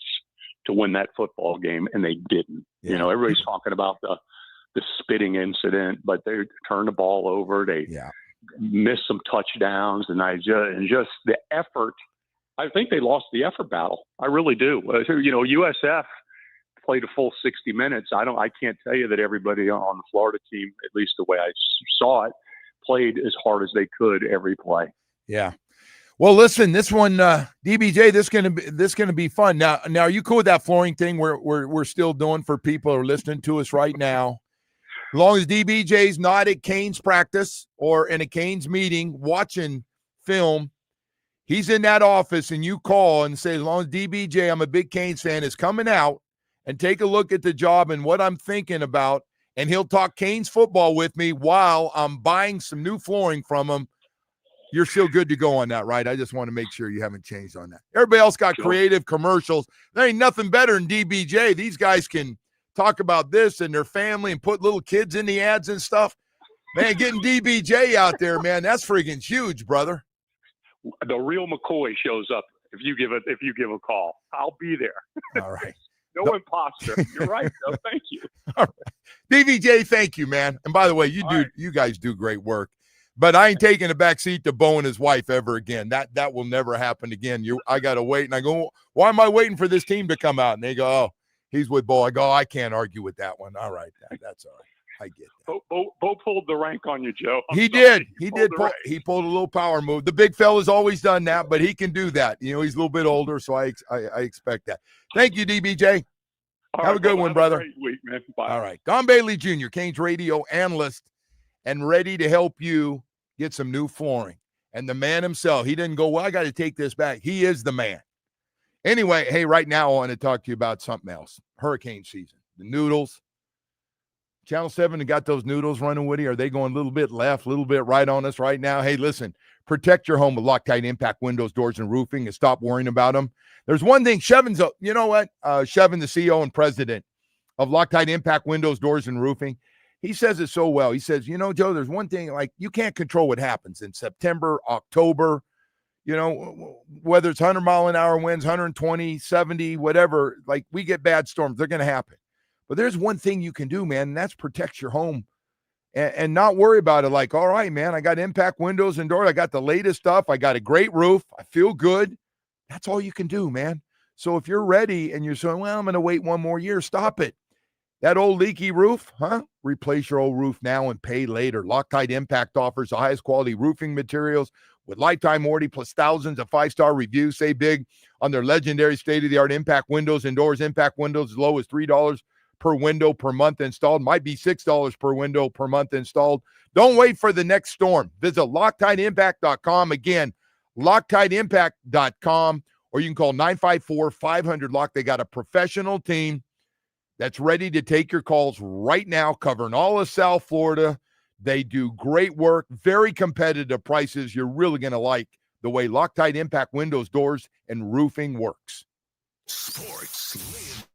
to win that football game, and they didn't. Yeah. Everybody's talking about the spitting incident, but they turned the ball over. They missed some touchdowns, and just the effort. I think they lost the effort battle. I really do. USF played a full 60 minutes. I can't tell you that everybody on the Florida team, at least the way I saw it, played as hard as they could every play. Yeah. Well, listen, this one, DBJ, this gonna be fun. Now, are you cool with that flooring thing? We're still doing for people who are listening to us right now. As long as DBJ's not at Canes practice or in a Canes meeting watching film, he's in that office, and you call and say, as long as DBJ, I'm a big Canes fan, is coming out and take a look at the job and what I'm thinking about, and he'll talk Canes football with me while I'm buying some new flooring from him. You're still good to go on that, right? I just want to make sure you haven't changed on that. Everybody else got creative commercials. There ain't nothing better than DBJ. These guys can talk about this and their family and put little kids in the ads and stuff. Man, getting DBJ out there, man, that's freaking huge, brother. The real McCoy shows up if you give a call. I'll be there. All right. No imposter. You're right, though. Thank you. All right. DBJ, thank you, man. And by the way, you guys do great work. But I ain't taking a back seat to Bo and his wife ever again. That will never happen again. I got to wait. And I go, why am I waiting for this team to come out? And they go, oh, he's with Bo. I go, I can't argue with that one. All right. That's all right. I get that. Bo pulled the rank on you, Joe. He did. He pulled a little power move. The big fella's always done that, but he can do that. He's a little bit older, so I expect that. Thank you, DBJ. Have a good one, brother. Have a great week, man. Bye. All right. Don Bailey Jr., Canes radio analyst, and ready to help you get some new flooring. And the man himself, he didn't go, well, I got to take this back. He is the man. Anyway, hey, right now I want to talk to you about something else. Hurricane season. The noodles. Channel 7 got those noodles running, Woody. Are they going a little bit left, a little bit right on us right now? Hey, listen, protect your home with Loctite Impact windows, doors, and roofing, and stop worrying about them. There's one thing, Chevin's, you know what? Chevin, the CEO and president of Loctite Impact windows, doors, and roofing, he says it so well. He says, Joe, there's one thing, like, you can't control what happens in September, October, whether it's 100-mile-an-hour winds, 120, 70, whatever, like, we get bad storms. They're going to happen. But there's one thing you can do, man, and that's protect your home and not worry about it. Like, all right, man, I got impact windows and doors. I got the latest stuff. I got a great roof. I feel good. That's all you can do, man. So if you're ready and you're saying, well, I'm going to wait one more year, stop it. That old leaky roof, replace your old roof now and pay later. Loctite Impact offers the highest quality roofing materials with lifetime warranty plus thousands of 5-star reviews. Say big on their legendary state-of-the-art impact windows and doors. Impact windows as low as $3 per window per month installed. Might be $6 per window per month installed. Don't wait for the next storm. Visit LoctiteImpact.com. Again, LoctiteImpact.com, or you can call 954-500-LOCK. They got a professional team that's ready to take your calls right now, covering all of South Florida. They do great work, very competitive prices. You're really going to like the way Loctite Impact windows, doors, and roofing works. Sports.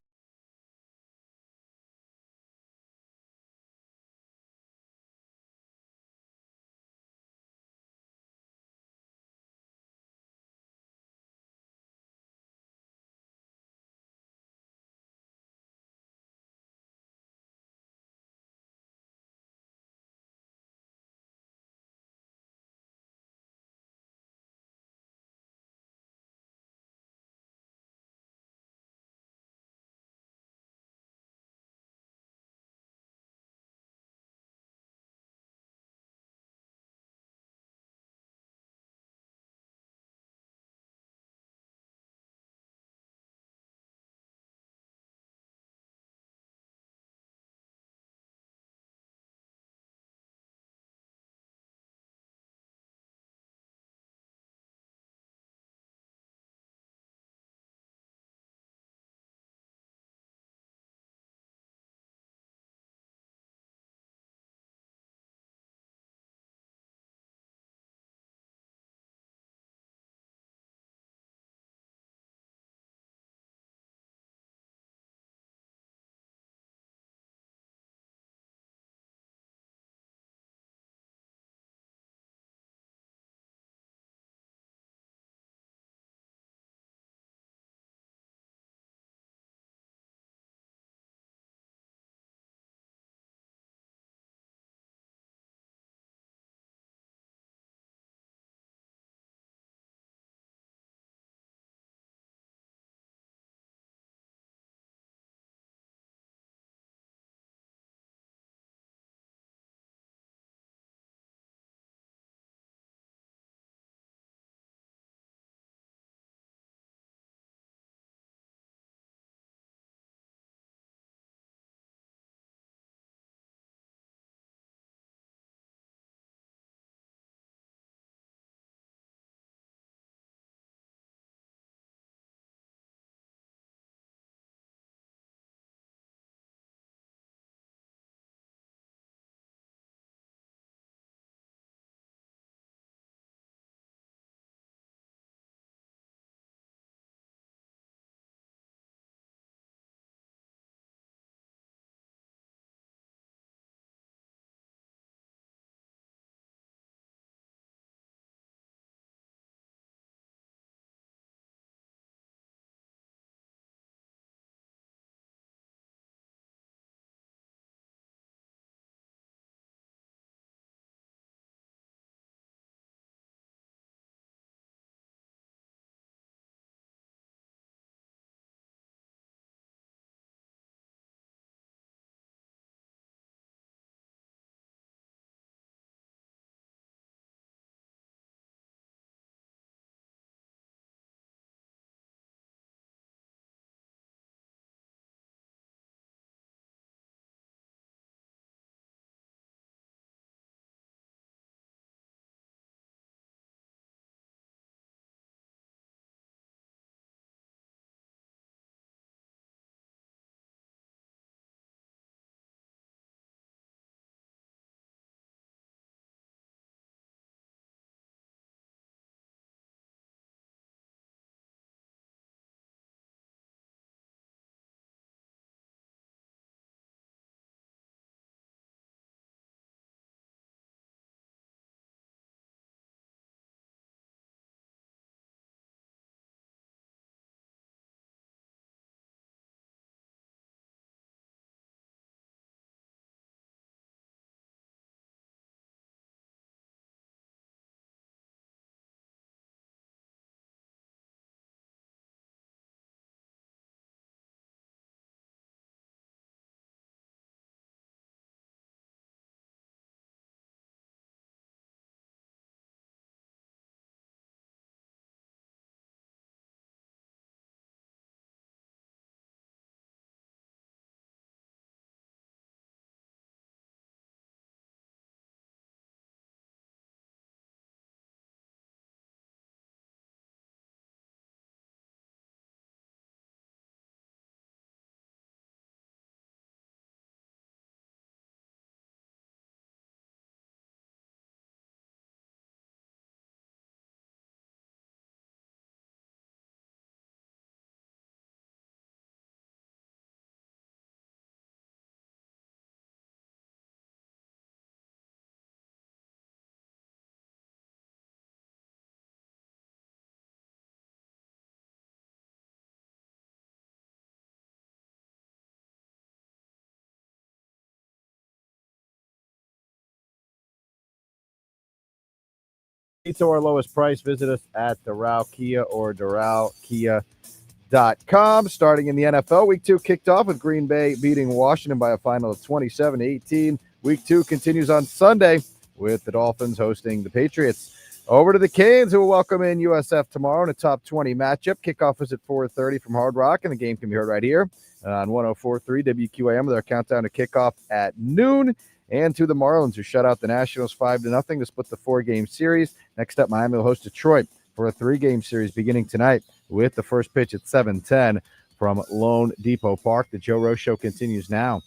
to our lowest price. Visit us at Doral Kia or DoralKia.com. Starting in the NFL, Week 2 kicked off with Green Bay beating Washington by a final of 27-18. Week 2 continues on Sunday with the Dolphins hosting the Patriots. Over to the Canes, who will welcome in USF tomorrow in a top 20 matchup. Kickoff is at 4:30 from Hard Rock, and the game can be heard right here on 104.3 WQAM with our countdown to kickoff at noon. And to the Marlins, who shut out the Nationals 5-0 to split the 4-game series. Next up, Miami will host Detroit for a 3-game series beginning tonight with the first pitch at 7:10 from Lone Depot Park. The Joe Rose Show continues now.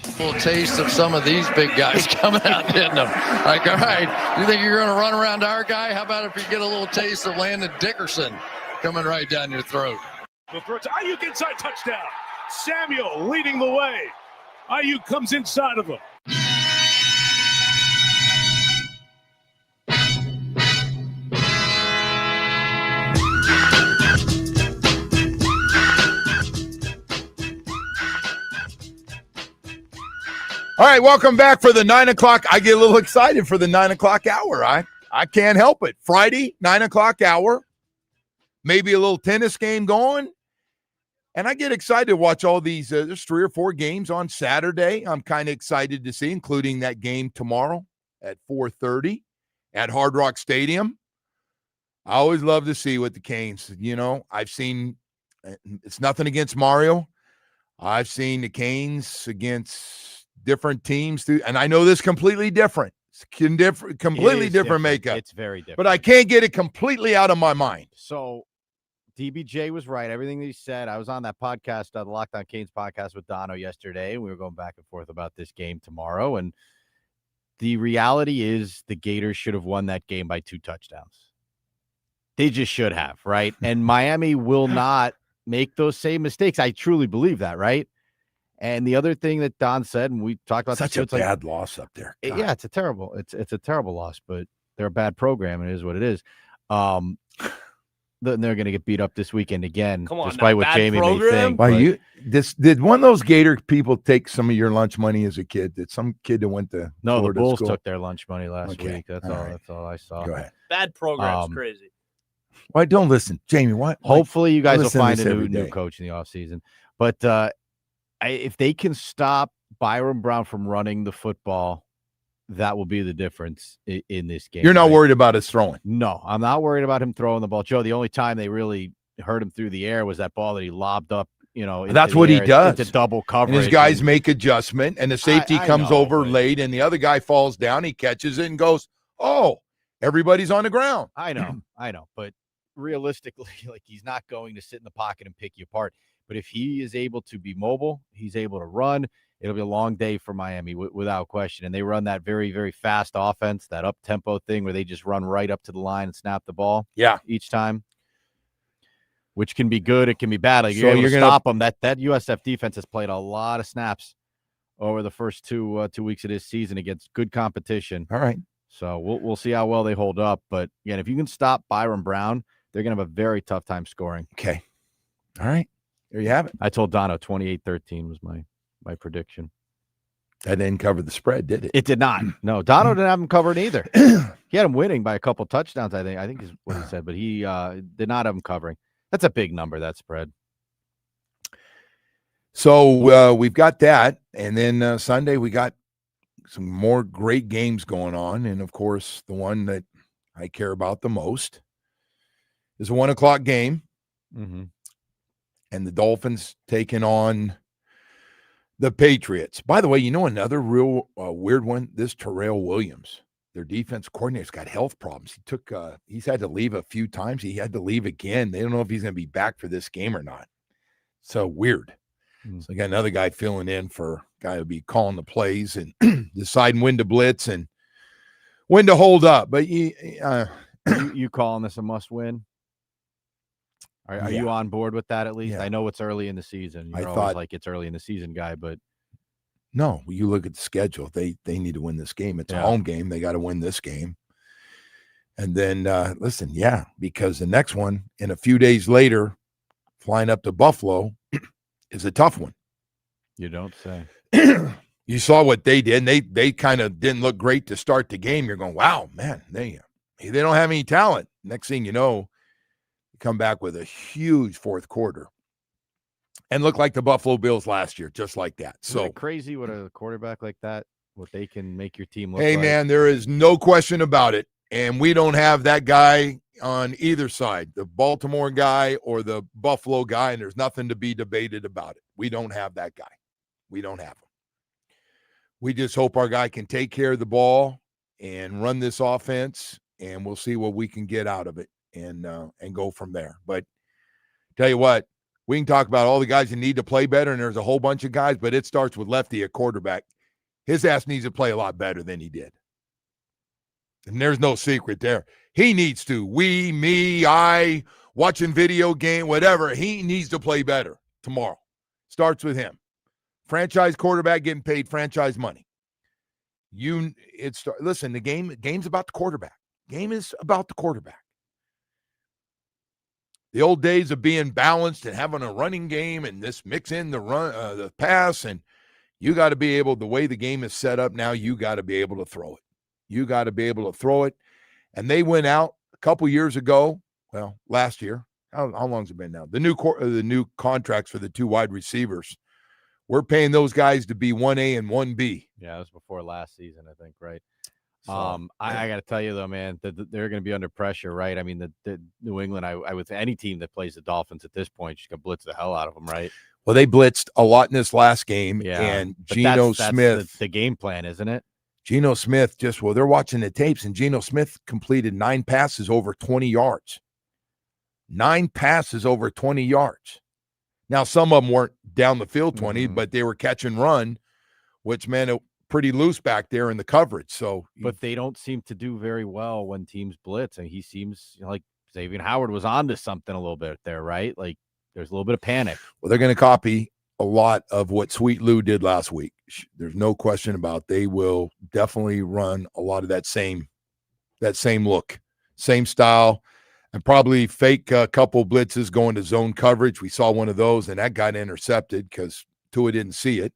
A little taste of some of these big guys coming out hitting them. Like, all right, you think you're going to run around our guy? How about if you get a little taste of Landon Dickerson coming right down your throat? The throw to Ayuk inside, touchdown. Samuel leading the way. Ayuk comes inside of him. All right, welcome back for the 9 o'clock. I get a little excited for the 9 o'clock hour. I can't help it. Friday, 9 o'clock hour, maybe a little tennis game going. And I get excited to watch all these. There's 3 or 4 games on Saturday. I'm kind of excited to see, including that game tomorrow at 4:30 at Hard Rock Stadium. I always love to see what the Canes, I've seen, it's nothing against Mario. I've seen the Canes against different teams too, and I know this completely different. It's completely different makeup. It's very different. But I can't get it completely out of my mind. So DBJ was right. Everything that he said. I was on that podcast, the Locked On Canes podcast with Dono yesterday, and we were going back and forth about this game tomorrow. And the reality is the Gators should have won that game by 2 touchdowns. They just should have, right? And Miami will not make those same mistakes. I truly believe that, right? And the other thing that Don said, and we talked about such a bad loss up there. Yeah, it's a terrible loss, but they're a bad program, and it is what it is. They're going to get beat up this weekend again. Come on, despite what Jamie program? may think. Did one of those Gator people take some of your lunch money as a kid? Did some kid that went to Florida the Bulls school? took their lunch money last week. That's all. Right. That's all I saw. Go ahead. Bad program's crazy. Why don't listen, Jamie? What? Hopefully, you guys will listen to find this a every new day. coach in the offseason. But if they can stop Byron Brown from running the football, that will be the difference in this game. You're not worried about his throwing? No, I'm not worried about him throwing the ball. Joe, the only time they really hurt him through the air was that ball that he lobbed up, that's what he does. It's a double coverage. And his guys make adjustment, and the safety comes know, over but late, and the other guy falls down. He catches it and goes, oh, everybody's on the ground. I know. But realistically, he's not going to sit in the pocket and pick you apart. But if he is able to be mobile, he's able to run, it'll be a long day for Miami without question. And they run that very, very fast offense, that up-tempo thing where they just run right up to the line and snap the ball each time, which can be good. It can be bad. You're going to stop them. That USF defense has played a lot of snaps over the first 2 weeks of this season against good competition. All right. So we'll see how well they hold up. But, again, if you can stop Byron Brown, they're going to have a very tough time scoring. Okay. All right. There you have it. I told Dono 28-13 was my prediction. That didn't cover the spread, did it? It did not. No, Dono didn't have him covered either. He had him winning by a couple touchdowns, I think is what he said, but he did not have him covering. That's a big number, that spread. So we've got that. And then Sunday we got some more great games going on. And, of course, the one that I care about the most is a 1 o'clock game. Mm-hmm. And the Dolphins taking on the Patriots. By the way, another real weird one, this Terrell Williams, their defense coordinator's got health problems. He's had to leave a few times. He had to leave again. They don't know if he's going to be back for this game or not. So weird. So they got another guy filling in for a guy who'll be calling the plays and deciding when to blitz and when to hold up. But you calling this a must win? Are you on board with that at least? Yeah. I know it's early in the season. You're always like it's early in the season guy, but no, you look at the schedule. They need to win this game. It's a home game. They got to win this game. And then because the next one, and a few days later, flying up to Buffalo is a tough one. You don't say. You saw what they did. And they kind of didn't look great to start the game. You're going, wow, man, They don't have any talent. Next thing you know, you come back with a huge fourth quarter and look like the Buffalo Bills last year, just like that. Isn't it crazy what a quarterback like that, what they can make your team look hey, like? man, there is no question about it. And we don't have that guy on either side, the Baltimore guy or the Buffalo guy, and there's nothing to be debated about it. We don't have that guy. We don't have him. We just hope our guy can take care of the ball and run this offense, and we'll see what we can get out of it and go from there. But tell you what, we can talk about all the guys that need to play better, and there's a whole bunch of guys, but it starts with Lefty at quarterback. His ass needs to play a lot better than he did. And there's no secret there. He needs to. We, me, I, watching video game, whatever, he needs to play better tomorrow. Starts with him. Franchise quarterback getting paid franchise money. Listen, the game's about the quarterback. Game is about the quarterback. The old days of being balanced and having a running game and this mix in the pass, and you got to be able, the way the game is set up now, you got to be able to throw it. You got to be able to throw it. And they went out a couple years ago, well, last year. How long's it been now? The new contracts for the two wide receivers. We're paying those guys to be 1A and 1B. Yeah, that was before last season, I think, right? So, I got to tell you, though, man, that they're going to be under pressure, right? I mean, the New England, I would any team that plays the Dolphins at this point, just going to blitz the hell out of them, right? Well, they blitzed a lot in this last game, Yeah, and but Geno that's Smith. the game plan, isn't it? Geno Smith they're watching the tapes, and Geno Smith completed 9 passes over 20 yards. 9 passes over 20 yards. Now, some of them weren't down the field 20, but they were catch and run, which meant it pretty loose back there in the coverage. So, but they don't seem to do very well when teams blitz, and he seems like Xavier Howard was onto something a little bit there, right? Like there's a little bit of panic. Well, they're going to copy a lot of what Sweet Lou did last week. There's no question about it. They will definitely run a lot of that same look, same style, and probably fake a couple blitzes going to zone coverage. We saw one of those, and that got intercepted because Tua didn't see it.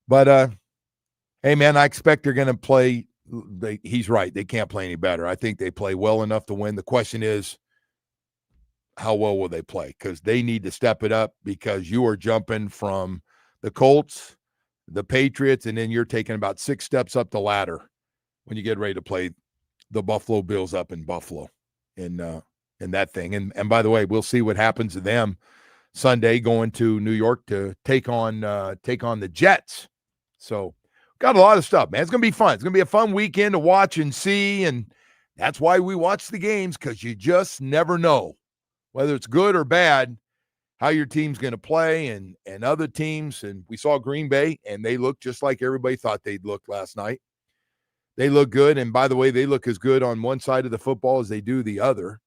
But, hey, man, I expect they're going to play. He's right. They can't play any better. I think they play well enough to win. The question is, how well will they play? Because they need to step it up, because you are jumping from the Colts, the Patriots, and then you're taking about 6 steps up the ladder when you get ready to play the Buffalo Bills up in Buffalo in that thing. And by the way, we'll see what happens to them Sunday going to New York to take on the Jets. So got a lot of stuff, man. It's going to be fun. It's going to be a fun weekend to watch and see, and that's why we watch the games, because you just never know, whether it's good or bad, how your team's going to play and other teams. And we saw Green Bay, and they looked just like everybody thought they'd look last night. They look good. And by the way, they look as good on one side of the football as they do the other.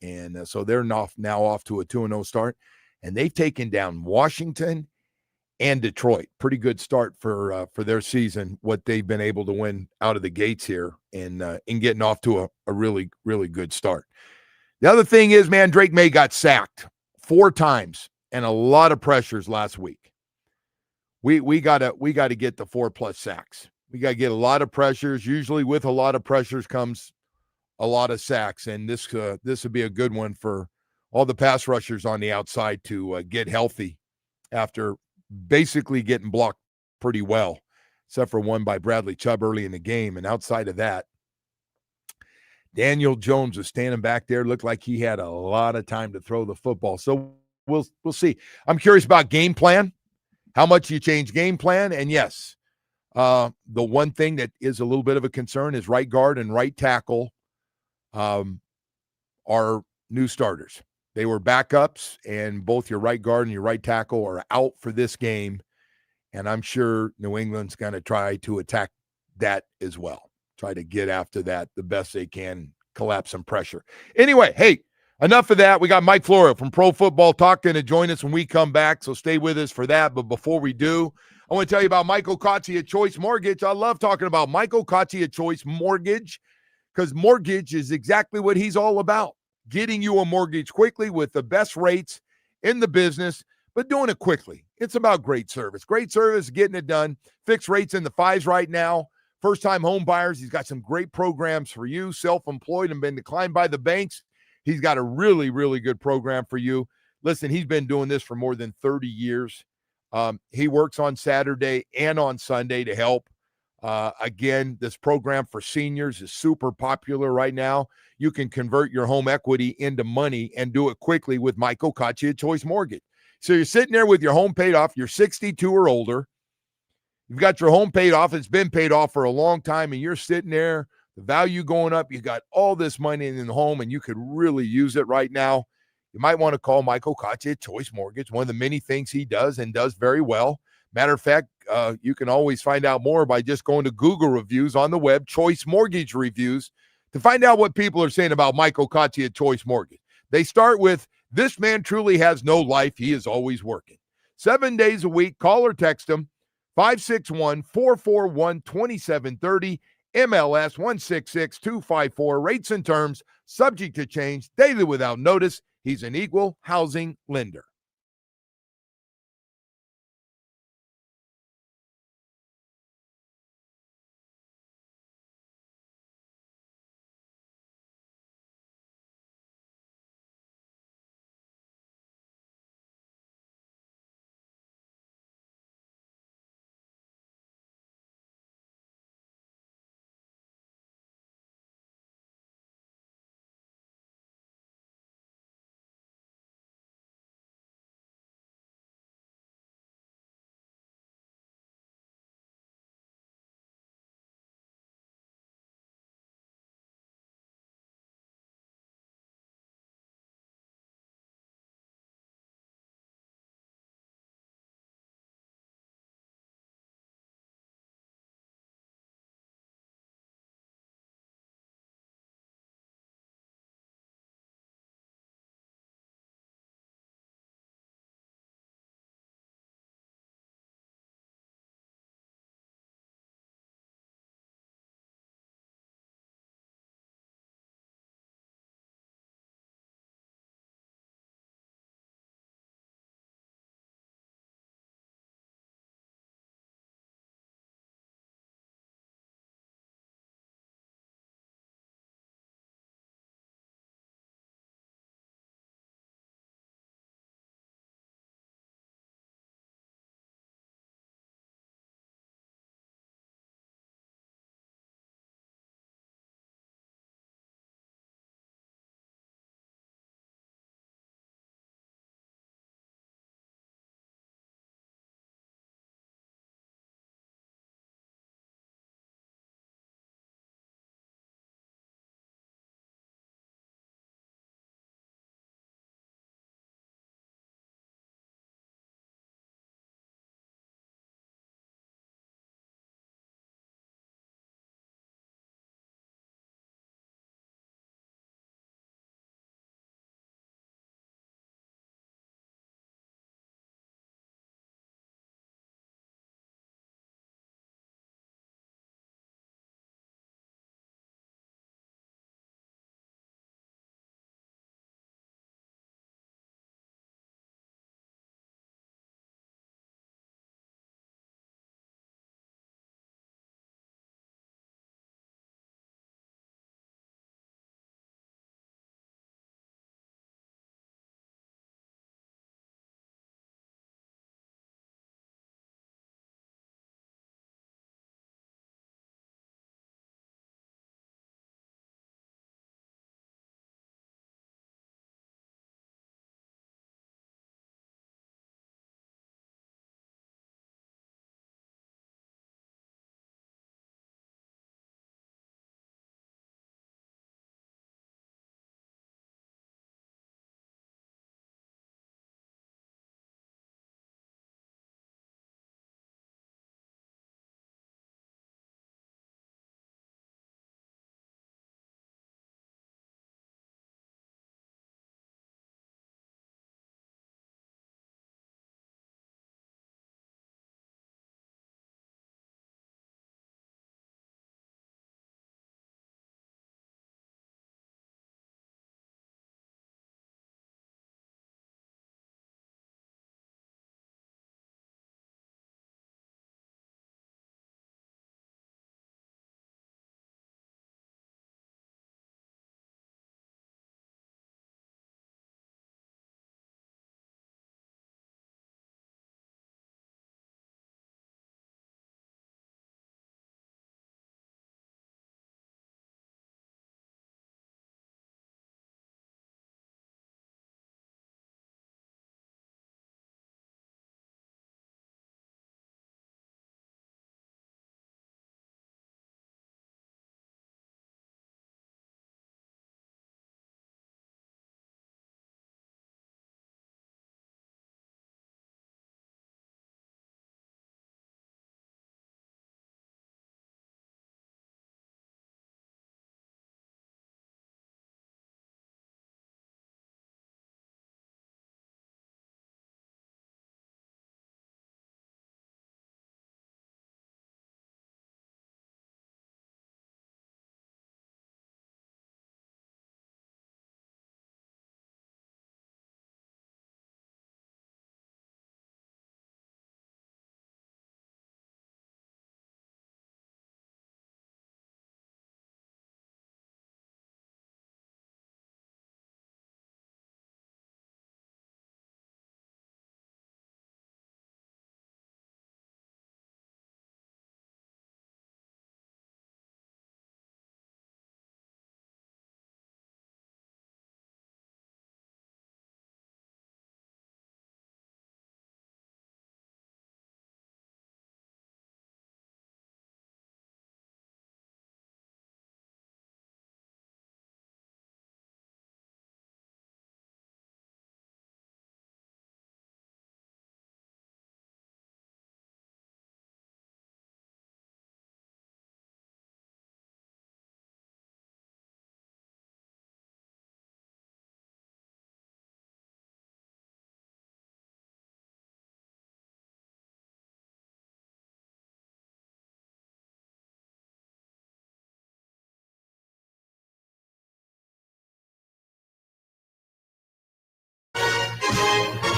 And so they're now off to a 2-0 start. And they've taken down Washington and Detroit. Pretty good start for their season, what they've been able to win out of the gates here and getting off to a really, really good start. The other thing is, man, Drake May got sacked 4 times and a lot of pressures last week. We gotta get the 4+ sacks. We gotta get a lot of pressures. Usually, with a lot of pressures comes a lot of sacks, and this would be a good one for all the pass rushers on the outside to get healthy after basically getting blocked pretty well, except for one by Bradley Chubb early in the game. And outside of that, Daniel Jones was standing back there, looked like he had a lot of time to throw the football. So we'll see. I'm curious about game plan, how much you change game plan. And yes, the one thing that is a little bit of a concern is right guard and right tackle are new starters. They were backups, and both your right guard and your right tackle are out for this game. And I'm sure New England's going to try to attack that as well. Try to get after that the best they can, collapse some pressure. Anyway, hey, enough of that. We got Mike Florio from Pro Football Talk going to join us when we come back, so stay with us for that. But before we do, I want to tell you about Michael Kotze at Choice Mortgage. I love talking about Michael Kotze at Choice Mortgage, because mortgage is exactly what he's all about, getting you a mortgage quickly with the best rates in the business, but doing it quickly. It's about great service, getting it done. Fixed rates in the 5s right now. First-time home buyers, he's got some great programs for you. Self-employed and been declined by the banks, he's got a really, really good program for you. Listen, he's been doing this for more than 30 years. He works on Saturday and on Sunday to help. Again, this program for seniors is super popular right now. You can convert your home equity into money and do it quickly with Mike Ocaccia at Choice Mortgage. So you're sitting there with your home paid off. You're 62 or older. You've got your home paid off. It's been paid off for a long time, and you're sitting there, the value going up. You got all this money in the home, and you could really use it right now. You might want to call Mike Ocaccia at Choice Mortgage, one of the many things he does and does very well. Matter of fact, you can always find out more by just going to Google reviews on the web, Choice Mortgage reviews, to find out what people are saying about Mike Ocaccia at Choice Mortgage. They start with, this man truly has no life. He is always working. 7 days a week. Call or text him. 561-441-2730, MLS 166254. Rates and terms subject to change, daily without notice. He's an equal housing lender.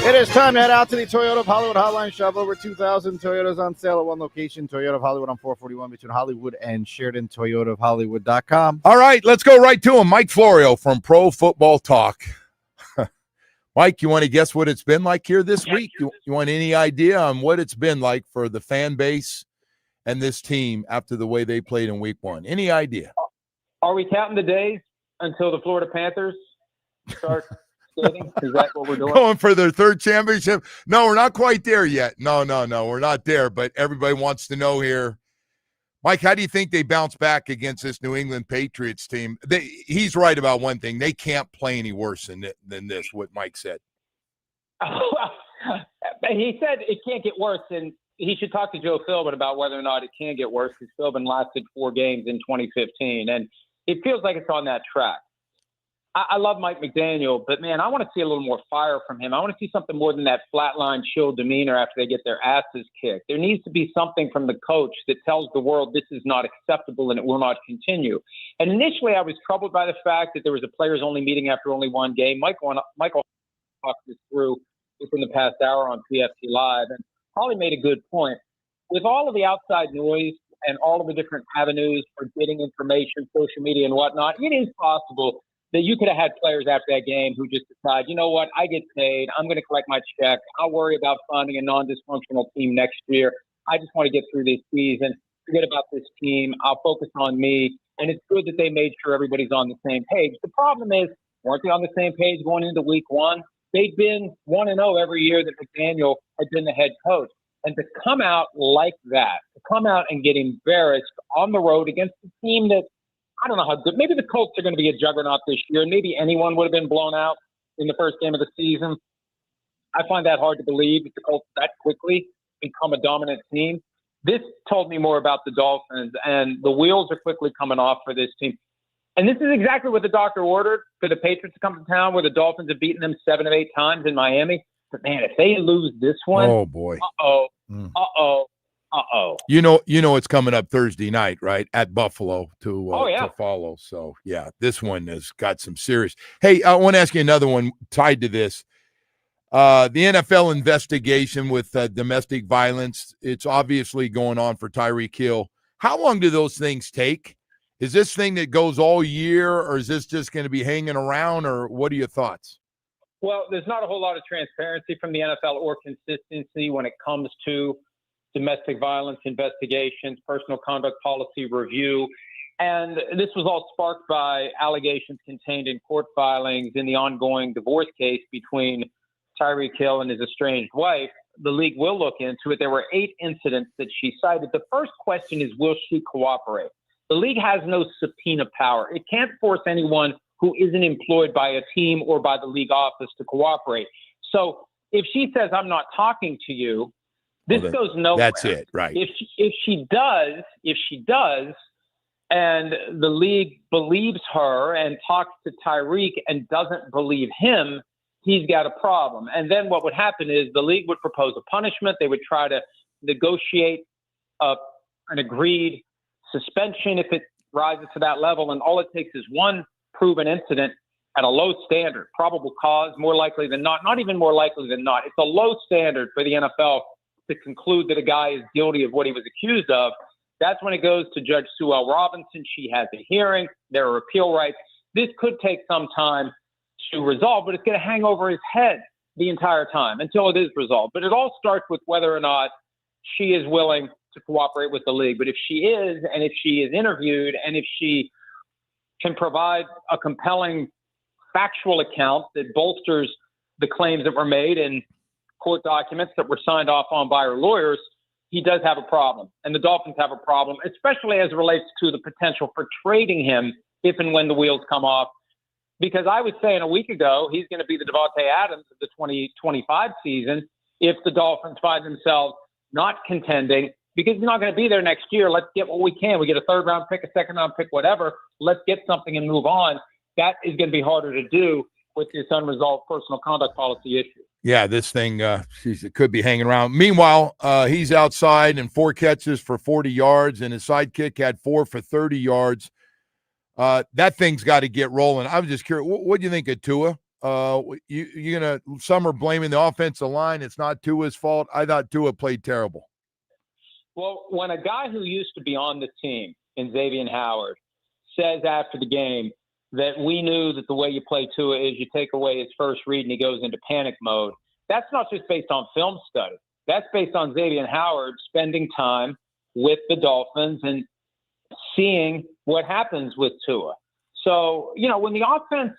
It is time to head out to the Toyota of Hollywood Hotline Shop. Over 2,000 Toyotas on sale at one location. Toyota of Hollywood on 441 between Hollywood and Sheridan. ToyotaofHollywood.com. All right, let's go right to him. Mike Florio from Pro Football Talk. Mike, you want to guess what it's been like here this week? You want any idea on what it's been like for the fan base and this team after the way they played in week one? Any idea? Are we counting the days until the Florida Panthers start skating? Is that what we're doing? Going for their third championship? No, we're not quite there yet. No, we're not there. But everybody wants to know here. Mike, how do you think they bounce back against this New England Patriots team? He's right about one thing. They can't play any worse than this, what Mike said. He said it can't get worse, and he should talk to Joe Philbin about whether or not it can get worse, because Philbin lasted 4 games in 2015, and it feels like it's on that track. I love Mike McDaniel, but, man, I want to see a little more fire from him. I want to see something more than that flatline, chill demeanor after they get their asses kicked. There needs to be something from the coach that tells the world this is not acceptable and it will not continue. And initially I was troubled by the fact that there was a players-only meeting after only 1 game. Michael talked this through within the past hour on PFT Live, and Holly made a good point. With all of the outside noise and all of the different avenues for getting information, social media and whatnot, it is possible that you could have had players after that game who just decide, you know what, I get paid, I'm going to collect my check, I'll worry about finding a non-dysfunctional team next year. I just want to get through this season, forget about this team, I'll focus on me. And it's good that they made sure everybody's on the same page. The problem is, weren't they on the same page going into week 1? They'd been 1-0 every year that McDaniel had been the head coach. And to come out like that, to come out and get embarrassed on the road against a team that, I don't know how good. Maybe the Colts are going to be a juggernaut this year, and maybe anyone would have been blown out in the first game of the season. I find that hard to believe that the Colts that quickly become a dominant team. This told me more about the Dolphins, and the wheels are quickly coming off for this team. And this is exactly what the doctor ordered for the Patriots to come to town, where the Dolphins have beaten them 7 of 8 times in Miami. But, man, if they lose this one, oh, boy. Uh-oh. You know it's coming up Thursday night, right, at Buffalo to follow. So, yeah, this one has got some serious. Hey, I want to ask you another one tied to this. The NFL investigation with domestic violence, it's obviously going on for Tyreek Hill. How long do those things take? Is this thing that goes all year, or is this just going to be hanging around, or what are your thoughts? Well, there's not a whole lot of transparency from the NFL or consistency when it comes to domestic violence investigations, personal conduct policy review. And this was all sparked by allegations contained in court filings in the ongoing divorce case between Tyreek Hill and his estranged wife. The league will look into it. There were 8 incidents that she cited. The first question is, will she cooperate? The league has no subpoena power. It can't force anyone who isn't employed by a team or by the league office to cooperate. So if she says, I'm not talking to you, this goes nowhere. That's it, right? If she does, and the league believes her and talks to Tyreek and doesn't believe him, he's got a problem. And then what would happen is the league would propose a punishment. They would try to negotiate an agreed suspension if it rises to that level. And all it takes is one proven incident at a low standard, probable cause, more likely than not even more likely than not. It's a low standard for the NFL to conclude that a guy is guilty of what he was accused of. That's when it goes to Judge Sue L. Robinson. She has a hearing. There are appeal rights. This could take some time to resolve, but it's going to hang over his head the entire time until it is resolved. But it all starts with whether or not she is willing to cooperate with the league. But if she is, and if she is interviewed, and if she can provide a compelling factual account that bolsters the claims that were made in court documents that were signed off on by her lawyers, he does have a problem. And the Dolphins have a problem, especially as it relates to the potential for trading him if and when the wheels come off. Because I was saying a week ago, he's going to be the Devontae Adams of the 2025 season if the Dolphins find themselves not contending, because he's not going to be there next year. Let's get what we can. We get a 3rd-round pick, a 2nd-round pick, whatever. Let's get something and move on. That is going to be harder to do with this unresolved personal conduct policy issue. Yeah, this thing, it could be hanging around. Meanwhile, he's outside and 4 catches for 40 yards, and his sidekick had 4 for 30 yards. That thing's got to get rolling. I was just curious, what do you think of Tua? Some are blaming the offensive line. It's not Tua's fault. I thought Tua played terrible. Well, when a guy who used to be on the team in Xavier Howard says after the game that we knew that the way you play Tua is you take away his first read and he goes into panic mode, that's not just based on film study. That's based on Xavier Howard spending time with the Dolphins and seeing what happens with Tua. So, when the offense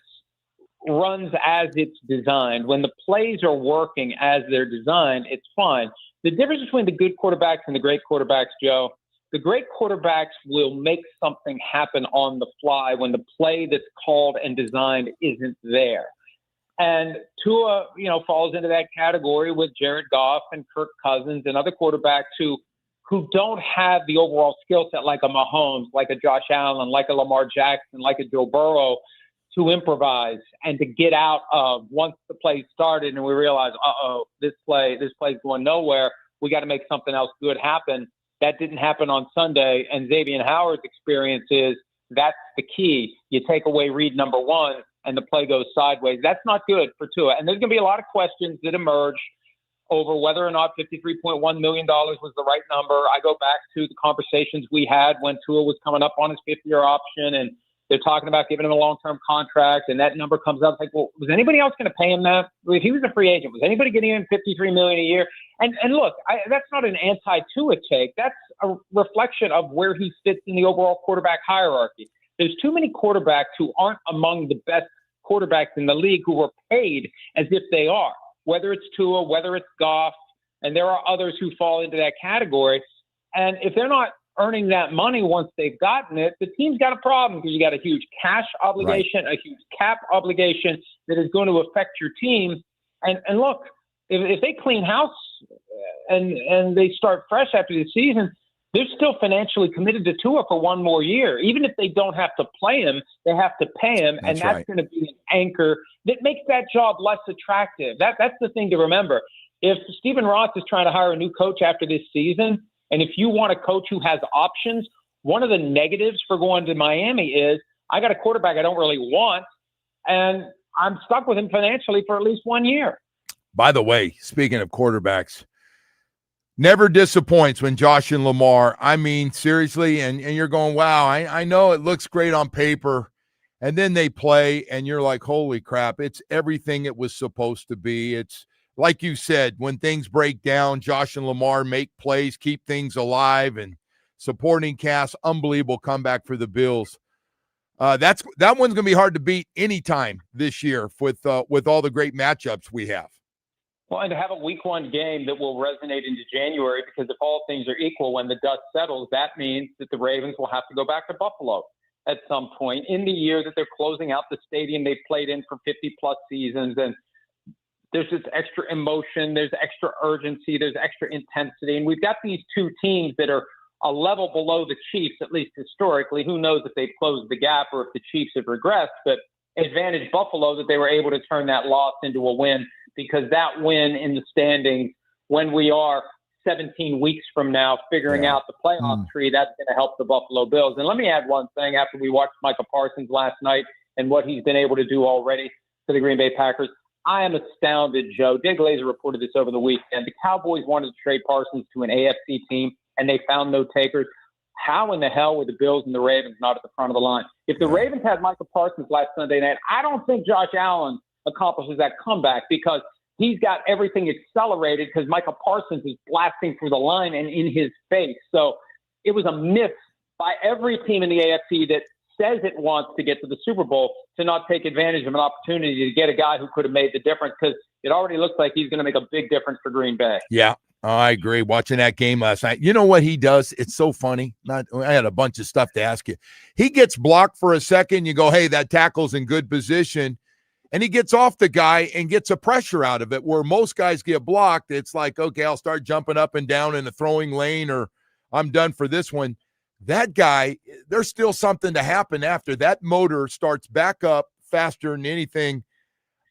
runs as it's designed, when the plays are working as they're designed, it's fine. The difference between the good quarterbacks and the great quarterbacks, Joe, the great quarterbacks will make something happen on the fly when the play that's called and designed isn't there. And Tua, falls into that category with Jared Goff and Kirk Cousins and other quarterbacks who don't have the overall skill set like a Mahomes, like a Josh Allen, like a Lamar Jackson, like a Joe Burrow, to improvise and to get out of once the play started and we realize, this play's going nowhere. We got to make something else good happen. That didn't happen on Sunday. And Xavier Howard's experience is that's the key. You take away read number one and the play goes sideways. That's not good for Tua. And there's going to be a lot of questions that emerge over whether or not $53.1 million was the right number. I go back to the conversations we had when Tua was coming up on his 5th-year option and they're talking about giving him a long-term contract, and that number comes up. It's like, well, was anybody else going to pay him that? If he was a free agent, was anybody getting him $53 million a year? And look, that's not an anti-Tua take. That's a reflection of where he fits in the overall quarterback hierarchy. There's too many quarterbacks who aren't among the best quarterbacks in the league who were paid as if they are, whether it's Tua, whether it's Goff, and there are others who fall into that category. And if they're not earning that money once they've gotten it, the team's got a problem because you got a huge cash obligation, a huge cap obligation that is going to affect your team. And look, if they clean house and they start fresh after the season, they're still financially committed to Tua for one more year. Even if they don't have to play him, they have to pay him, and that's going to be an anchor that makes that job less attractive. That's the thing to remember. If Stephen Ross is trying to hire a new coach after this season, and if you want a coach who has options, one of the negatives for going to Miami is I got a quarterback I don't really want, and I'm stuck with him financially for at least 1 year. By the way, speaking of quarterbacks, never disappoints when Josh and Lamar, I mean, seriously, and you're going, wow, I know it looks great on paper, and then they play, and you're like, holy crap, it's everything it was supposed to be. It's like you said, when things break down, Josh and Lamar make plays, keep things alive, and supporting cast, unbelievable comeback for the Bills. That one's going to be hard to beat anytime this year with all the great matchups we have. Well, and to have a week one game that will resonate into January, because if all things are equal, when the dust settles, that means that the Ravens will have to go back to Buffalo at some point in the year that they're closing out the stadium they've played in for 50-plus seasons. And there's just extra emotion, there's extra urgency, there's extra intensity. And we've got these two teams that are a level below the Chiefs, at least historically. Who knows if they've closed the gap or if the Chiefs have regressed, but advantage Buffalo that they were able to turn that loss into a win, because that win in the standings, when we are 17 weeks from now figuring out the playoff tree, that's going to help the Buffalo Bills. And let me add one thing after we watched Micah Parsons last night and what he's been able to do already for the Green Bay Packers. I am astounded, Joe. Dick Glazer reported this over the weekend. The Cowboys wanted to trade Parsons to an AFC team, and they found no takers. How in the hell were the Bills and the Ravens not at the front of the line? If the Ravens had Micah Parsons last Sunday night, I don't think Josh Allen accomplishes that comeback, because he's got everything accelerated because Micah Parsons is blasting through the line and in his face. So it was a miss by every team in the AFC that says it wants to get to the Super Bowl to not take advantage of an opportunity to get a guy who could have made the difference, because it already looks like he's going to make a big difference for Green Bay. Yeah, I agree. Watching that game last night, you know what he does? It's so funny. I had a bunch of stuff to ask you. He gets blocked for a second. You go, hey, that tackle's in good position. And he gets off the guy and gets a pressure out of it, where most guys get blocked. It's like, okay, I'll start jumping up and down in the throwing lane, or I'm done for this one. That guy, there's still something to happen after that. Motor starts back up faster than anything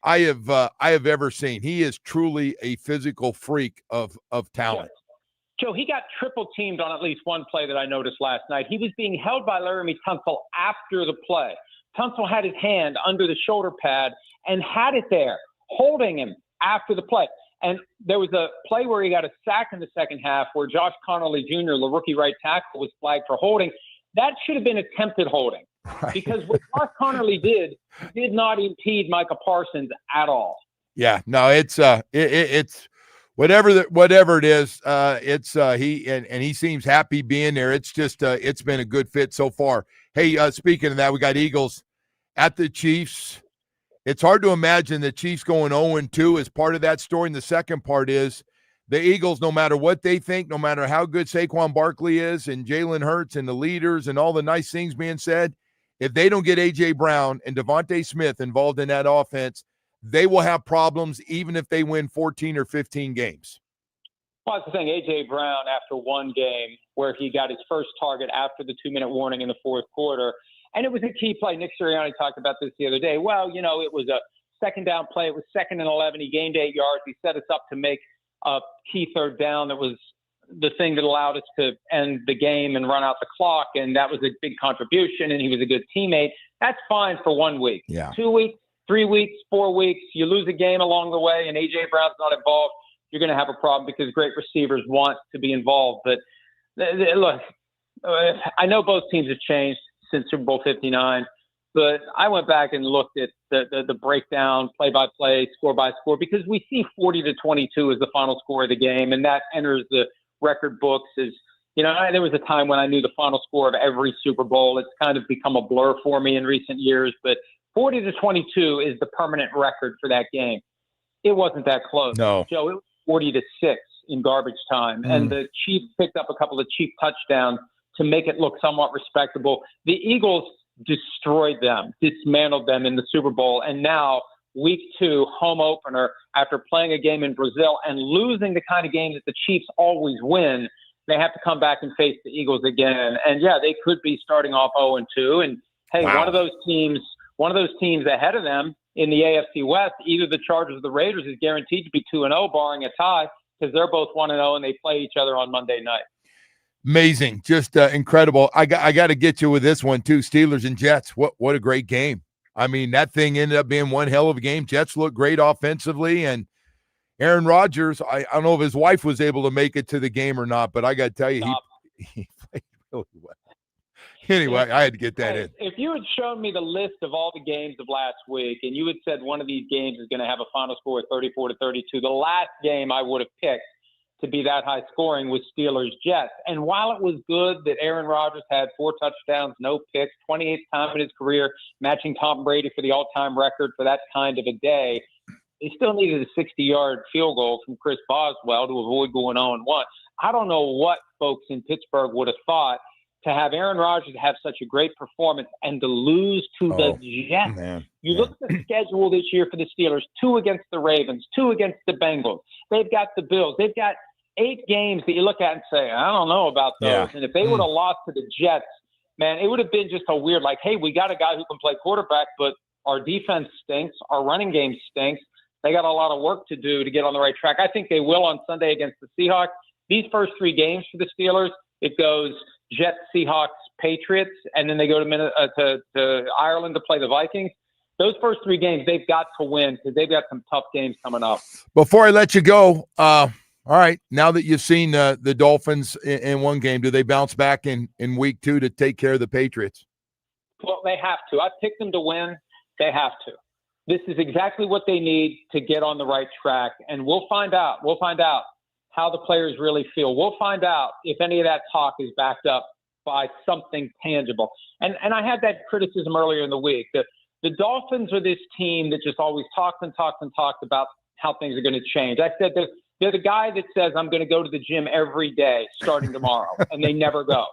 I have ever seen. He is truly a physical freak of talent. Joe, he got triple teamed on at least one play that I noticed last night. He was being held by Laramie Tunsil after the play. Tunsil had his hand under the shoulder pad, and had it there, holding him after the play. And there was a play where he got a sack in the second half where Josh Connolly Jr., the rookie right tackle, was flagged for holding. That should have been attempted holding because what Josh Connolly did not impede Micah Parsons at all. Yeah, no, it's whatever it is. He seems happy being there. It's just it's been a good fit so far. Hey, speaking of that, we got Eagles at the Chiefs. It's hard to imagine the Chiefs going 0-2 as part of that story. And the second part is the Eagles, no matter what they think, no matter how good Saquon Barkley is and Jalen Hurts and the leaders and all the nice things being said, if they don't get A.J. Brown and Devontae Smith involved in that offense, they will have problems even if they win 14 or 15 games. Well, that's the thing. A.J. Brown, after one game where he got his first target after the 2-minute warning in the fourth quarter, and it was a key play. Nick Sirianni talked about this the other day. Well, it was a second down play. It was 2nd and 11. He gained 8 yards. He set us up to make a key third down. That was the thing that allowed us to end the game and run out the clock, and that was a big contribution, and he was a good teammate. That's fine for 1 week. Yeah. 2 weeks, 3 weeks, 4 weeks, you lose a game along the way, and A.J. Brown's not involved, you're going to have a problem because great receivers want to be involved. But look, I know both teams have changed since Super Bowl 59, but I went back and looked at the breakdown, play-by-play, score-by-score, because we see 40-22 as the final score of the game, and that enters the record books as, there was a time when I knew the final score of every Super Bowl. It's kind of become a blur for me in recent years, but 40-22 is the permanent record for that game. It wasn't that close. No. Joe, it was 40-6 in garbage time, and the Chiefs picked up a couple of cheap touchdowns to make it look somewhat respectable. The Eagles destroyed them, dismantled them in the Super Bowl, and now week 2, home opener, after playing a game in Brazil and losing the kind of game that the Chiefs always win, they have to come back and face the Eagles again. And yeah, they could be starting off 0-2. And hey, wow. one of those teams ahead of them in the AFC West, either the Chargers or the Raiders, is guaranteed to be 2-0, barring a tie, because they're both 1-0 and they play each other on Monday night. Amazing. Just incredible. I got to get you with this one too. Steelers and Jets. What a great game. I mean, that thing ended up being one hell of a game. Jets looked great offensively, and Aaron Rodgers, I don't know if his wife was able to make it to the game or not, but I got to tell you, he played really well. Anyway, I had to get that in. If you had shown me the list of all the games of last week and you had said one of these games is going to have a final score of 34-32, the last game I would have picked to be that high scoring was Steelers-Jets. And while it was good that Aaron Rodgers had 4 touchdowns, no picks, 28th time in his career, matching Tom Brady for the all-time record for that kind of a day, they still needed a 60-yard field goal from Chris Boswell to avoid going 0-1. I don't know what folks in Pittsburgh would have thought to have Aaron Rodgers have such a great performance and to lose to the Jets. Look at the schedule this year for the Steelers, 2 against the Ravens, 2 against the Bengals. They've got the Bills. They've got 8 games that you look at and say, I don't know about those. Yeah. And if they would have lost to the Jets, man, it would have been just a weird, like, hey, we got a guy who can play quarterback, but our defense stinks. Our running game stinks. They got a lot of work to do to get on the right track. I think they will on Sunday against the Seahawks. These first 3 games for the Steelers, it goes Jets, Seahawks, Patriots, and then they go to Ireland to play the Vikings. Those first 3 games, they've got to win because they've got some tough games coming up. Before I let you go, all right, now that you've seen the Dolphins in one game, do they bounce back in week 2 to take care of the Patriots? Well, they have to. I picked them to win. They have to. This is exactly what they need to get on the right track, and we'll find out. We'll find out how the players really feel. We'll find out if any of that talk is backed up by something tangible. And I had that criticism earlier in the week. The Dolphins are this team that just always talks and talks and talks about how things are going to change. I said that they're the guy that says, I'm going to go to the gym every day starting tomorrow, and they never go.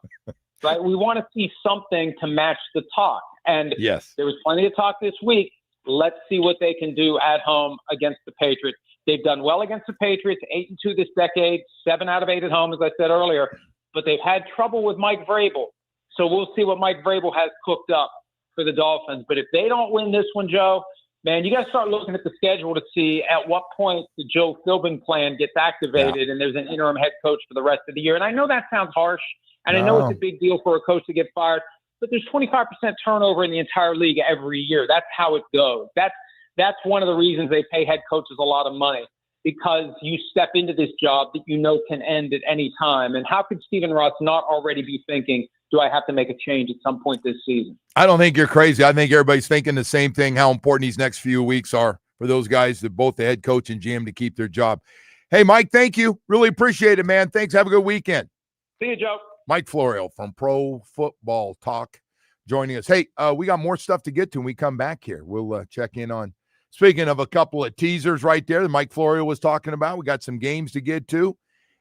Right? We want to see something to match the talk. And yes, there was plenty of talk this week. Let's see what they can do at home against the Patriots. They've done well against the Patriots, 8-2 this decade, 7 out of 8 at home, as I said earlier. But they've had trouble with Mike Vrabel. So we'll see what Mike Vrabel has cooked up for the Dolphins. But if they don't win this one, Joe, man, you got to start looking at the schedule to see at what point the Joe Philbin plan gets activated and there's an interim head coach for the rest of the year. And I know that sounds harsh, and I know it's a big deal for a coach to get fired, but there's 25% turnover in the entire league every year. That's how it goes. That's That's one of the reasons they pay head coaches a lot of money, because you step into this job that you know can end at any time. And how could Stephen Ross not already be thinking, do I have to make a change at some point this season? I don't think you're crazy. I think everybody's thinking the same thing, how important these next few weeks are for those guys, both the head coach and GM, to keep their job. Hey, Mike, thank you. Really appreciate it, man. Thanks. Have a good weekend. See you, Joe. Mike Florio from Pro Football Talk joining us. Hey, we got more stuff to get to when we come back here. We'll check in on, speaking of a couple of teasers right there that Mike Florio was talking about, we got some games to get to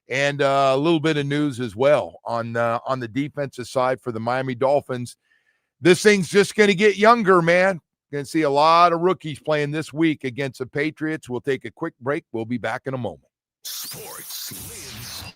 and a little bit of news as well on the defensive side for the Miami Dolphins. This thing's just going to get younger, man. Going to see a lot of rookies playing this week against the Patriots. We'll take a quick break. We'll be back in a moment. Sports lives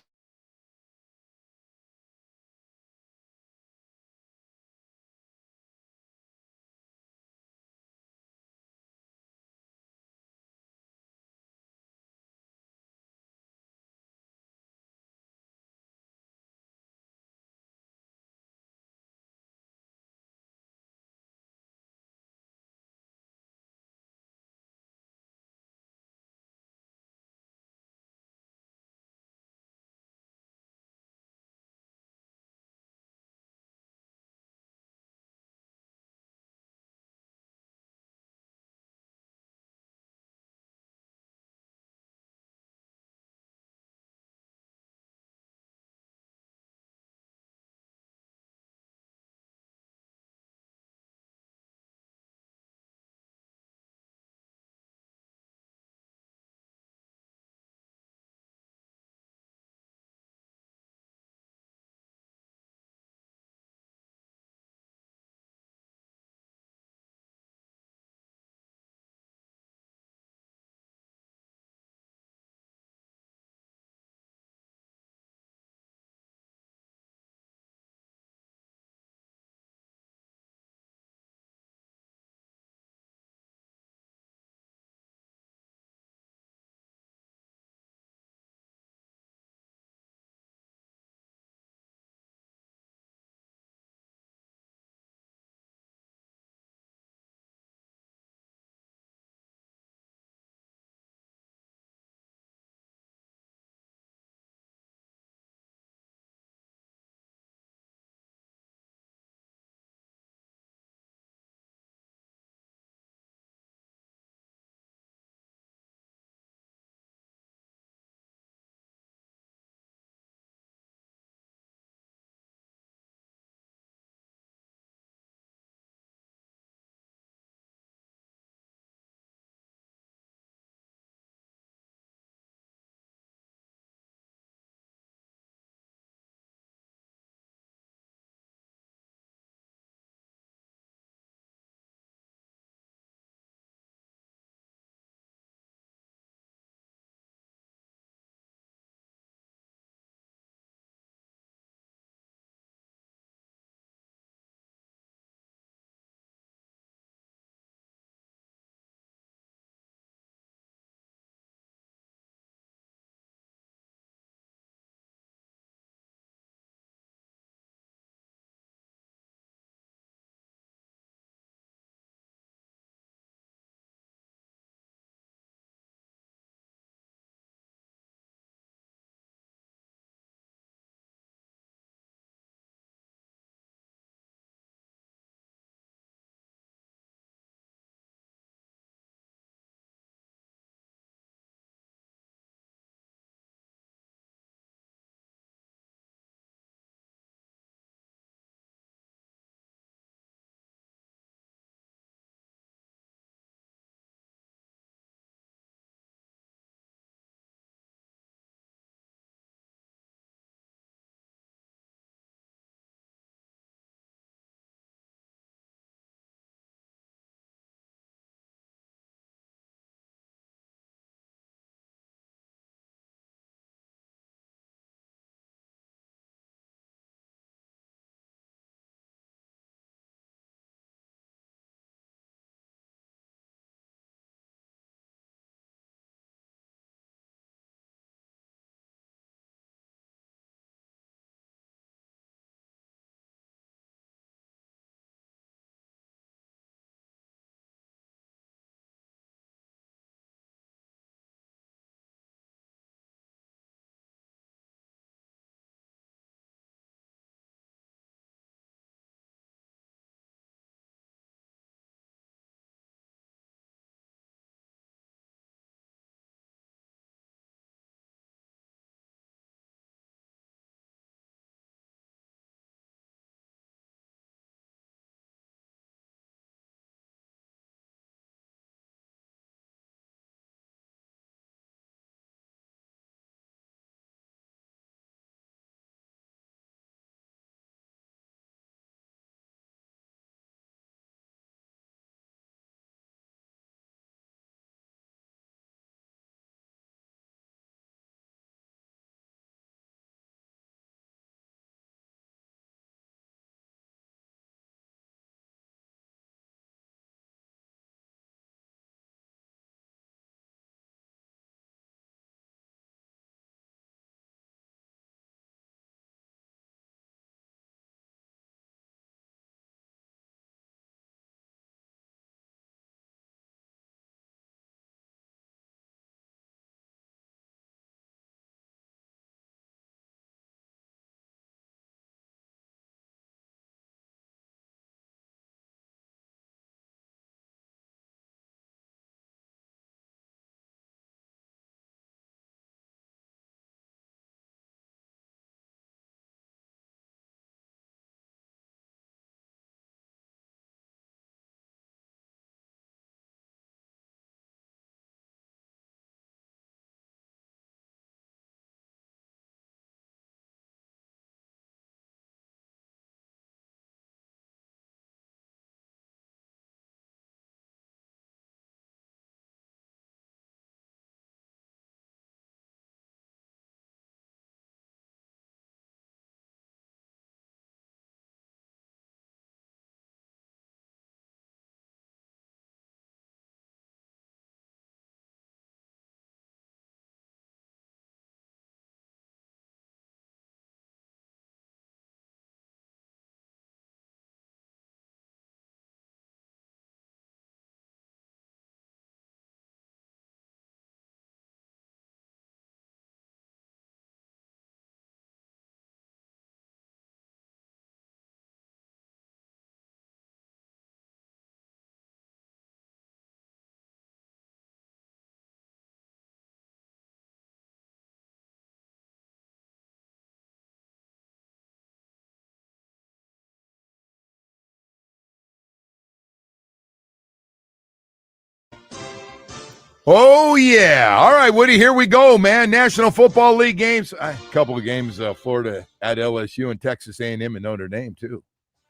Oh, yeah. All right, Woody, here we go, man. National Football League games. A couple of games, Florida at LSU and Texas A&M and Notre Dame, too.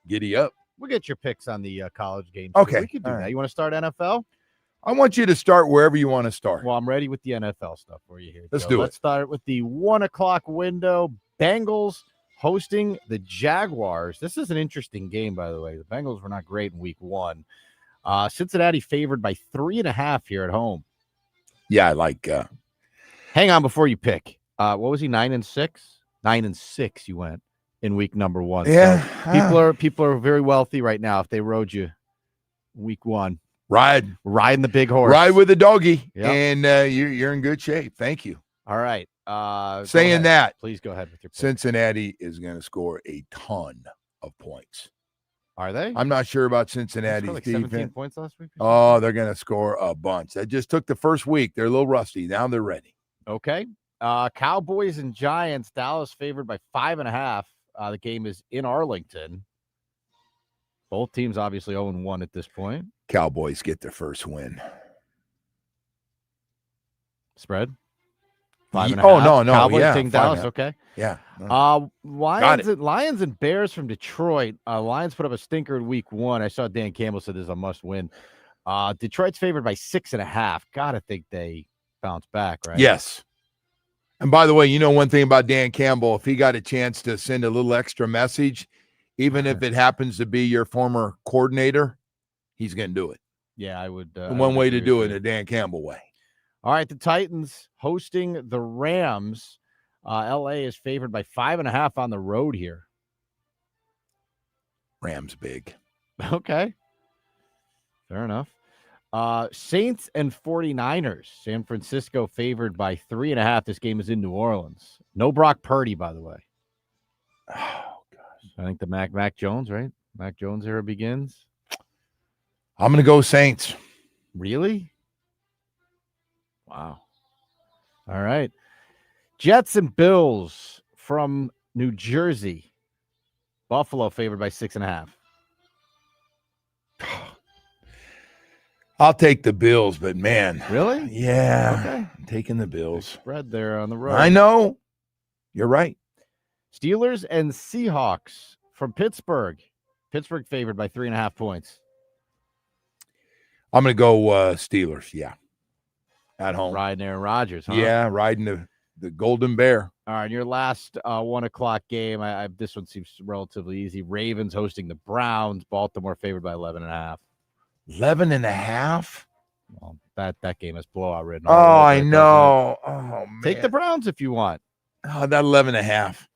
Giddy up. We'll get your picks on the college games. Okay. We could do All that. right. You want to start NFL? I want you to start wherever you want to start. Well, I'm ready with the NFL stuff for you here. Let's Joe. do it. Let's start with the 1 o'clock window. Bengals hosting the Jaguars. This is an interesting game, by the way. The Bengals were not great in week 1. Cincinnati favored by 3.5 here at home. Yeah, I like. Hang on before you pick. What was he? 9-6. 9-6. You went in week number 1. Yeah, so people are very wealthy right now. If they rode you week 1, riding the big horse, Ride with the doggy, Yep. and you're in good shape. Thank you. All right. Saying that, please go ahead with your pick. Cincinnati is going to score a ton of points. Are they? I'm not sure about They Cincinnati's scored like 17 defense. points last week. Oh, they're going to score a bunch. That just took the first week. They're a little rusty. Now they're ready. Okay. Cowboys and Giants. Dallas favored by 5.5. The game is in Arlington. Both teams obviously 0-1 at this point. Cowboys get their first win. Spread? Oh, 5.5. no. Cowboys Yeah, taking Dallas. 5.5. Okay. Yeah. Lions and Bears from Detroit. Lions put up a stinker in week 1. I saw Dan Campbell said this is a must win. Detroit's favored by 6.5. Gotta think they bounce back, right? Yes. And by the way, you know one thing about Dan Campbell, if he got a chance to send a little extra message, even if it happens to be your former coordinator, he's going to do it. Yeah, I would. One way to do it, the Dan Campbell way. All right, the Titans hosting the Rams. LA is favored by 5.5 on the road here. Rams big. Okay. Fair enough. Saints and 49ers. San Francisco favored by 3.5. This game is in New Orleans. No Brock Purdy, by the way. Oh, gosh. I think the Mac Jones, right? Mac Jones era begins. I'm going to go Saints. Really? Wow. All right. Jets and Bills from New Jersey. Buffalo favored by 6.5. I'll take the Bills, but man. Really? Yeah. Okay. I'm taking the Bills. Spread there on the road. I know. You're right. Steelers and Seahawks from Pittsburgh. Pittsburgh favored by 3.5 points. I'm going to go Steelers. Yeah. At home. Riding Aaron Rodgers, huh? Yeah, riding the Golden Bear. All right, your last 1 o'clock game. This one seems relatively easy. Ravens hosting the Browns. Baltimore favored by 11.5. 11.5? Well, that game is blowout written. Oh, I know. Oh, man. Take the Browns if you want. Oh, that 11.5.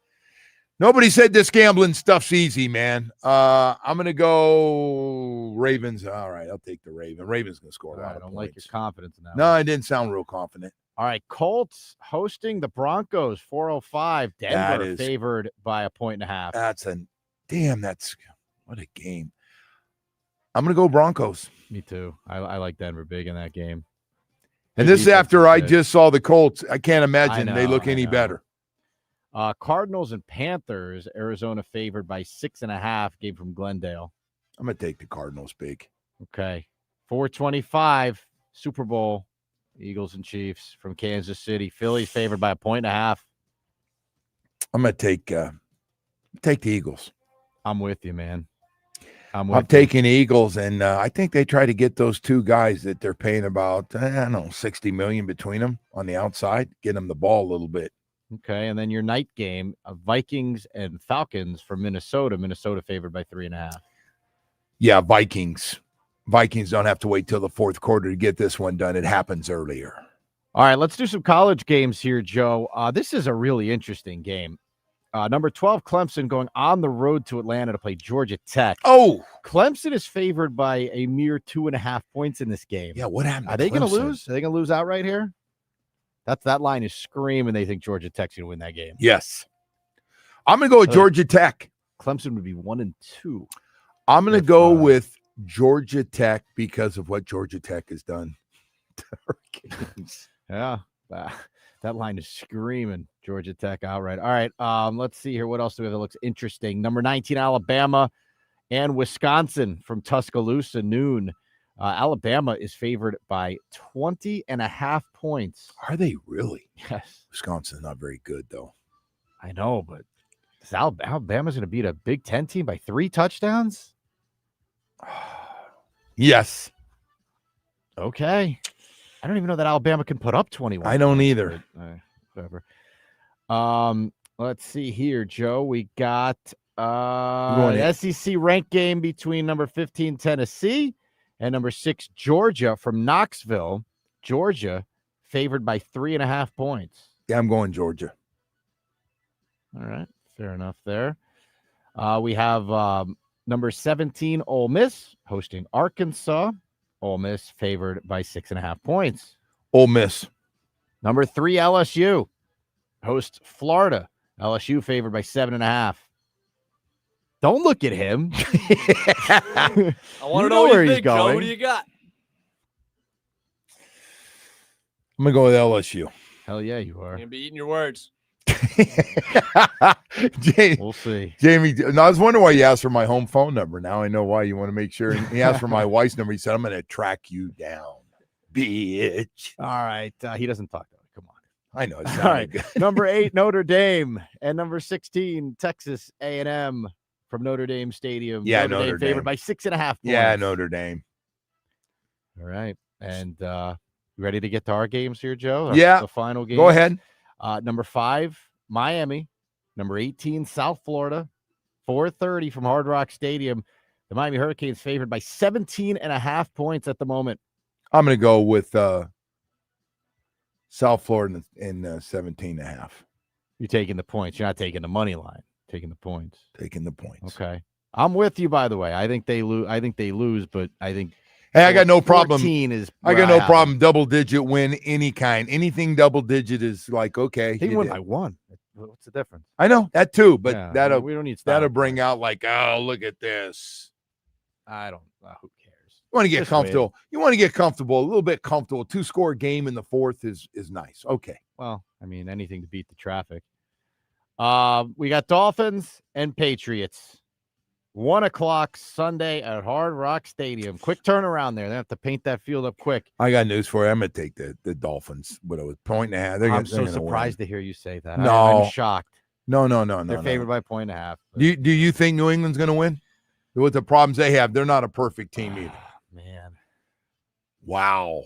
Nobody said this gambling stuff's easy, man. I'm going to go Ravens. All right, I'll take the Ravens. Ravens going to score a lot I of don't points. like your confidence in that. No, I didn't sound real confident. All right, Colts hosting the Broncos, 4:05. Denver is- favored by 1.5. That's what a game. I'm going to go Broncos. Me too. I like Denver big in that game. And Good this is defense after is I good. just saw the Colts. I can't imagine I they know, look I any know. better. Cardinals and Panthers. Arizona favored by 6.5. Game from Glendale. I'm going to take the Cardinals big. Okay. 4:25. Super Bowl. Eagles and Chiefs from Kansas City. Philly favored by 1.5. I'm going to take the Eagles. I'm with you, man. I'm taking the Eagles, and I think they try to get those two guys that they're paying about, I don't know, $60 million between them on the outside, get them the ball a little bit. Okay, and then your night game, Vikings and Falcons from Minnesota. Minnesota favored by 3.5. Yeah, Vikings. Vikings don't have to wait till the fourth quarter to get this one done. It happens earlier. All right, let's do some college games here, Joe. This is a really interesting game. Number 12, Clemson going on the road to Atlanta to play Georgia Tech. Oh, Clemson is favored by a mere 2.5 points in this game. Yeah, what happened? Are they going to lose? Are they going to lose outright here? That line is screaming. They think Georgia Tech's going to win that game. Yes. I'm going to go with Georgia Tech. Clemson would be 1-2. I'm going to go with Georgia Tech because of what Georgia Tech has done to Hurricanes. Yeah. That line is screaming Georgia Tech outright. All right, let's see here. What else do we have that looks interesting? Number 19, Alabama and Wisconsin from Tuscaloosa, noon. Alabama is favored by 20.5 points. Are they really? Yes. Wisconsin's not very good, though. I know, but Alabama's going to beat a Big Ten team by 3 touchdowns? Yes. Okay. I don't even know that Alabama can put up 21. I don't either. But, whatever. Let's see here, Joe. We got the SEC rank game between number 15 Tennessee and number 6 Georgia from Knoxville. Georgia favored by 3.5 points. Yeah, I'm going Georgia. All right, fair enough there. We have number 17 Ole Miss hosting Arkansas. Ole Miss favored by 6.5 points. Ole Miss. Number 3 LSU hosts Florida. LSU favored by 7.5. Don't look at him. I want to know where you think, Joe. What do you got? I'm going to go with LSU. Hell yeah, you are. You're going to be eating your words. We'll see. Jamie, no, I was wondering why you asked for my home phone number. Now I know why you want to make sure. And he asked for my wife's number. He said, I'm going to track you down, bitch. All right. He doesn't talk that way. Come on. I know. It All right. good. Number 8, Notre Dame. And number 16, Texas A&M from Notre Dame Stadium. Yeah, Notre Dame favored by 6.5 points. Yeah, Notre Dame. All right. And you ready to get to our games here, Joe? Yeah. The final game. Go ahead. Number 5, Miami. Number 18, South Florida. 4:30 from Hard Rock Stadium. The Miami Hurricanes favored by 17.5 points at the moment. I'm going to go with South Florida in 17.5. You're taking the points. You're not taking the money line. Taking the points. Taking the points. Okay. I'm with you, by the way. I think they lose, but I think hey, I got no problem. I got no problem. Double-digit win, any kind. Anything double-digit is like, okay. They win by 1. What's the difference? I know that too, but yeah, we don't need that'll bring out like, oh, look at this. I don't. Who cares? You want to get comfortable. You want to get comfortable, a little bit comfortable. 2-score game in the 4th is nice. Okay. Well, I mean, anything to beat the traffic. We got Dolphins and Patriots. 1:00 Sunday at Hard Rock Stadium. Quick turnaround there. They have to paint that field up quick. I got news for you. I'm going to take the Dolphins, but it was 1.5. I'm so surprised to hear you say that. No. I'm shocked. No. They're favored by 1.5. Do you think New England's going to win? With the problems they have, they're not a perfect team either. Man. Wow.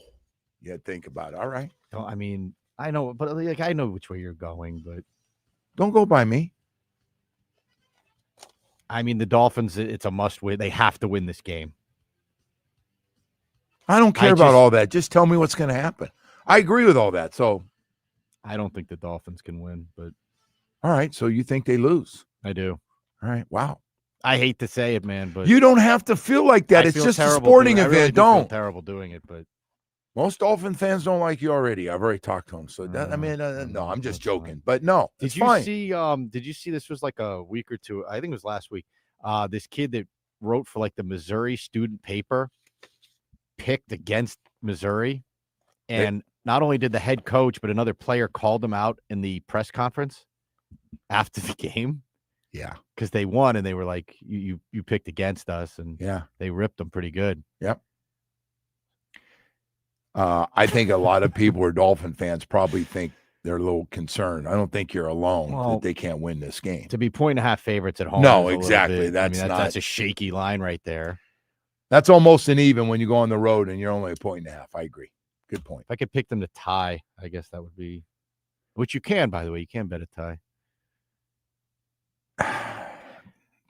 You got to think about it. All right. I mean, I know, but like I know which way you're going, but don't go by me. I mean, the Dolphins, it's a must-win. They have to win this game. I don't care about all that. Just tell me what's going to happen. I agree with all that. So I don't think the Dolphins can win, but all right. So you think they lose? I do. All right. Wow. I hate to say it, man, but you don't have to feel like that. It's just a sporting event. Really don't. Feel terrible doing it, but most Dolphin fans don't like you already. I've already talked to them. So no, I'm just joking. Fine. But no, did you see this was like a week or two? I think it was last week. This kid that wrote for like the Missouri student paper picked against Missouri, and not only did the head coach, but another player called him out in the press conference after the game. Yeah, because they won, and they were like, "You picked against us," and they ripped them pretty good. Yep. I think a lot of people who are Dolphin fans probably think they're a little concerned. I don't think you're alone that they can't win this game. To be 1.5 favorites at home. No, exactly. That's a shaky line right there. That's almost an even when you go on the road and you're only 1.5. I agree. Good point. If I could pick them to tie, I guess that would be, which you can, by the way, you can bet a tie.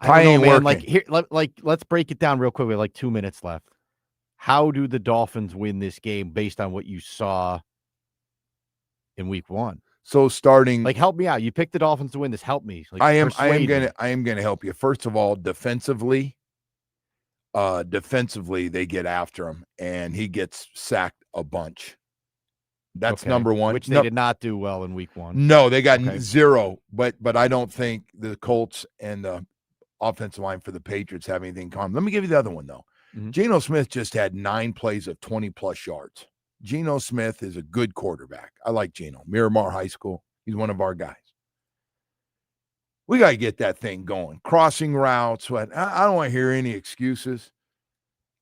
Tie ain't working. Like here, let's break it down real quick. We have like 2 minutes left. How do the Dolphins win this game based on what you saw in week 1? So starting, like, help me out. You picked the Dolphins to win this. Help me. Like, I am gonna help you. First of all, defensively, they get after him, and he gets sacked a bunch. That's number one, which they did not do well in week 1. No, they got 0. But I don't think the Colts and the offensive line for the Patriots have anything in common. Let me give you the other one though. Geno Smith just had 9 plays of 20+ yards. Geno Smith is a good quarterback. I like Geno. Miramar High School. He's one of our guys. We got to get that thing going. Crossing routes. I don't want to hear any excuses.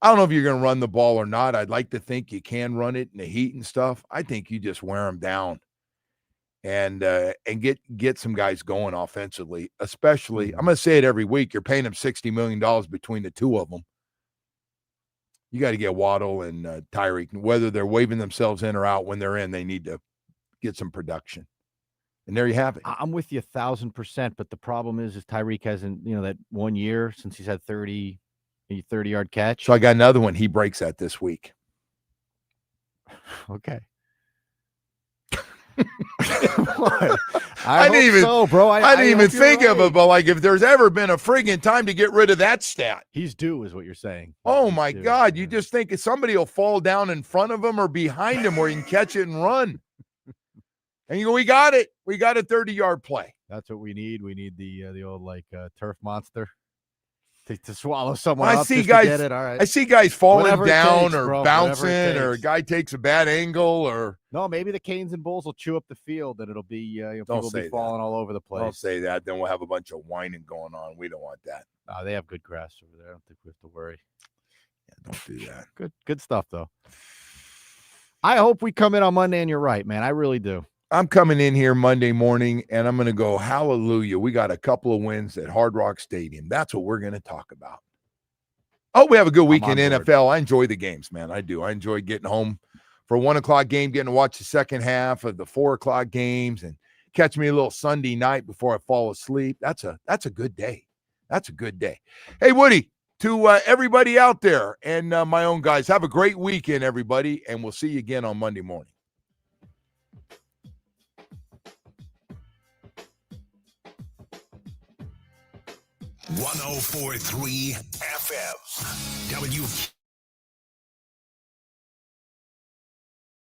I don't know if you're going to run the ball or not. I'd like to think you can run it in the heat and stuff. I think you just wear them down and get some guys going offensively, especially. I'm going to say it every week. You're paying them $60 million between the two of them. You got to get Waddle and Tyreek. Whether they're waving themselves in or out, when they're in, they need to get some production. And there you have it. I'm with you 1,000%. But the problem is Tyreek hasn't, that 1 year since he's had 30-yard catch. So I got another one. He breaks that this week. Okay. I didn't even, so, bro. I didn't even think of it, but like if there's ever been a friggin' time to get rid of that stat. He's due is what you're saying. Oh my God. You just think somebody will fall down in front of him or behind him where you can catch it and run. And you go, we got it. We got a 30-yard play. That's what we need. We need the old turf monster to swallow someone up. To get it. All right. I see guys falling Whatever down takes, or bro. bouncing, or a guy takes a bad angle, or no, maybe the Canes and Bulls will chew up the field and it'll be people will be falling all over the place. Don't say that. Then we'll have a bunch of whining going on. We don't want that. They have good grass over there. I don't think we have to worry. Yeah, don't do that. Good stuff though. I hope we come in on Monday and you're right, man. I really do. I'm coming in here Monday morning, and I'm going to go, hallelujah. We got a couple of wins at Hard Rock Stadium. That's what we're going to talk about. Oh, we have a good week in NFL. I enjoy the games, man. I do. I enjoy getting home for a 1 o'clock game, getting to watch the second half of the 4 o'clock games and catch me a little Sunday night before I fall asleep. That's a good day. That's a good day. Hey, Woody, to everybody out there and my own guys, have a great weekend, everybody, and we'll see you again on Monday morning. 104.3 FM.